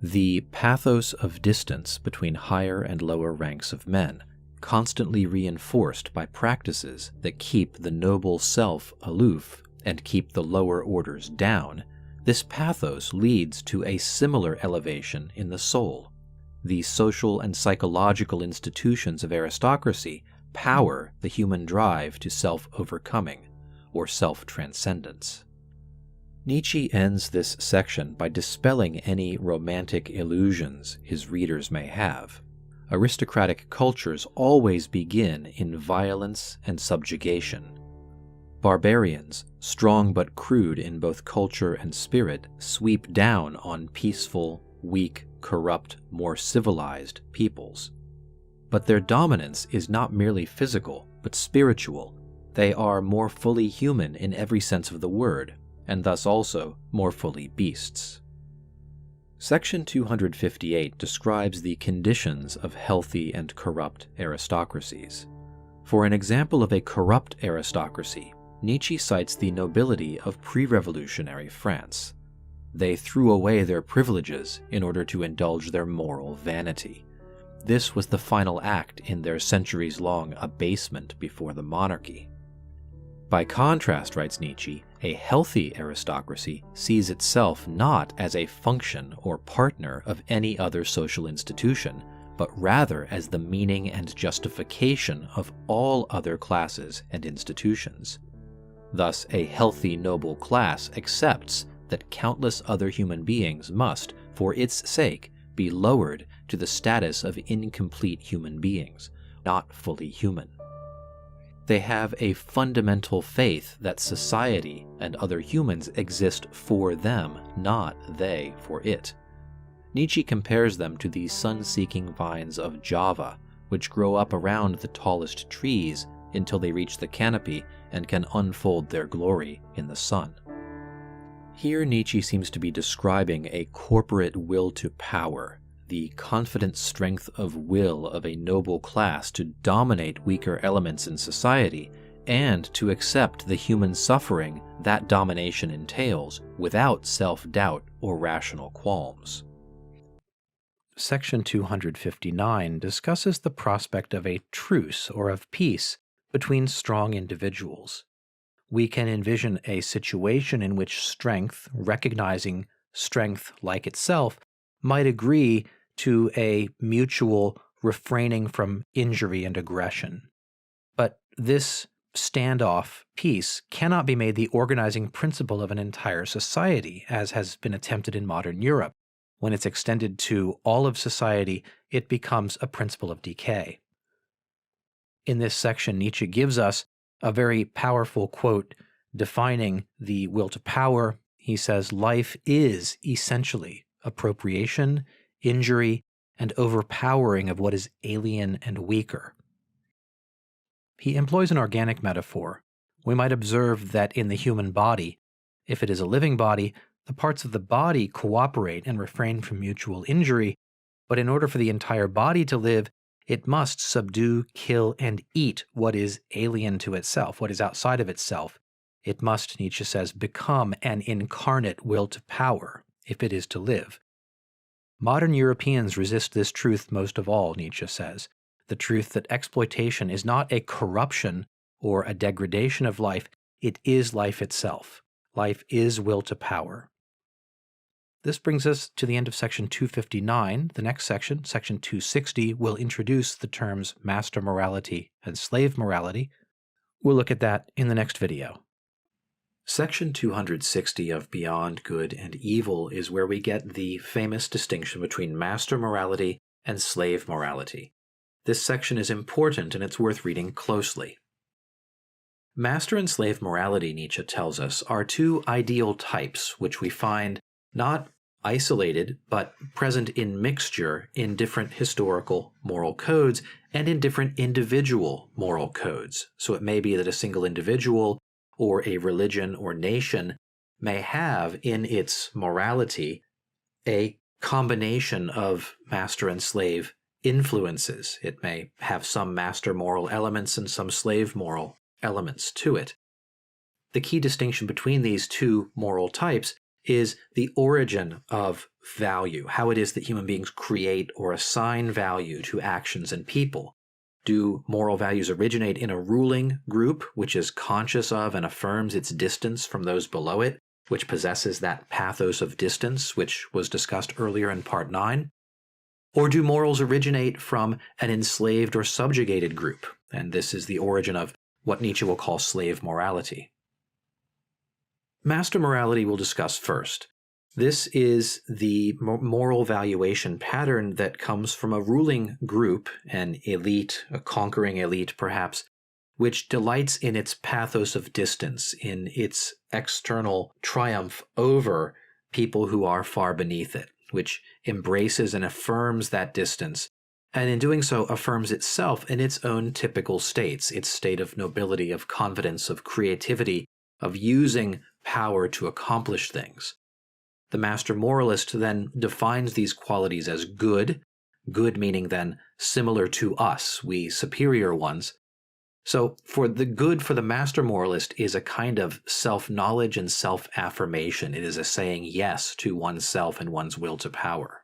The pathos of distance between higher and lower ranks of men, constantly reinforced by practices that keep the noble self aloof and keep the lower orders down, this pathos leads to a similar elevation in the soul. The social and psychological institutions of aristocracy power the human drive to self-overcoming, or self-transcendence. Nietzsche ends this section by dispelling any romantic illusions his readers may have. Aristocratic cultures always begin in violence and subjugation. Barbarians, strong but crude in both culture and spirit, sweep down on peaceful, weak, corrupt, more civilized peoples. But their dominance is not merely physical, but spiritual. They are more fully human in every sense of the word, and thus also more fully beasts. Section 258 describes the conditions of healthy and corrupt aristocracies. For an example of a corrupt aristocracy, Nietzsche cites the nobility of pre-revolutionary France. They threw away their privileges in order to indulge their moral vanity. This was the final act in their centuries-long abasement before the monarchy. By contrast, writes Nietzsche, a healthy aristocracy sees itself not as a function or partner of any other social institution, but rather as the meaning and justification of all other classes and institutions. Thus, a healthy noble class accepts that countless other human beings must, for its sake, be lowered to the status of incomplete human beings, not fully human. They have a fundamental faith that society and other humans exist for them, not they for it. Nietzsche compares them to the sun-seeking vines of Java, which grow up around the tallest trees until they reach the canopy and can unfold their glory in the sun. Here Nietzsche seems to be describing a corporate will to power, the confident strength of will of a noble class to dominate weaker elements in society and to accept the human suffering that domination entails without self-doubt or rational qualms. Section 259 discusses the prospect of a truce or of peace between strong individuals. We can envision a situation in which strength, recognizing strength like itself, might agree to a mutual refraining from injury and aggression. But this standoff peace cannot be made the organizing principle of an entire society, as has been attempted in modern Europe. When it's extended to all of society, it becomes a principle of decay. In this section, Nietzsche gives us a very powerful quote defining the will to power. He says, "Life is essentially appropriation, injury, and overpowering of what is alien and weaker." He employs an organic metaphor. We might observe that in the human body, if it is a living body, the parts of the body cooperate and refrain from mutual injury, but in order for the entire body to live, it must subdue, kill, and eat what is alien to itself, what is outside of itself. It must, Nietzsche says, become an incarnate will to power if it is to live. Modern Europeans resist this truth most of all, Nietzsche says, the truth that exploitation is not a corruption or a degradation of life, it is life itself. Life is will to power. This brings us to the end of section 259. The next section, section 260, will introduce the terms master morality and slave morality. We'll look at that in the next video. Section 260 of Beyond Good and Evil is where we get the famous distinction between master morality and slave morality. This section is important and it's worth reading closely. Master and slave morality, Nietzsche tells us, are two ideal types which we find not isolated, but present in mixture in different historical moral codes and in different individual moral codes. So it may be that a single individual or a religion or nation may have in its morality a combination of master and slave influences. It may have some master moral elements and some slave moral elements to it. The key distinction between these two moral types is the origin of value, how it is that human beings create or assign value to actions and people. Do moral values originate in a ruling group which is conscious of and affirms its distance from those below it, which possesses that pathos of distance which was discussed earlier in Part 9? Or do morals originate from an enslaved or subjugated group? And this is the origin of what Nietzsche will call slave morality. Master morality we'll discuss first. This is the moral valuation pattern that comes from a ruling group, an elite, a conquering elite perhaps, which delights in its pathos of distance, in its external triumph over people who are far beneath it, which embraces and affirms that distance, and in doing so affirms itself in its own typical states, its state of nobility, of confidence, of creativity, of using power to accomplish things. The master moralist then defines these qualities as good, good meaning then similar to us, we superior ones. So for the good for the master moralist is a kind of self-knowledge and self-affirmation. It is a saying yes to oneself and one's will to power.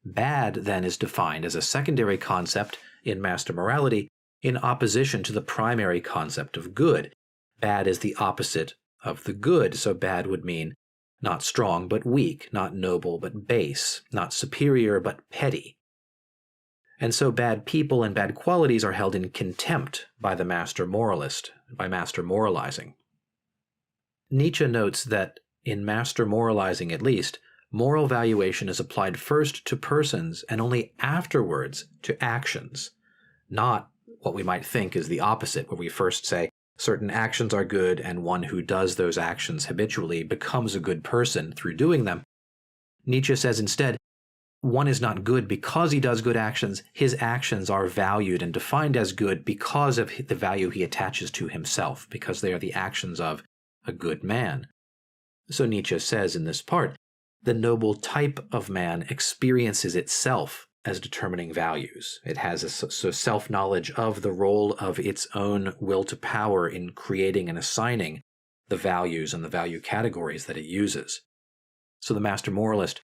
Bad then is defined as a secondary concept in master morality in opposition to the primary concept of good. Bad is the opposite of the good, so bad would mean not strong but weak, not noble but base, not superior but petty. And so bad people and bad qualities are held in contempt by the master moralist, by master moralizing. Nietzsche notes that in master moralizing at least, moral valuation is applied first to persons and only afterwards to actions, not what we might think is the opposite, where we first say, certain actions are good, and one who does those actions habitually becomes a good person through doing them. Nietzsche says instead, one is not good because he does good actions. His actions are valued and defined as good because of the value he attaches to himself, because they are the actions of a good man. So Nietzsche says in this part, the noble type of man experiences itself as determining values. It has a self-knowledge of the role of its own will to power in creating and assigning the values and the value categories that it uses. So the master moralist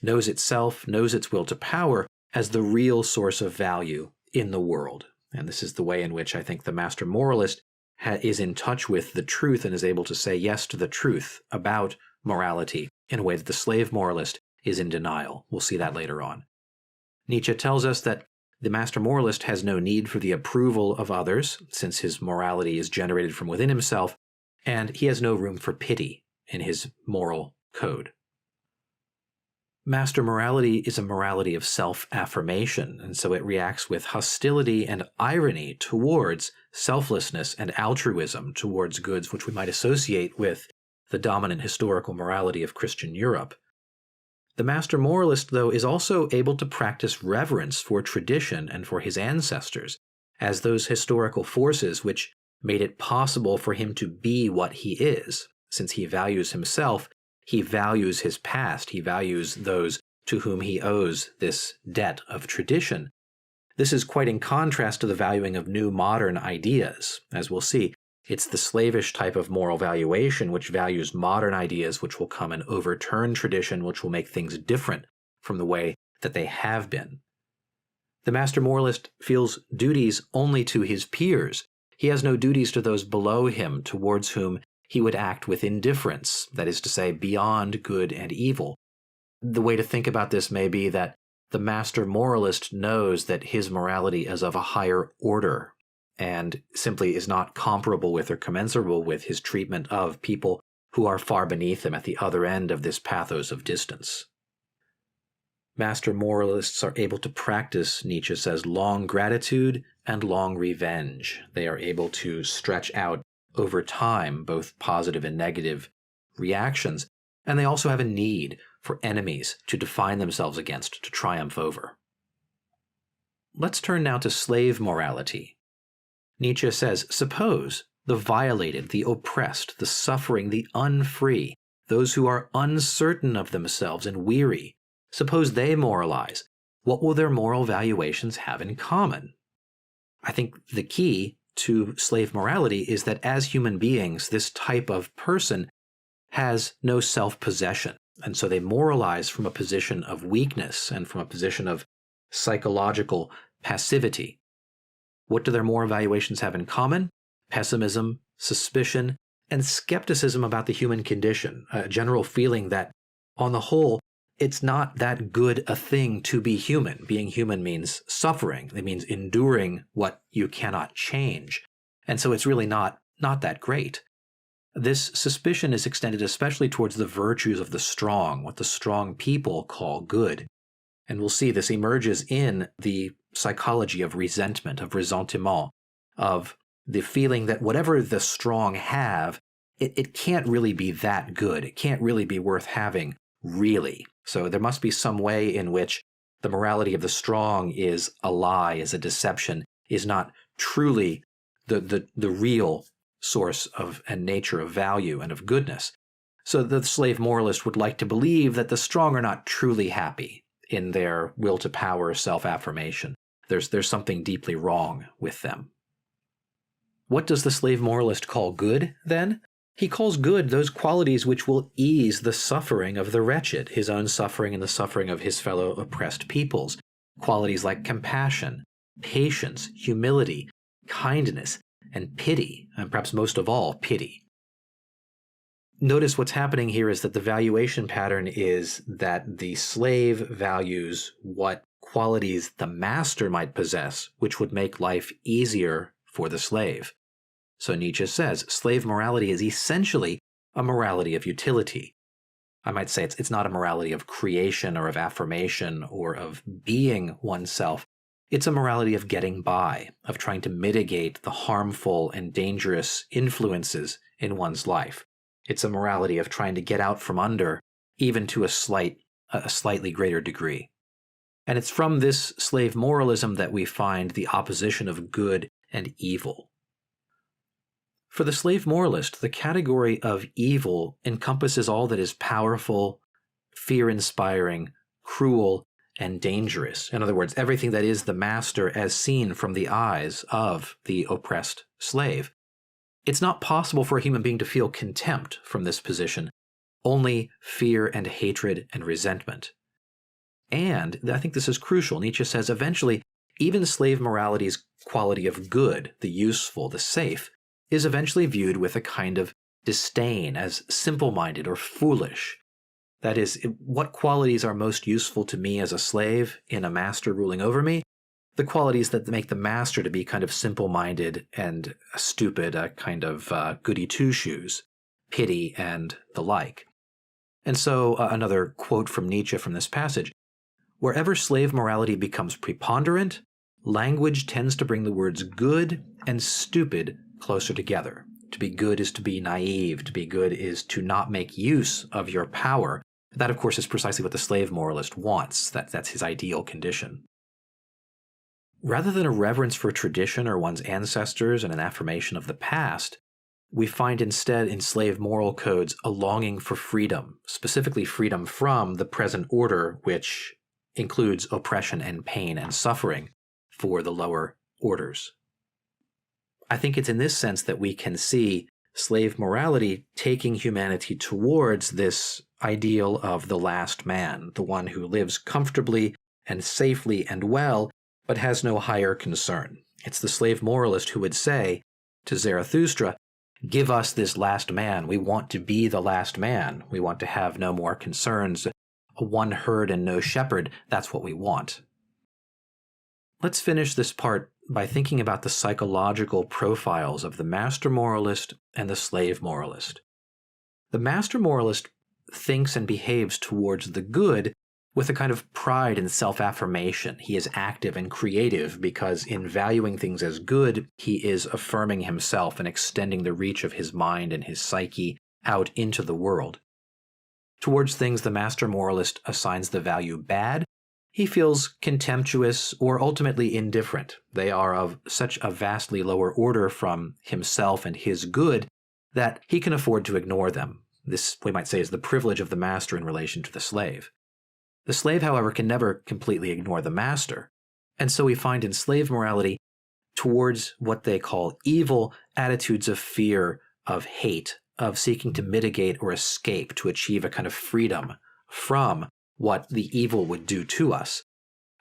knows itself, knows its will to power as the real source of value in the world. And this is the way in which I think the master moralist is in touch with the truth and is able to say yes to the truth about morality in a way that the slave moralist is in denial. We'll see that later on. Nietzsche tells us that the master moralist has no need for the approval of others, since his morality is generated from within himself, and he has no room for pity in his moral code. Master morality is a morality of self-affirmation, and so it reacts with hostility and irony towards selflessness and altruism, towards goods which we might associate with the dominant historical morality of Christian Europe. The master moralist, though, is also able to practice reverence for tradition and for his ancestors as those historical forces which made it possible for him to be what he is. Since he values himself, he values his past, he values those to whom he owes this debt of tradition. This is quite in contrast to the valuing of new modern ideas. As we'll see, it's the slavish type of moral valuation which values modern ideas which will come and overturn tradition, which will make things different from the way that they have been. The master moralist feels duties only to his peers. He has no duties to those below him, towards whom he would act with indifference, that is to say, beyond good and evil. The way to think about this may be that the master moralist knows that his morality is of a higher order and simply is not comparable with or commensurable with his treatment of people who are far beneath him at the other end of this pathos of distance. Master moralists are able to practice, Nietzsche says, long gratitude and long revenge. They are able to stretch out over time both positive and negative reactions, and they also have a need for enemies to define themselves against, to triumph over. Let's turn now to slave morality. Nietzsche says, suppose the violated, the oppressed, the suffering, the unfree, those who are uncertain of themselves and weary, suppose they moralize. What will their moral valuations have in common? I think the key to slave morality is that as human beings, this type of person has no self-possession, and so they moralize from a position of weakness and from a position of psychological passivity. What do their moral valuations have in common? Pessimism, suspicion, and skepticism about the human condition, a general feeling that, on the whole, it's not that good a thing to be human. Being human means suffering. It means enduring what you cannot change. And so it's really not that great. This suspicion is extended especially towards the virtues of the strong, what the strong people call good. And we'll see this emerges in the psychology of resentment, of ressentiment, of the feeling that whatever the strong have, it can't really be that good. It can't really be worth having, really. So there must be some way in which the morality of the strong is a lie, is a deception, is not truly the real source of and nature of value and of goodness. So the slave moralist would like to believe that the strong are not truly happy in their will to power, self-affirmation. There's something deeply wrong with them. What does the slave moralist call good, then? He calls good those qualities which will ease the suffering of the wretched, his own suffering and the suffering of his fellow oppressed peoples. Qualities like compassion, patience, humility, kindness, and pity, and perhaps most of all, pity. Notice what's happening here is that the valuation pattern is that the slave values what qualities the master might possess, which would make life easier for the slave. So Nietzsche says, slave morality is essentially a morality of utility. I might say it's not a morality of creation or of affirmation or of being oneself. It's a morality of getting by, of trying to mitigate the harmful and dangerous influences in one's life. It's a morality of trying to get out from under, even to a slightly greater degree. And it's from this slave moralism that we find the opposition of good and evil. For the slave moralist, the category of evil encompasses all that is powerful, fear-inspiring, cruel, and dangerous. In other words, everything that is the master as seen from the eyes of the oppressed slave. It's not possible for a human being to feel contempt from this position, only fear and hatred and resentment. And I think this is crucial. Nietzsche says eventually, even slave morality's quality of good, the useful, the safe, is eventually viewed with a kind of disdain as simple-minded or foolish. That is, what qualities are most useful to me as a slave in a master ruling over me? The qualities that make the master to be kind of simple-minded and stupid, a kind of goody two-shoes, pity, and the like. And so another quote from Nietzsche from this passage, wherever slave morality becomes preponderant, language tends to bring the words good and stupid closer together. To be good is to be naive. To be good is to not make use of your power. That, of course, is precisely what the slave moralist wants. That's his ideal condition. Rather than a reverence for tradition or one's ancestors and an affirmation of the past, we find instead in slave moral codes a longing for freedom, specifically freedom from the present order, which includes oppression and pain and suffering for the lower orders. I think it's in this sense that we can see slave morality taking humanity towards this ideal of the last man, the one who lives comfortably and safely and well, but has no higher concern. It's the slave moralist who would say to Zarathustra, "Give us this last man. We want to be the last man. We want to have no more concerns. A one herd and no shepherd. That's what we want." Let's finish this part by thinking about the psychological profiles of the master moralist and the slave moralist. The master moralist thinks and behaves towards the good with a kind of pride and self-affirmation. He is active and creative because in valuing things as good, he is affirming himself and extending the reach of his mind and his psyche out into the world. Towards things the master moralist assigns the value bad, he feels contemptuous or ultimately indifferent. They are of such a vastly lower order from himself and his good that he can afford to ignore them. This, we might say, is the privilege of the master in relation to the slave. The slave, however, can never completely ignore the master, and so we find in slave morality towards what they call evil attitudes of fear, of hate, of seeking to mitigate or escape to achieve a kind of freedom from what the evil would do to us.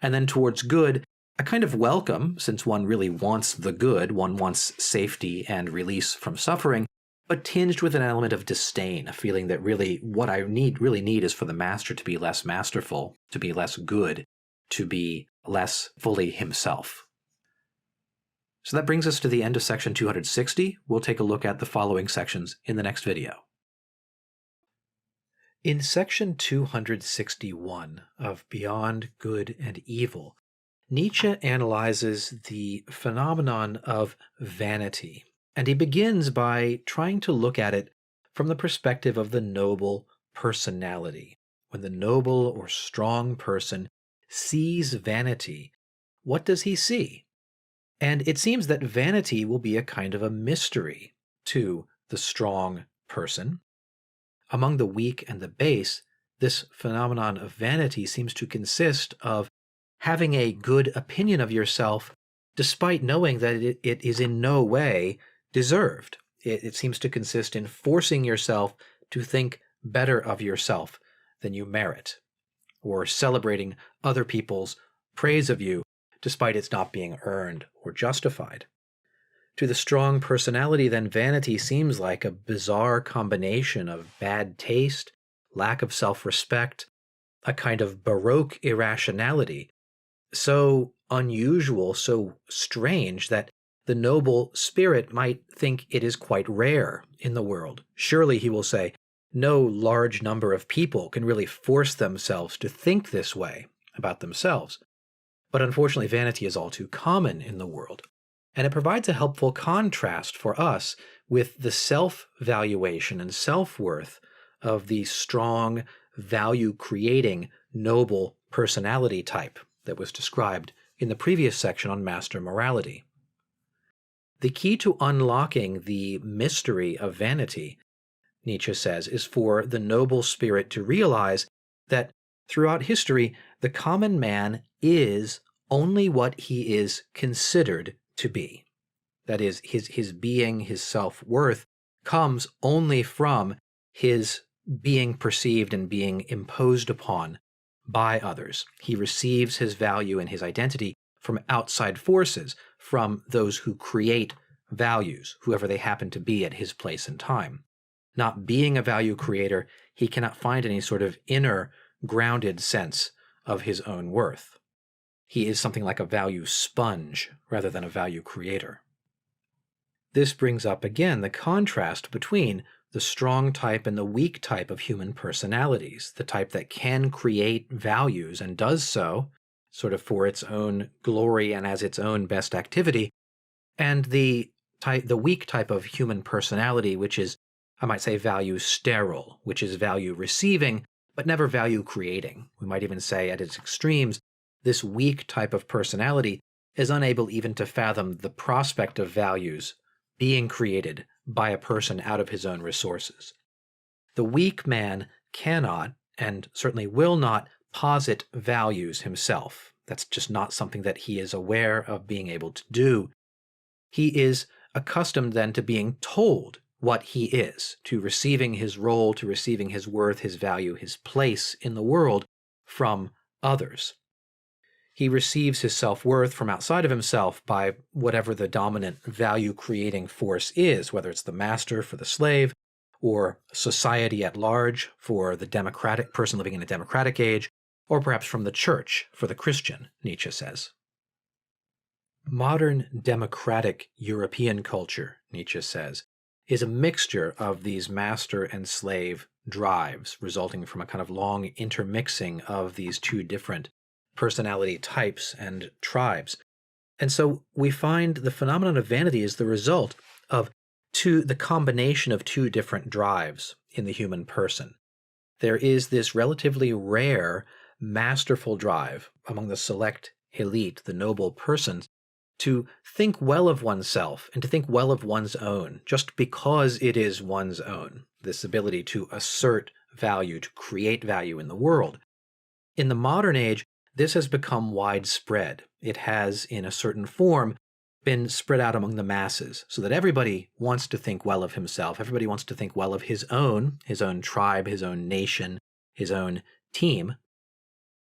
And then towards good, a kind of welcome, since one really wants the good, one wants safety and release from suffering, but tinged with an element of disdain, a feeling that really what I really need is for the master to be less masterful, to be less good, to be less fully himself. So that brings us to the end of section 260. We'll take a look at the following sections in the next video. In section 261 of Beyond Good and Evil, Nietzsche analyzes the phenomenon of vanity, and he begins by trying to look at it from the perspective of the noble personality. When the noble or strong person sees vanity, what does he see? And it seems that vanity will be a kind of a mystery to the strong person. Among the weak and the base, this phenomenon of vanity seems to consist of having a good opinion of yourself despite knowing that it is in no way deserved. It seems to consist in forcing yourself to think better of yourself than you merit, or celebrating other people's praise of you despite its not being earned or justified. To the strong personality, then, vanity seems like a bizarre combination of bad taste, lack of self-respect, a kind of baroque irrationality, so unusual, so strange that the noble spirit might think it is quite rare in the world. Surely, he will say, no large number of people can really force themselves to think this way about themselves. But unfortunately, vanity is all too common in the world. And it provides a helpful contrast for us with the self-valuation and self-worth of the strong, value-creating, noble personality type that was described in the previous section on master morality. The key to unlocking the mystery of vanity, Nietzsche says, is for the noble spirit to realize that throughout history, the common man is only what he is considered to be. That is, his being, his self-worth, comes only from his being perceived and being imposed upon by others. He receives his value and his identity from outside forces, from those who create values, whoever they happen to be at his place and time. Not being a value creator, he cannot find any sort of inner, grounded sense of his own worth. He is something like a value sponge rather than a value creator. This brings up again the contrast between the strong type and the weak type of human personalities, the type that can create values and does so sort of for its own glory and as its own best activity, and the weak type of human personality, which is, I might say, value sterile, which is value receiving, but never value creating. We might even say at its extremes, this weak type of personality is unable even to fathom the prospect of values being created by a person out of his own resources. The weak man cannot, and certainly will not, posit values himself. That's just not something that he is aware of being able to do. He is accustomed then to being told what he is, to receiving his role, to receiving his worth, his value, his place in the world from others. He receives his self-worth from outside of himself by whatever the dominant value-creating force is, whether it's the master for the slave, or society at large for the democratic person living in a democratic age, or perhaps from the church for the Christian, Nietzsche says. Modern democratic European culture, Nietzsche says, is a mixture of these master and slave drives, resulting from a kind of long intermixing of these two different personality types and tribes. And so we find the phenomenon of vanity is the result of the combination of two different drives in the human person. There is this relatively rare, masterful drive among the select elite, the noble persons, to think well of oneself and to think well of one's own, just because it is one's own, this ability to assert value, to create value in the world. In the modern age, this has become widespread. It has, in a certain form, been spread out among the masses, so that everybody wants to think well of himself. Everybody wants to think well of his own tribe, his own nation, his own team.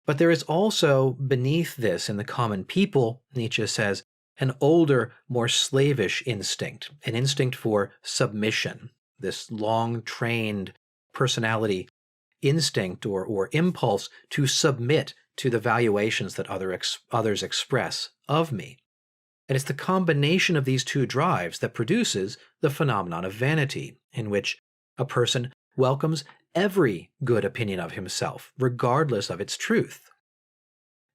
But there is also, beneath this in the common people, Nietzsche says, an older, more slavish instinct, an instinct for submission, this long-trained personality instinct or impulse to submit to the valuations that others express of me. And it's the combination of these two drives that produces the phenomenon of vanity, in which a person welcomes every good opinion of himself, regardless of its truth.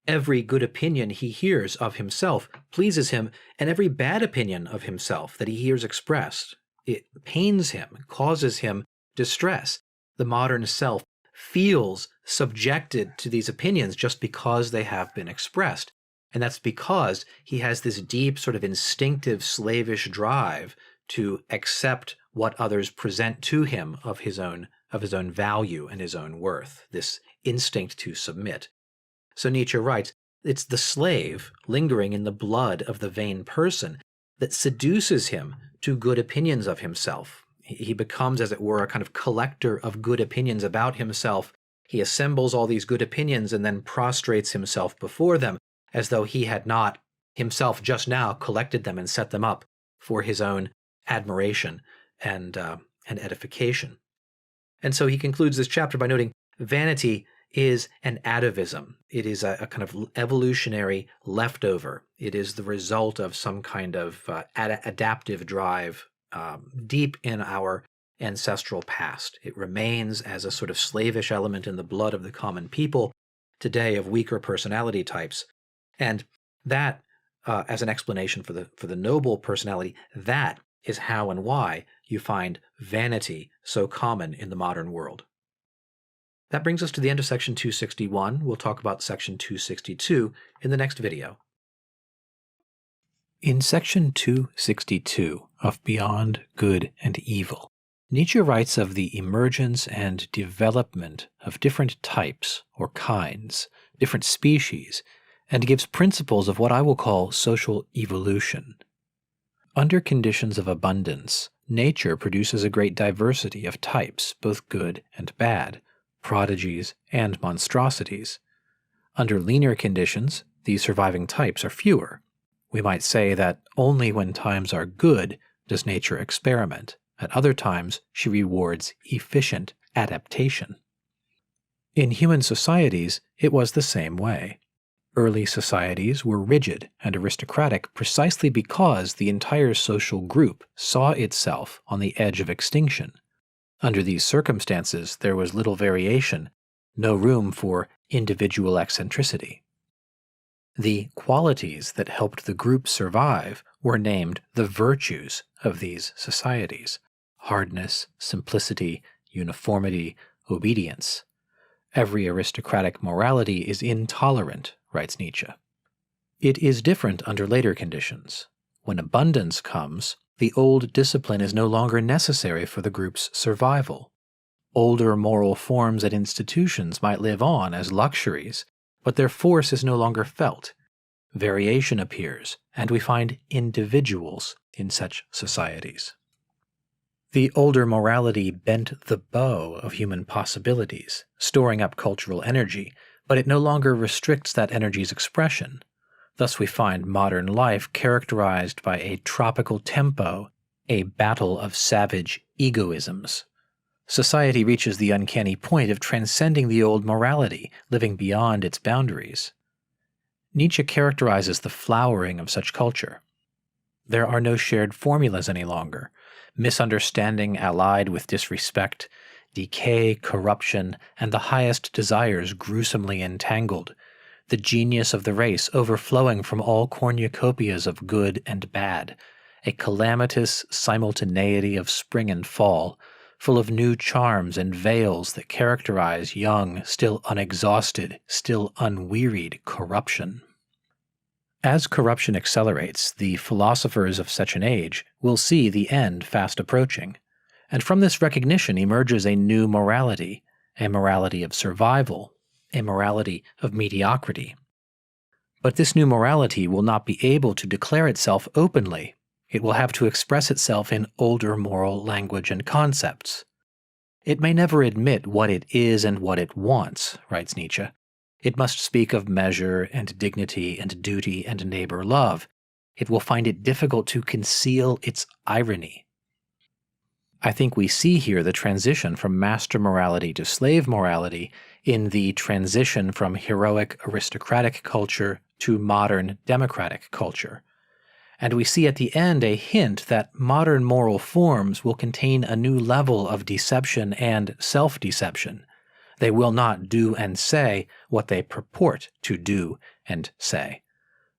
Every good opinion he hears of himself pleases him, and every bad opinion of himself that he hears expressed, it pains him, causes him distress. The modern self feels subjected to these opinions just because they have been expressed. And that's because he has this deep sort of instinctive slavish drive to accept what others present to him of his own value and his own worth, this instinct to submit. So Nietzsche writes, it's the slave lingering in the blood of the vain person that seduces him to good opinions of himself. He becomes, as it were, a kind of collector of good opinions about himself. He assembles all these good opinions and then prostrates himself before them, as though he had not himself just now collected them and set them up for his own admiration and edification. And so he concludes this chapter by noting vanity is an atavism. It is a kind of evolutionary leftover. It is the result of some kind of adaptive drive deep in our ancestral past. It remains as a sort of slavish element in the blood of the common people today of weaker personality types. And that, as an explanation for the noble personality, that is how and why you find vanity so common in the modern world. That brings us to the end of section 261. We'll talk about section 262 in the next video. In section 262 of Beyond Good and Evil, Nietzsche writes of the emergence and development of different types or kinds, different species, and gives principles of what I will call social evolution. Under conditions of abundance, nature produces a great diversity of types, both good and bad, prodigies and monstrosities. Under leaner conditions, these surviving types are fewer. We might say that only when times are good does nature experiment. At other times, she rewards efficient adaptation. In human societies, it was the same way. Early societies were rigid and aristocratic precisely because the entire social group saw itself on the edge of extinction. Under these circumstances, there was little variation, no room for individual eccentricity. The qualities that helped the group survive were named the virtues of these societies: hardness, simplicity, uniformity, obedience. Every aristocratic morality is intolerant, writes Nietzsche. It is different under later conditions. When abundance comes, the old discipline is no longer necessary for the group's survival. Older moral forms and institutions might live on as luxuries, but their force is no longer felt. Variation appears, and we find individuals in such societies. The older morality bent the bow of human possibilities, storing up cultural energy, but it no longer restricts that energy's expression. Thus we find modern life characterized by a tropical tempo, a battle of savage egoisms. Society reaches the uncanny point of transcending the old morality, living beyond its boundaries. Nietzsche characterizes the flowering of such culture. There are no shared formulas any longer. Misunderstanding allied with disrespect, decay, corruption, and the highest desires gruesomely entangled, the genius of the race overflowing from all cornucopias of good and bad, a calamitous simultaneity of spring and fall, full of new charms and veils that characterize young, still unexhausted, still unwearied corruption. As corruption accelerates, the philosophers of such an age will see the end fast approaching, and from this recognition emerges a new morality, a morality of survival, a morality of mediocrity. But this new morality will not be able to declare itself openly. It will have to express itself in older moral language and concepts. It may never admit what it is and what it wants, writes Nietzsche. It must speak of measure and dignity and duty and neighbor love. It will find it difficult to conceal its irony. I think we see here the transition from master morality to slave morality in the transition from heroic aristocratic culture to modern democratic culture. And we see at the end a hint that modern moral forms will contain a new level of deception and self-deception. They will not do and say what they purport to do and say.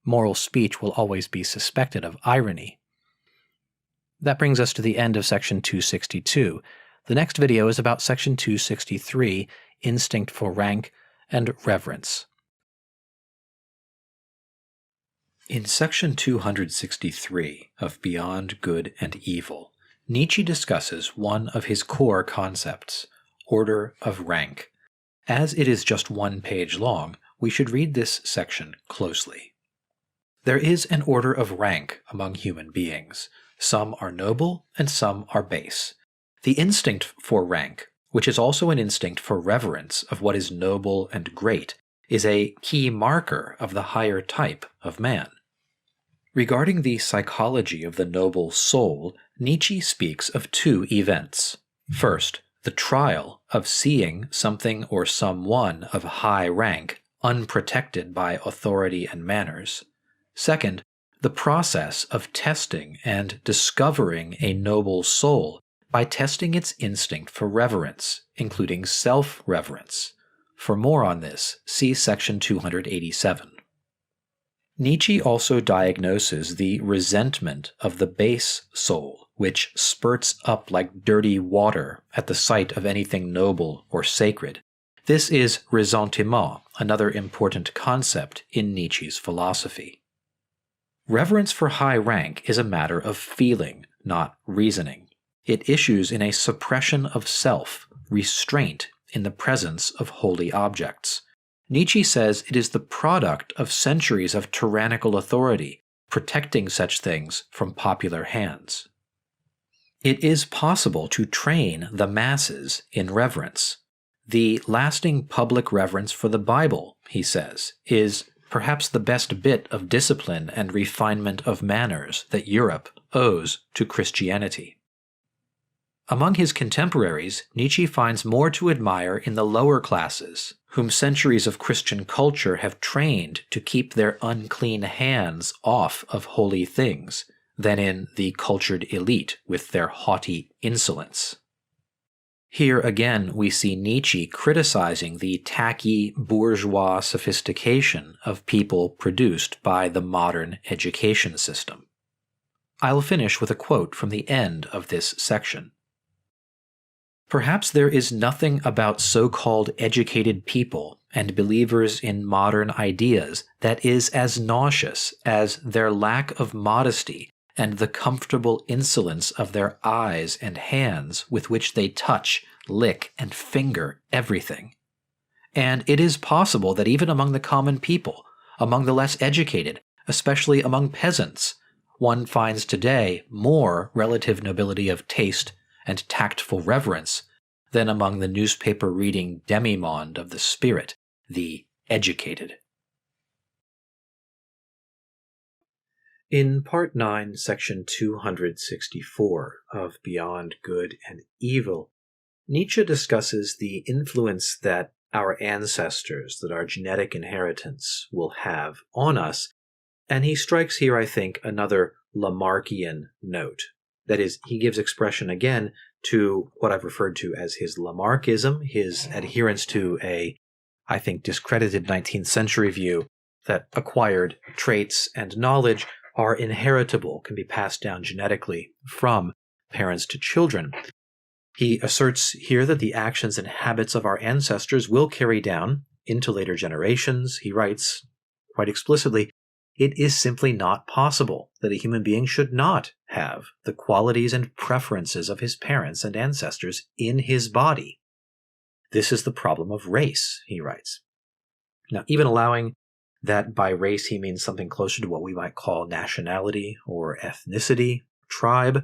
Moral speech will always be suspected of irony. That brings us to the end of section 262. The next video is about section 263, Instinct for Rank and Reverence. In section 263 of Beyond Good and Evil, Nietzsche discusses one of his core concepts, order of rank. As it is just one page long, we should read this section closely. There is an order of rank among human beings. Some are noble and some are base. The instinct for rank, which is also an instinct for reverence of what is noble and great, is a key marker of the higher type of man. Regarding the psychology of the noble soul, Nietzsche speaks of two events. First, the trial of seeing something or someone of high rank unprotected by authority and manners. Second, the process of testing and discovering a noble soul by testing its instinct for reverence, including self-reverence. For more on this, see section 287. Nietzsche also diagnoses the resentment of the base soul, which spurts up like dirty water at the sight of anything noble or sacred. This is ressentiment, another important concept in Nietzsche's philosophy. Reverence for high rank is a matter of feeling, not reasoning. It issues in a suppression of self, restraint in the presence of holy objects. Nietzsche says it is the product of centuries of tyrannical authority, protecting such things from popular hands. It is possible to train the masses in reverence. The lasting public reverence for the Bible, he says, is perhaps the best bit of discipline and refinement of manners that Europe owes to Christianity. Among his contemporaries, Nietzsche finds more to admire in the lower classes, whom centuries of Christian culture have trained to keep their unclean hands off of holy things, than in the cultured elite with their haughty insolence. Here again we see Nietzsche criticizing the tacky bourgeois sophistication of people produced by the modern education system. I'll finish with a quote from the end of this section. Perhaps there is nothing about so-called educated people and believers in modern ideas that is as nauseous as their lack of modesty and the comfortable insolence of their eyes and hands with which they touch, lick, and finger everything. And it is possible that even among the common people, among the less educated, especially among peasants, one finds today more relative nobility of taste and tactful reverence than among the newspaper-reading demimonde of the spirit, the educated. In Part 9, Section 264 of Beyond Good and Evil, Nietzsche discusses the influence that our ancestors, that our genetic inheritance will have on us, and he strikes here, I think, another Lamarckian note. That is, he gives expression again to what I've referred to as his Lamarckism, his adherence to a, I think, discredited 19th century view that acquired traits and knowledge are inheritable, can be passed down genetically from parents to children. He asserts here that the actions and habits of our ancestors will carry down into later generations. He writes quite explicitly, it is simply not possible that a human being should not have the qualities and preferences of his parents and ancestors in his body. This is the problem of race, he writes. Now, even allowing that by race he means something closer to what we might call nationality or ethnicity, tribe,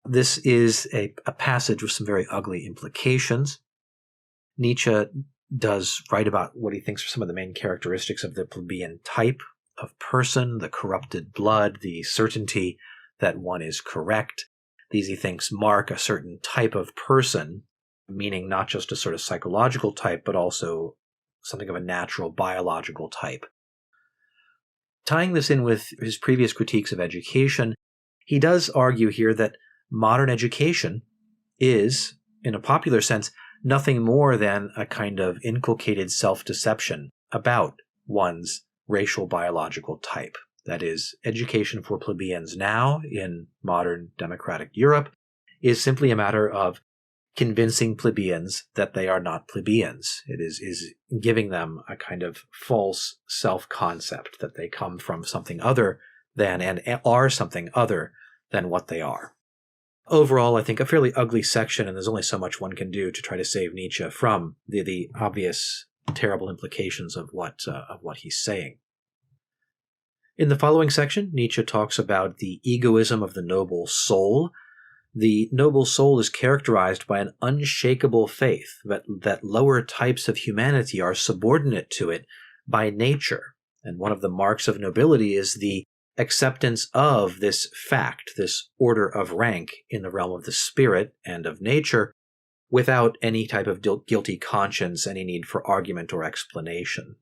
this is a passage with some very ugly implications. Nietzsche does write about what he thinks are some of the main characteristics of the plebeian type of person, the corrupted blood, the certainty that one is correct. These, he thinks, mark a certain type of person, meaning not just a sort of psychological type, but also something of a natural biological type. Tying this in with his previous critiques of education, he does argue here that modern education is, in a popular sense, nothing more than a kind of inculcated self-deception about one's racial biological type. That is, education for plebeians now in modern democratic Europe is simply a matter of convincing plebeians that they are not plebeians. It is giving them a kind of false self-concept that they come from something other than and are something other than what they are. Overall, I think a fairly ugly section, and there's only so much one can do to try to save Nietzsche from the obvious terrible implications of what he's saying. In the following section, Nietzsche talks about the egoism of the noble soul. The noble soul is characterized by an unshakable faith that lower types of humanity are subordinate to it by nature. And one of the marks of nobility is the acceptance of this fact, this order of rank in the realm of the spirit and of nature, without any type of guilty conscience, any need for argument or explanation.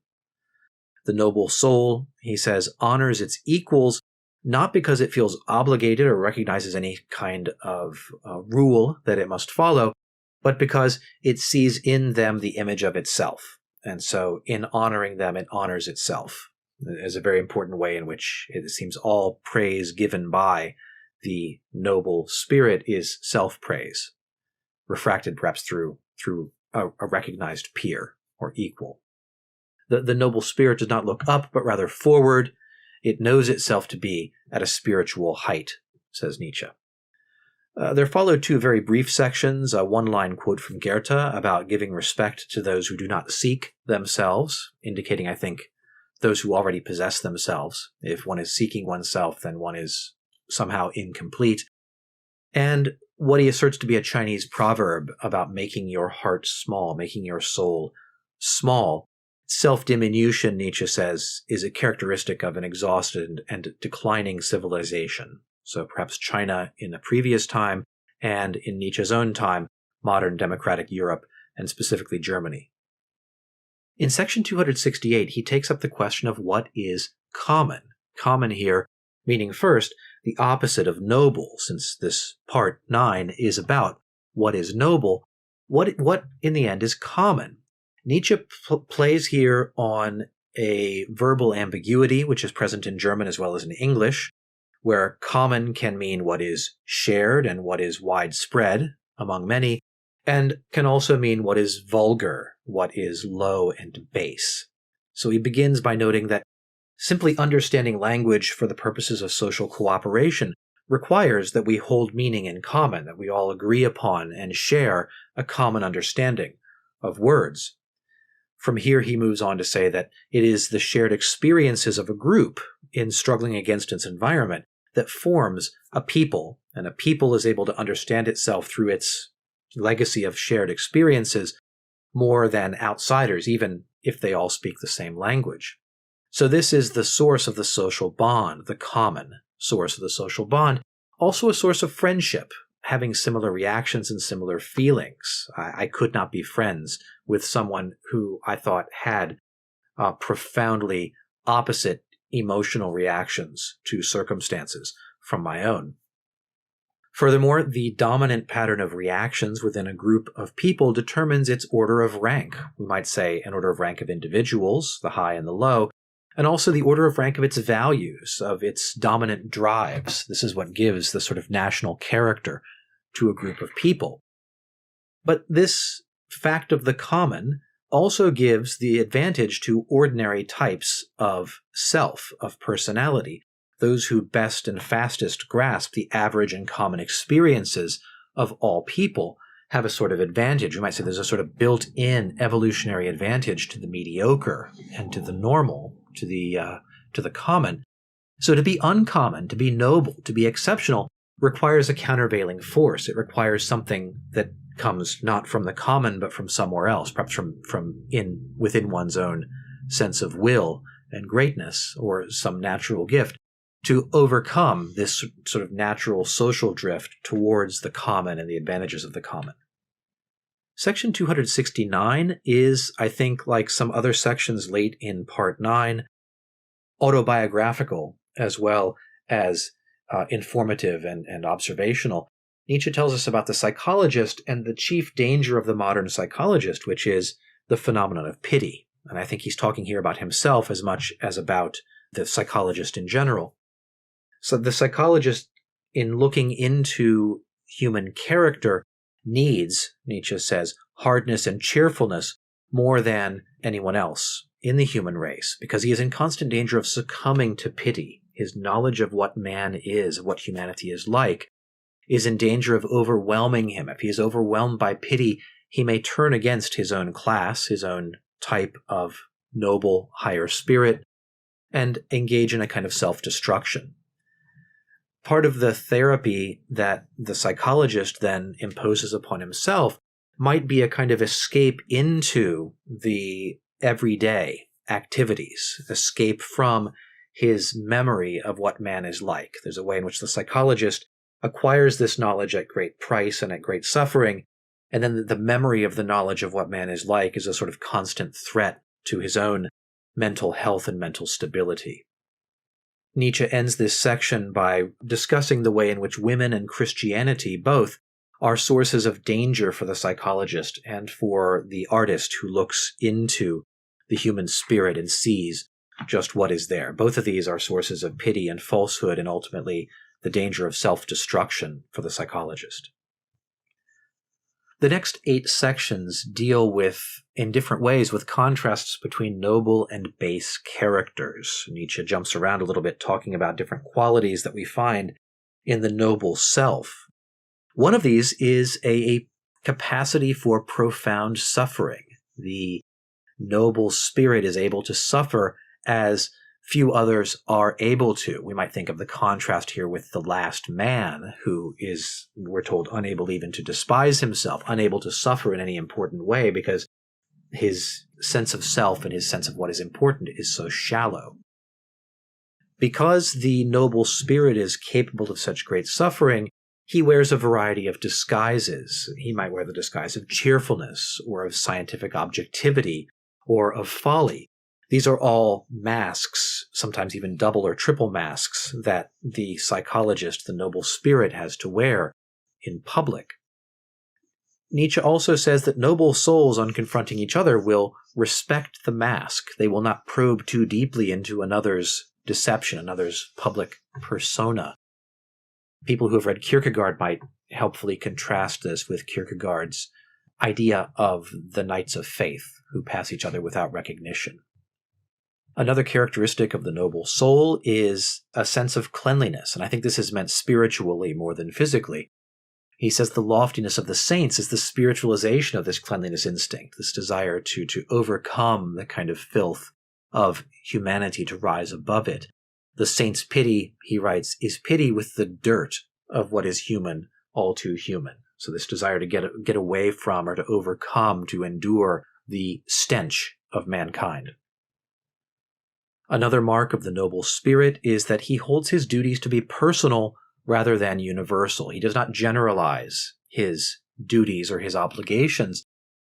The noble soul, he says, honors its equals not because it feels obligated or recognizes any kind of rule that it must follow, but because it sees in them the image of itself. And so in honoring them, it honors itself. There's a very important way in which it seems all praise given by the noble spirit is self-praise, refracted perhaps through a recognized peer or equal. The noble spirit does not look up, but rather forward. It knows itself to be at a spiritual height, says Nietzsche. There follow two very brief sections, a one-line quote from Goethe about giving respect to those who do not seek themselves, indicating, I think, those who already possess themselves. If one is seeking oneself, then one is somehow incomplete. And what he asserts to be a Chinese proverb about making your heart small, making your soul small. Self-diminution, Nietzsche says, is a characteristic of an exhausted and declining civilization. So perhaps China in a previous time, and in Nietzsche's own time, modern democratic Europe, and specifically Germany. In section 268, he takes up the question of what is common. Common here meaning first, the opposite of noble, since this part 9 is about what is noble. What in the end is common? Nietzsche plays here on a verbal ambiguity, which is present in German as well as in English, where common can mean what is shared and what is widespread among many, and can also mean what is vulgar, what is low and base. So he begins by noting that simply understanding language for the purposes of social cooperation requires that we hold meaning in common, that we all agree upon and share a common understanding of words. From here, he moves on to say that it is the shared experiences of a group in struggling against its environment that forms a people, and a people is able to understand itself through its legacy of shared experiences more than outsiders, even if they all speak the same language. So this is the source of the social bond, the common source of the social bond, also a source of friendship, having similar reactions and similar feelings. I could not be friends with someone who I thought had profoundly opposite emotional reactions to circumstances from my own. Furthermore, the dominant pattern of reactions within a group of people determines its order of rank. We might say an order of rank of individuals, the high and the low, and also the order of rank of its values, of its dominant drives. This is what gives the sort of national character to a group of people. But this fact of the common also gives the advantage to ordinary types of self, of personality, those who best and fastest grasp the average and common experiences of all people have a sort of advantage. You might say there's a sort of built-in evolutionary advantage to the mediocre and to the normal, to the common. So to be uncommon, to be noble, to be exceptional requires a countervailing force. It requires something that comes not from the common but from somewhere else, perhaps within one's own sense of will and greatness, or some natural gift, to overcome this sort of natural social drift towards the common and the advantages of the common. Section 269 is, I think, like some other sections late in Part 9, autobiographical as well as informative and observational. Nietzsche tells us about the psychologist and the chief danger of the modern psychologist, which is the phenomenon of pity. And I think he's talking here about himself as much as about the psychologist in general. So the psychologist, in looking into human character, needs, Nietzsche says, hardness and cheerfulness more than anyone else in the human race, because he is in constant danger of succumbing to pity. His knowledge of what man is, of what humanity is like, is in danger of overwhelming him. If he is overwhelmed by pity, he may turn against his own class, his own type of noble, higher spirit, and engage in a kind of self-destruction. Part of the therapy that the psychologist then imposes upon himself might be a kind of escape into the everyday activities, escape from his memory of what man is like. There's a way in which the psychologist acquires this knowledge at great price and at great suffering, and then the memory of the knowledge of what man is like is a sort of constant threat to his own mental health and mental stability. Nietzsche ends this section by discussing the way in which women and Christianity both are sources of danger for the psychologist and for the artist who looks into the human spirit and sees just what is there. Both of these are sources of pity and falsehood, and ultimately the danger of self-destruction for the psychologist. The next 8 sections deal with, in different ways, with contrasts between noble and base characters. Nietzsche jumps around a little bit, talking about different qualities that we find in the noble self. One of these is a capacity for profound suffering. The noble spirit is able to suffer as few others are able to. We might think of the contrast here with the last man, who is, we're told, unable even to despise himself, unable to suffer in any important way because his sense of self and his sense of what is important is so shallow. Because the noble spirit is capable of such great suffering, he wears a variety of disguises. He might wear the disguise of cheerfulness, or of scientific objectivity, or of folly. These are all masks, sometimes even double or triple masks, that the psychologist, the noble spirit, has to wear in public. Nietzsche also says that noble souls, on confronting each other, will respect the mask. They will not probe too deeply into another's deception, another's public persona. People who have read Kierkegaard might helpfully contrast this with Kierkegaard's idea of the knights of faith, who pass each other without recognition. Another characteristic of the noble soul is a sense of cleanliness, and I think this is meant spiritually more than physically. He says the loftiness of the saints is the spiritualization of this cleanliness instinct, this desire to overcome the kind of filth of humanity, to rise above it. The saint's pity, he writes, is pity with the dirt of what is human, all too human. So this desire to get away from, or to overcome, to endure the stench of mankind. Another mark of the noble spirit is that he holds his duties to be personal rather than universal. He does not generalize his duties or his obligations.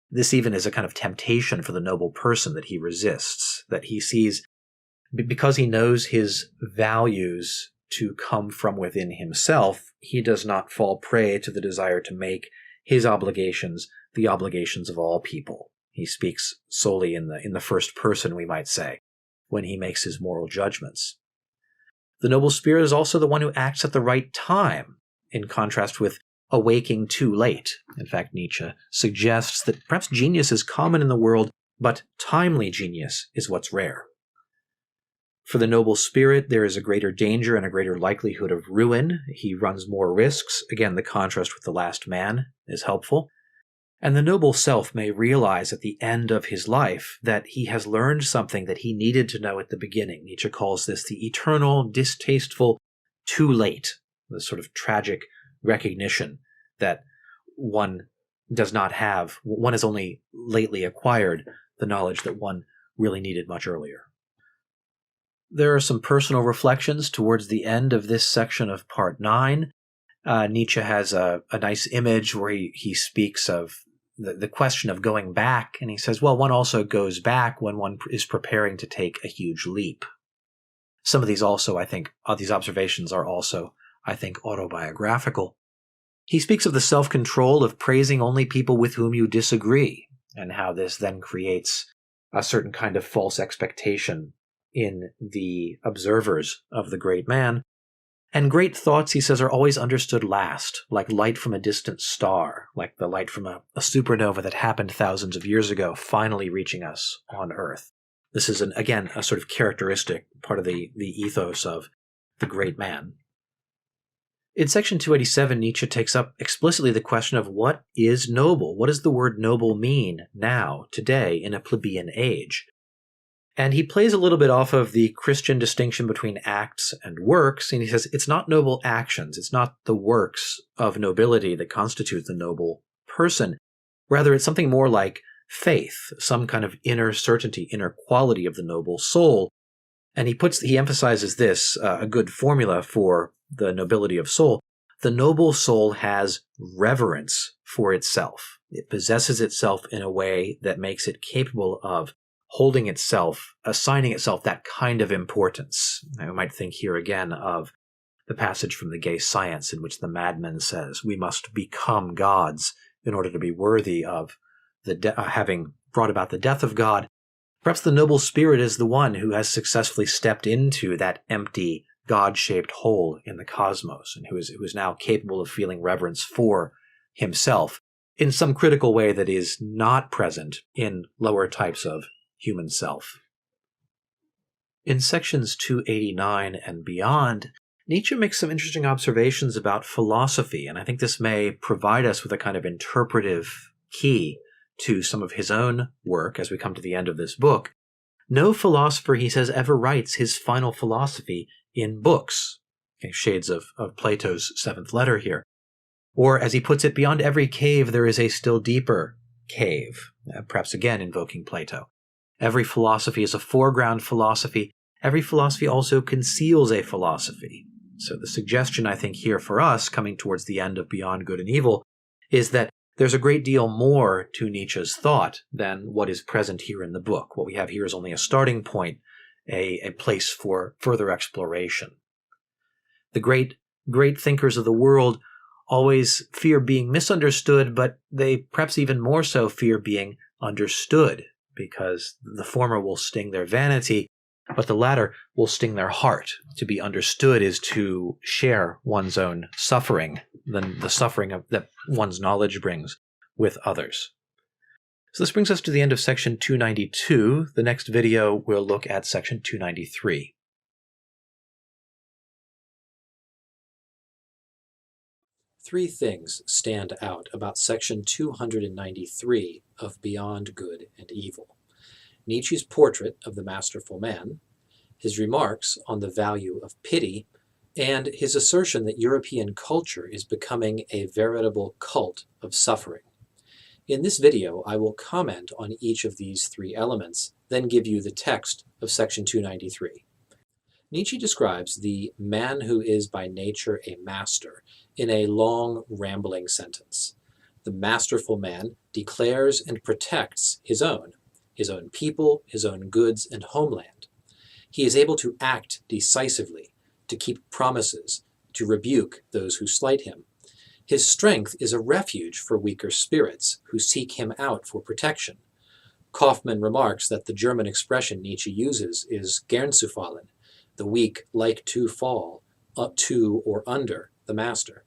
This even is a kind of temptation for the noble person that he resists, that he sees, because he knows his values to come from within himself, he does not fall prey to the desire to make his obligations the obligations of all people. He speaks solely in the first person, we might say, when he makes his moral judgments. The noble spirit is also the one who acts at the right time, in contrast with awaking too late. In fact, Nietzsche suggests that perhaps genius is common in the world, but timely genius is what's rare. For the noble spirit, there is a greater danger and a greater likelihood of ruin. He runs more risks. Again, the contrast with the last man is helpful. And the noble self may realize at the end of his life that he has learned something that he needed to know at the beginning. Nietzsche calls this the eternal, distasteful, too late, the sort of tragic recognition that one does not have. One has only lately acquired the knowledge that one really needed much earlier. There are some personal reflections towards the end of this section of Part 9. Nietzsche has a nice image where he speaks of the question of going back, and he says, well, one also goes back when one is preparing to take a huge leap. Some of these also, I think, these observations are also, I think, autobiographical. He speaks of the self-control of praising only people with whom you disagree, and how this then creates a certain kind of false expectation in the observers of the great man. And great thoughts, he says, are always understood last, like light from a distant star, like the light from a supernova that happened thousands of years ago, finally reaching us on Earth. This is, again, a sort of characteristic part of the ethos of the great man. In section 287, Nietzsche takes up explicitly the question of what is noble? What does the word noble mean now, today, in a plebeian age? And he plays a little bit off of the Christian distinction between acts and works, and he says it's not noble actions, it's not the works of nobility that constitute the noble person. Rather, it's something more like faith, some kind of inner certainty, inner quality of the noble soul. And he emphasizes this, a good formula for the nobility of soul. The noble soul has reverence for itself. It possesses itself in a way that makes it capable of holding itself, assigning itself that kind of importance. I might think here again of the passage from The Gay Science in which the madman says, we must become gods in order to be worthy of having brought about the death of God. Perhaps the noble spirit is the one who has successfully stepped into that empty, God-shaped hole in the cosmos, and who is now capable of feeling reverence for himself in some critical way that is not present in lower types of human self. In sections 289 and beyond, Nietzsche makes some interesting observations about philosophy, and I think this may provide us with a kind of interpretive key to some of his own work as we come to the end of this book. No philosopher, he says, ever writes his final philosophy in books. Okay, shades of Plato's seventh letter here. Or, as he puts it, beyond every cave there is a still deeper cave, perhaps again invoking Plato. Every philosophy is a foreground philosophy. Every philosophy also conceals a philosophy. So the suggestion, I think, here for us, coming towards the end of Beyond Good and Evil, is that there's a great deal more to Nietzsche's thought than what is present here in the book. What we have here is only a starting point, a place for further exploration. The great thinkers of the world always fear being misunderstood, but they perhaps even more so fear being understood, because the former will sting their vanity, but the latter will sting their heart. To be understood is to share one's own suffering, than the suffering that one's knowledge brings with others. So this brings us to the end of section 292. The next video will look at section 293. Three things stand out about section 293 of Beyond Good and Evil: Nietzsche's portrait of the masterful man, his remarks on the value of pity, and his assertion that European culture is becoming a veritable cult of suffering. In this video, I will comment on each of these three elements, then give you the text of section 293. Nietzsche describes the man who is by nature a master in a long, rambling sentence. The masterful man declares and protects his own people, his own goods and homeland. He is able to act decisively, to keep promises, to rebuke those who slight him. His strength is a refuge for weaker spirits who seek him out for protection. Kaufmann remarks that the German expression Nietzsche uses is Gernzufallen, the weak like to fall, up to or under the master.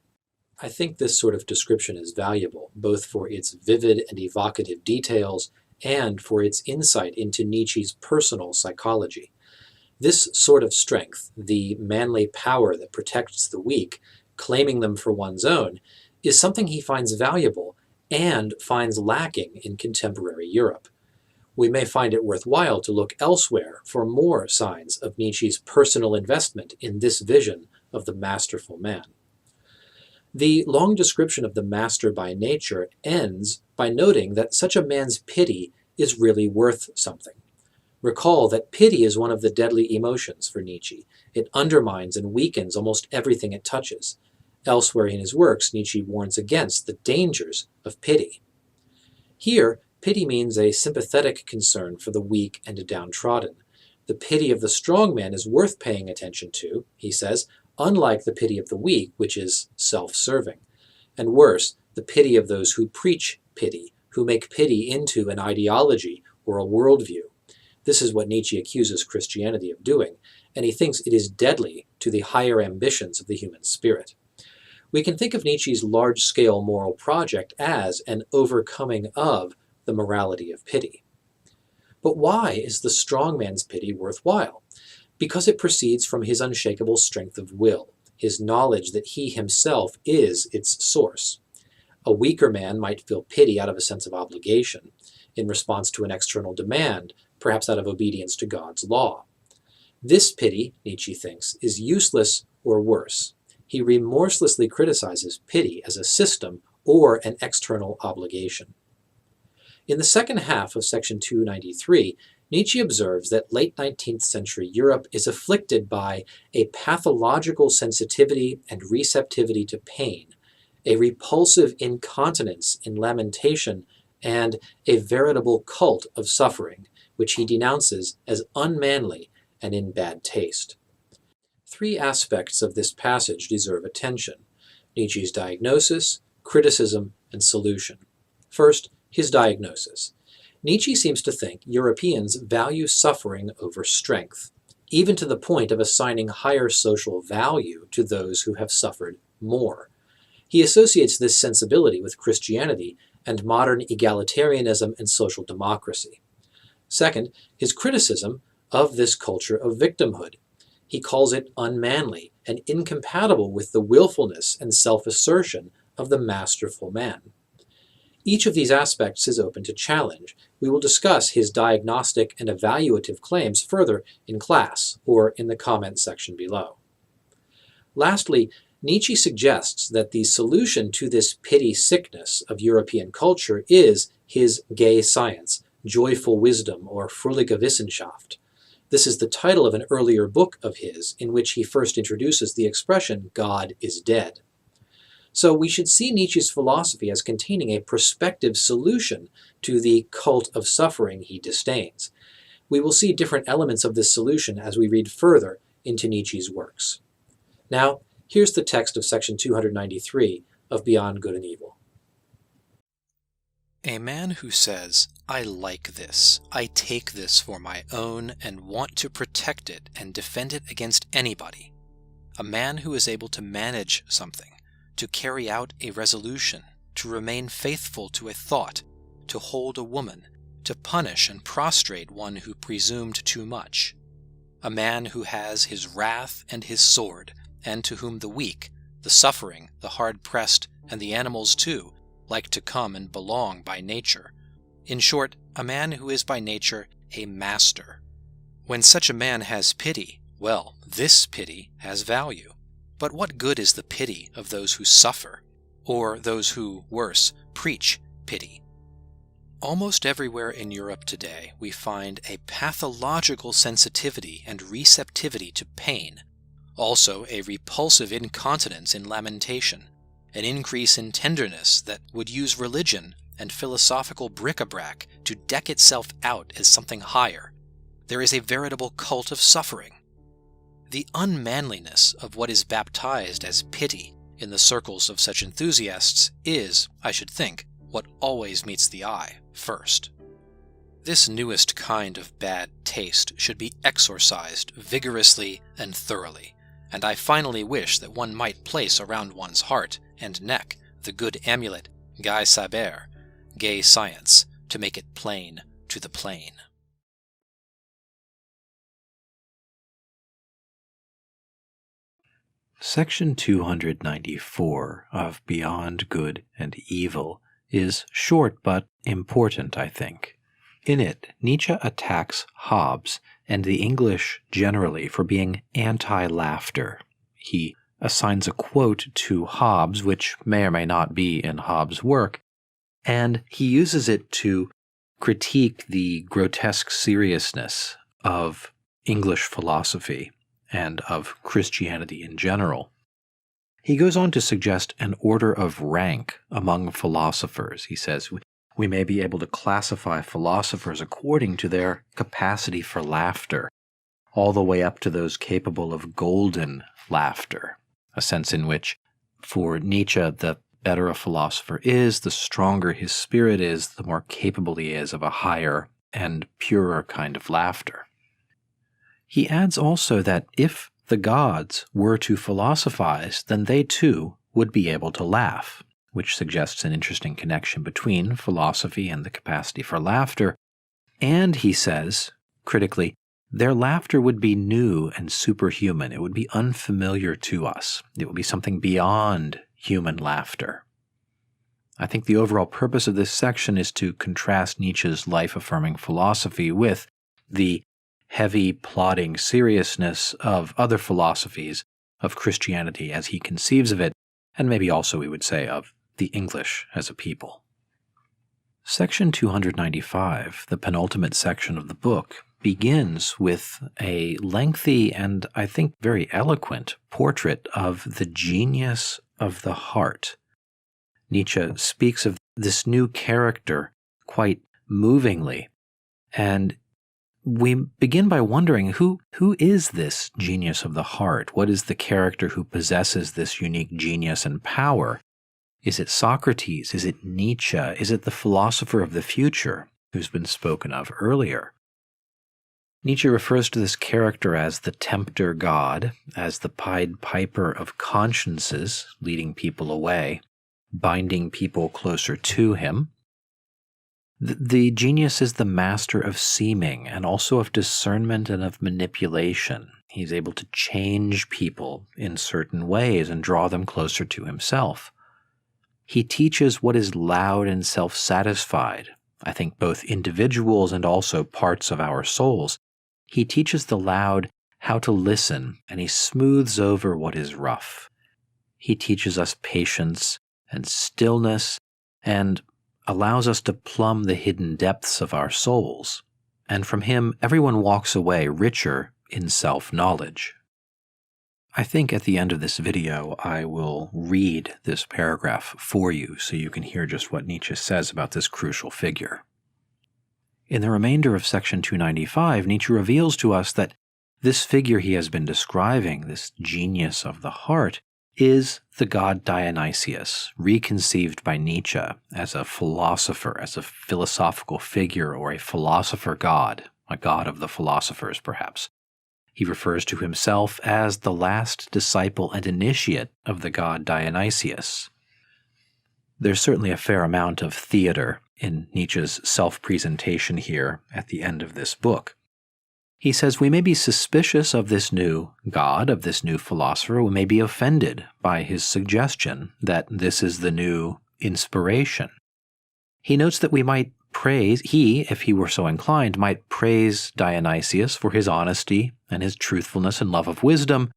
I think this sort of description is valuable, both for its vivid and evocative details and for its insight into Nietzsche's personal psychology. This sort of strength, the manly power that protects the weak, claiming them for one's own, is something he finds valuable and finds lacking in contemporary Europe. We may find it worthwhile to look elsewhere for more signs of Nietzsche's personal investment in this vision of the masterful man. The long description of the master by nature ends by noting that such a man's pity is really worth something. Recall that pity is one of the deadly emotions for Nietzsche. It undermines and weakens almost everything it touches. Elsewhere in his works, Nietzsche warns against the dangers of pity. Here, pity means a sympathetic concern for the weak and downtrodden. The pity of the strong man is worth paying attention to, he says, unlike the pity of the weak, which is self-serving. And worse, the pity of those who preach pity, who make pity into an ideology or a worldview. This is what Nietzsche accuses Christianity of doing, and he thinks it is deadly to the higher ambitions of the human spirit. We can think of Nietzsche's large-scale moral project as an overcoming of the morality of pity. But why is the strong man's pity worthwhile? Because it proceeds from his unshakable strength of will, his knowledge that he himself is its source. A weaker man might feel pity out of a sense of obligation, in response to an external demand, perhaps out of obedience to God's law. This pity, Nietzsche thinks, is useless or worse. He remorselessly criticizes pity as a system or an external obligation. In the second half of section 293, Nietzsche observes that late 19th century Europe is afflicted by a pathological sensitivity and receptivity to pain, a repulsive incontinence in lamentation, and a veritable cult of suffering, which he denounces as unmanly and in bad taste. Three aspects of this passage deserve attention: Nietzsche's diagnosis, criticism, and solution. First, his diagnosis. Nietzsche seems to think Europeans value suffering over strength, even to the point of assigning higher social value to those who have suffered more. He associates this sensibility with Christianity and modern egalitarianism and social democracy. Second, his criticism of this culture of victimhood. He calls it unmanly and incompatible with the willfulness and self-assertion of the masterful man. Each of these aspects is open to challenge. We will discuss his diagnostic and evaluative claims further in class or in the comment section below. Lastly, Nietzsche suggests that the solution to this pity sickness of European culture is his gay science, joyful wisdom, or fröhliche Wissenschaft. This is the title of an earlier book of his, in which he first introduces the expression, God is dead. So we should see Nietzsche's philosophy as containing a prospective solution to the cult of suffering he disdains. We will see different elements of this solution as we read further into Nietzsche's works. Now, here's the text of section 293 of Beyond Good and Evil. A man who says, I like this, I take this for my own and want to protect it and defend it against anybody. A man who is able to manage something, to carry out a resolution, to remain faithful to a thought, to hold a woman, to punish and prostrate one who presumed too much. A man who has his wrath and his sword, and to whom the weak, the suffering, the hard-pressed, and the animals too, like to come and belong by nature. In short, a man who is by nature a master. When such a man has pity, well, this pity has value. But what good is the pity of those who suffer, or those who, worse, preach pity? Almost everywhere in Europe today we find a pathological sensitivity and receptivity to pain, also a repulsive incontinence in lamentation, an increase in tenderness that would use religion and philosophical bric-a-brac to deck itself out as something higher. There is a veritable cult of suffering. The unmanliness of what is baptized as pity in the circles of such enthusiasts is, I should think, what always meets the eye first. This newest kind of bad taste should be exorcised vigorously and thoroughly, and I finally wish that one might place around one's heart and neck the good amulet, Gai Saber, gay science, to make it plain to the plain. Section 294 of Beyond Good and Evil is short but important, I think. In it, Nietzsche attacks Hobbes and the English generally for being anti-laughter. He assigns a quote to Hobbes, which may or may not be in Hobbes' work, and he uses it to critique the grotesque seriousness of English philosophy and of Christianity in general. He goes on to suggest an order of rank among philosophers. He says, we may be able to classify philosophers according to their capacity for laughter, all the way up to those capable of golden laughter, a sense in which, for Nietzsche, the better a philosopher is, the stronger his spirit is, the more capable he is of a higher and purer kind of laughter. He adds also that if the gods were to philosophize, then they too would be able to laugh, which suggests an interesting connection between philosophy and the capacity for laughter. And he says, critically, their laughter would be new and superhuman. It would be unfamiliar to us. It would be something beyond human laughter. I think the overall purpose of this section is to contrast Nietzsche's life-affirming philosophy with the heavy, plodding seriousness of other philosophies of Christianity as he conceives of it, and maybe also, we would say, of the English as a people. Section 295, the penultimate section of the book, begins with a lengthy and, I think, very eloquent portrait of the genius of the heart. Nietzsche speaks of this new character quite movingly, and we begin by wondering who is this genius of the heart? What is the character who possesses this unique genius and power? Is it Socrates? Is it Nietzsche? Is it the philosopher of the future who's been spoken of earlier? Nietzsche refers to this character as the tempter god, as the Pied Piper of consciences, leading people away. binding people closer to him. The genius is the master of seeming and also of discernment and of manipulation. He's able to change people in certain ways and draw them closer to himself. He teaches what is loud and self-satisfied, I think both individuals and also parts of our souls. He teaches the loud how to listen, and he smooths over what is rough. He teaches us patience and stillness and allows us to plumb the hidden depths of our souls. And from him, everyone walks away richer in self-knowledge. I think at the end of this video, I will read this paragraph for you so you can hear just what Nietzsche says about this crucial figure. In the remainder of section 295, Nietzsche reveals to us that this figure he has been describing, this genius of the heart, is the god Dionysius, reconceived by Nietzsche as a philosopher, as a philosophical figure or a philosopher god, a god of the philosophers perhaps. He refers to himself as the last disciple and initiate of the god Dionysius. There's certainly a fair amount of theater in Nietzsche's self-presentation here at the end of this book. He says we may be suspicious of this new god, of this new philosopher. We may be offended by his suggestion that this is the new inspiration. He notes that we might if he were so inclined, might praise Dionysius for his honesty and his truthfulness and love of wisdom,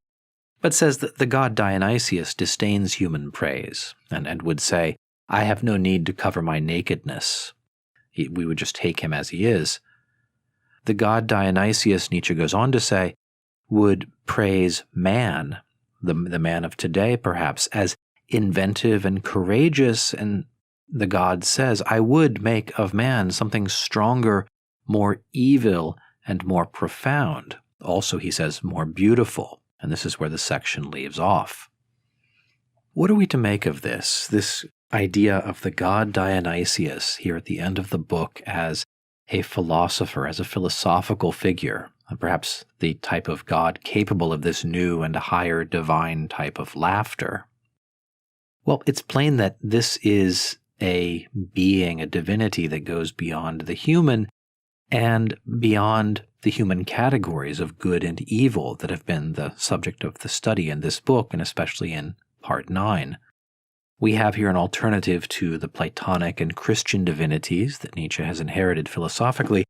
but says that the god Dionysius disdains human praise and would say, I have no need to cover my nakedness. We would just take him as he is. The god Dionysius, Nietzsche goes on to say, would praise man, the man of today perhaps, as inventive and courageous, and the god says, I would make of man something stronger, more evil, and more profound. Also, he says, more beautiful. And this is where the section leaves off. What are we to make of this idea of the god Dionysius here at the end of the book as a philosopher, as a philosophical figure, and perhaps the type of god capable of this new and higher divine type of laughter? Well, it's plain that this is a being, a divinity that goes beyond the human and beyond the human categories of good and evil that have been the subject of the study in this book, and especially in Part 9. We have here an alternative to the Platonic and Christian divinities that Nietzsche has inherited philosophically,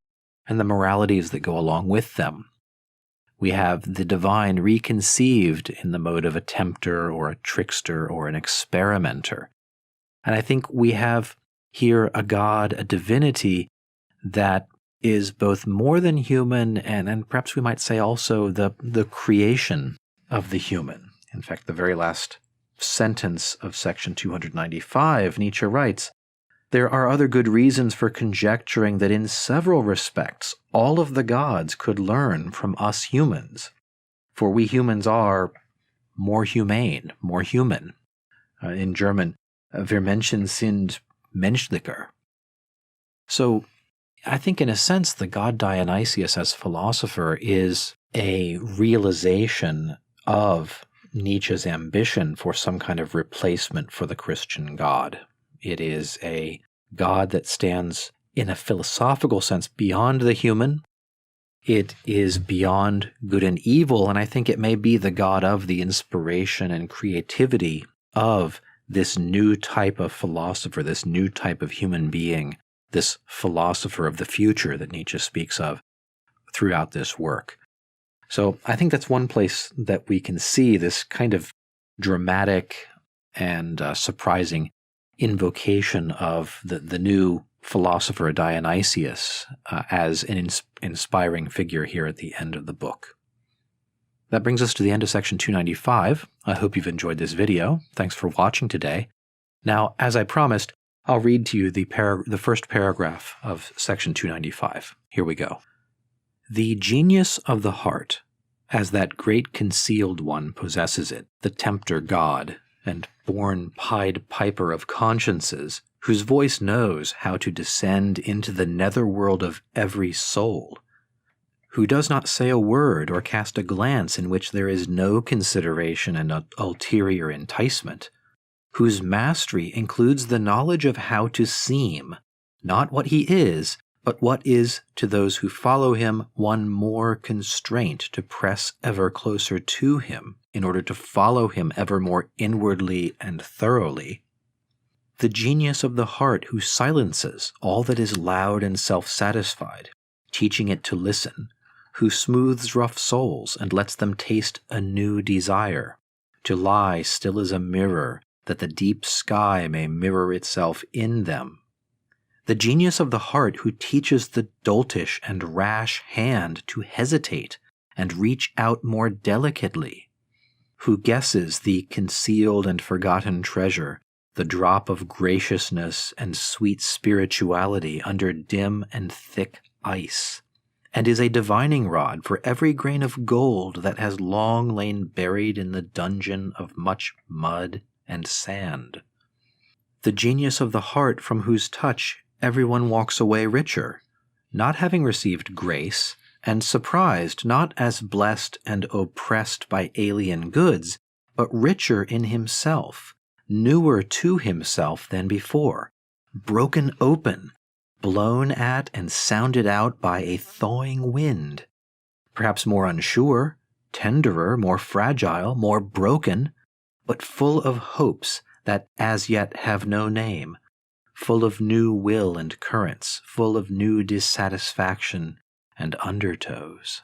and the moralities that go along with them. We have the divine reconceived in the mode of a tempter or a trickster or an experimenter. And I think we have here a god, a divinity that is both more than human and perhaps we might say also the creation of the human. In fact, the very last sentence of section 295, Nietzsche writes, there are other good reasons for conjecturing that in several respects all of the gods could learn from us humans, for we humans are more humane, more human. In German, wir Menschen sind menschlicher. So I think in a sense the god Dionysius as philosopher is a realization of Nietzsche's ambition for some kind of replacement for the Christian God. It is a God that stands in a philosophical sense beyond the human. It is beyond good and evil, and I think it may be the God of the inspiration and creativity of this new type of philosopher, this new type of human being, this philosopher of the future that Nietzsche speaks of throughout this work. So I think that's one place that we can see this kind of dramatic and surprising invocation of the new philosopher Dionysius as an inspiring figure here at the end of the book. That brings us to the end of section 295. I hope you've enjoyed this video. Thanks for watching today. Now, as I promised, I'll read to you the first paragraph of section 295. Here we go. The genius of the heart, as that great concealed one possesses it, the tempter God, and born Pied Piper of consciences, whose voice knows how to descend into the netherworld of every soul, who does not say a word or cast a glance in which there is no consideration and ulterior enticement, whose mastery includes the knowledge of how to seem, not what he is, but what is, to those who follow him, one more constraint to press ever closer to him in order to follow him ever more inwardly and thoroughly. The genius of the heart who silences all that is loud and self-satisfied, teaching it to listen, who smooths rough souls and lets them taste a new desire, to lie still as a mirror, that the deep sky may mirror itself in them. The genius of the heart who teaches the doltish and rash hand to hesitate and reach out more delicately, who guesses the concealed and forgotten treasure, the drop of graciousness and sweet spirituality under dim and thick ice, and is a divining rod for every grain of gold that has long lain buried in the dungeon of much mud and sand. The genius of the heart from whose touch everyone walks away richer, not having received grace, and surprised not as blessed and oppressed by alien goods, but richer in himself, newer to himself than before, broken open, blown at and sounded out by a thawing wind, perhaps more unsure, tenderer, more fragile, more broken, but full of hopes that as yet have no name, full of new will and currents, full of new dissatisfaction and undertows.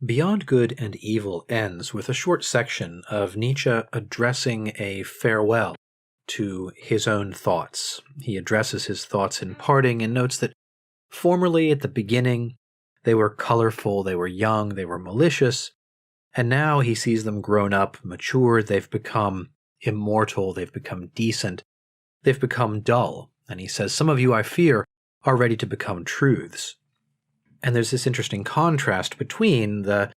Beyond Good and Evil ends with a short section of Nietzsche addressing a farewell to his own thoughts. He addresses his thoughts in parting and notes that formerly at the beginning they were colorful, they were young, they were malicious, and now he sees them grown up, matured, they've become immortal, they've become decent, they've become dull. And he says, some of you, I fear, are ready to become truths. And there's this interesting contrast between the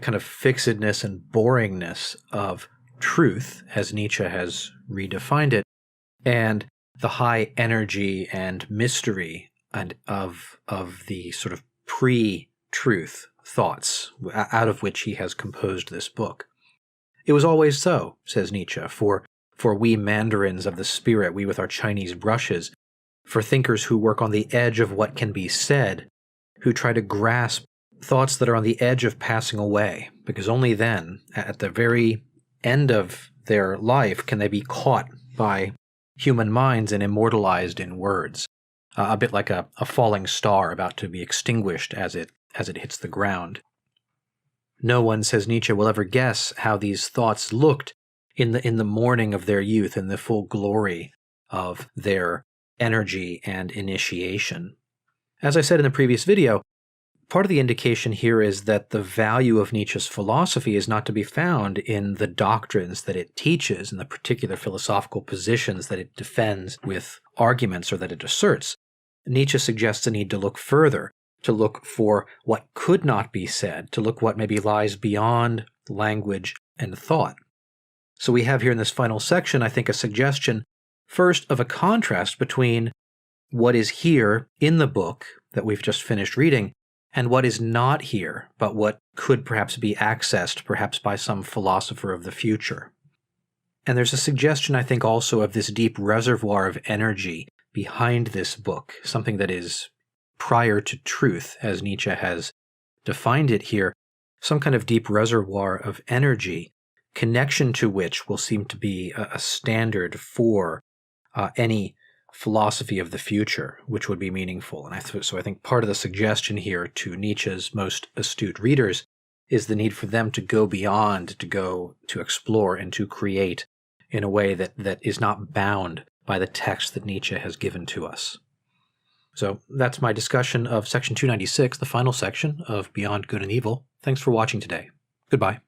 kind of fixedness and boringness of truth, as Nietzsche has redefined it, and the high energy and mystery and of the sort of pre-truth thoughts out of which he has composed this book. It was always so, says Nietzsche, for we mandarins of the spirit, we with our Chinese brushes, for thinkers who work on the edge of what can be said, who try to grasp thoughts that are on the edge of passing away, because only then, at the very end of their life, can they be caught by human minds and immortalized in words, a bit like a falling star about to be extinguished as it hits the ground. No one, says Nietzsche, will ever guess how these thoughts looked in the morning of their youth, in the full glory of their energy and initiation. As I said in the previous video, part of the indication here is that the value of Nietzsche's philosophy is not to be found in the doctrines that it teaches, in the particular philosophical positions that it defends with arguments or that it asserts. Nietzsche suggests a need to look further, to look for what could not be said, to look what maybe lies beyond language and thought. So we have here in this final section, I think, a suggestion, first, of a contrast between what is here in the book that we've just finished reading and what is not here, but what could perhaps be accessed, perhaps by some philosopher of the future. And there's a suggestion, I think, also of this deep reservoir of energy behind this book, something that is prior to truth, as Nietzsche has defined it here, some kind of deep reservoir of energy, connection to which will seem to be a standard for any philosophy of the future, which would be meaningful. And so I think part of the suggestion here to Nietzsche's most astute readers is the need for them to go beyond, to go to explore and to create in a way that is not bound by the text that Nietzsche has given to us. So that's my discussion of section 296, the final section of Beyond Good and Evil. Thanks for watching today. Goodbye.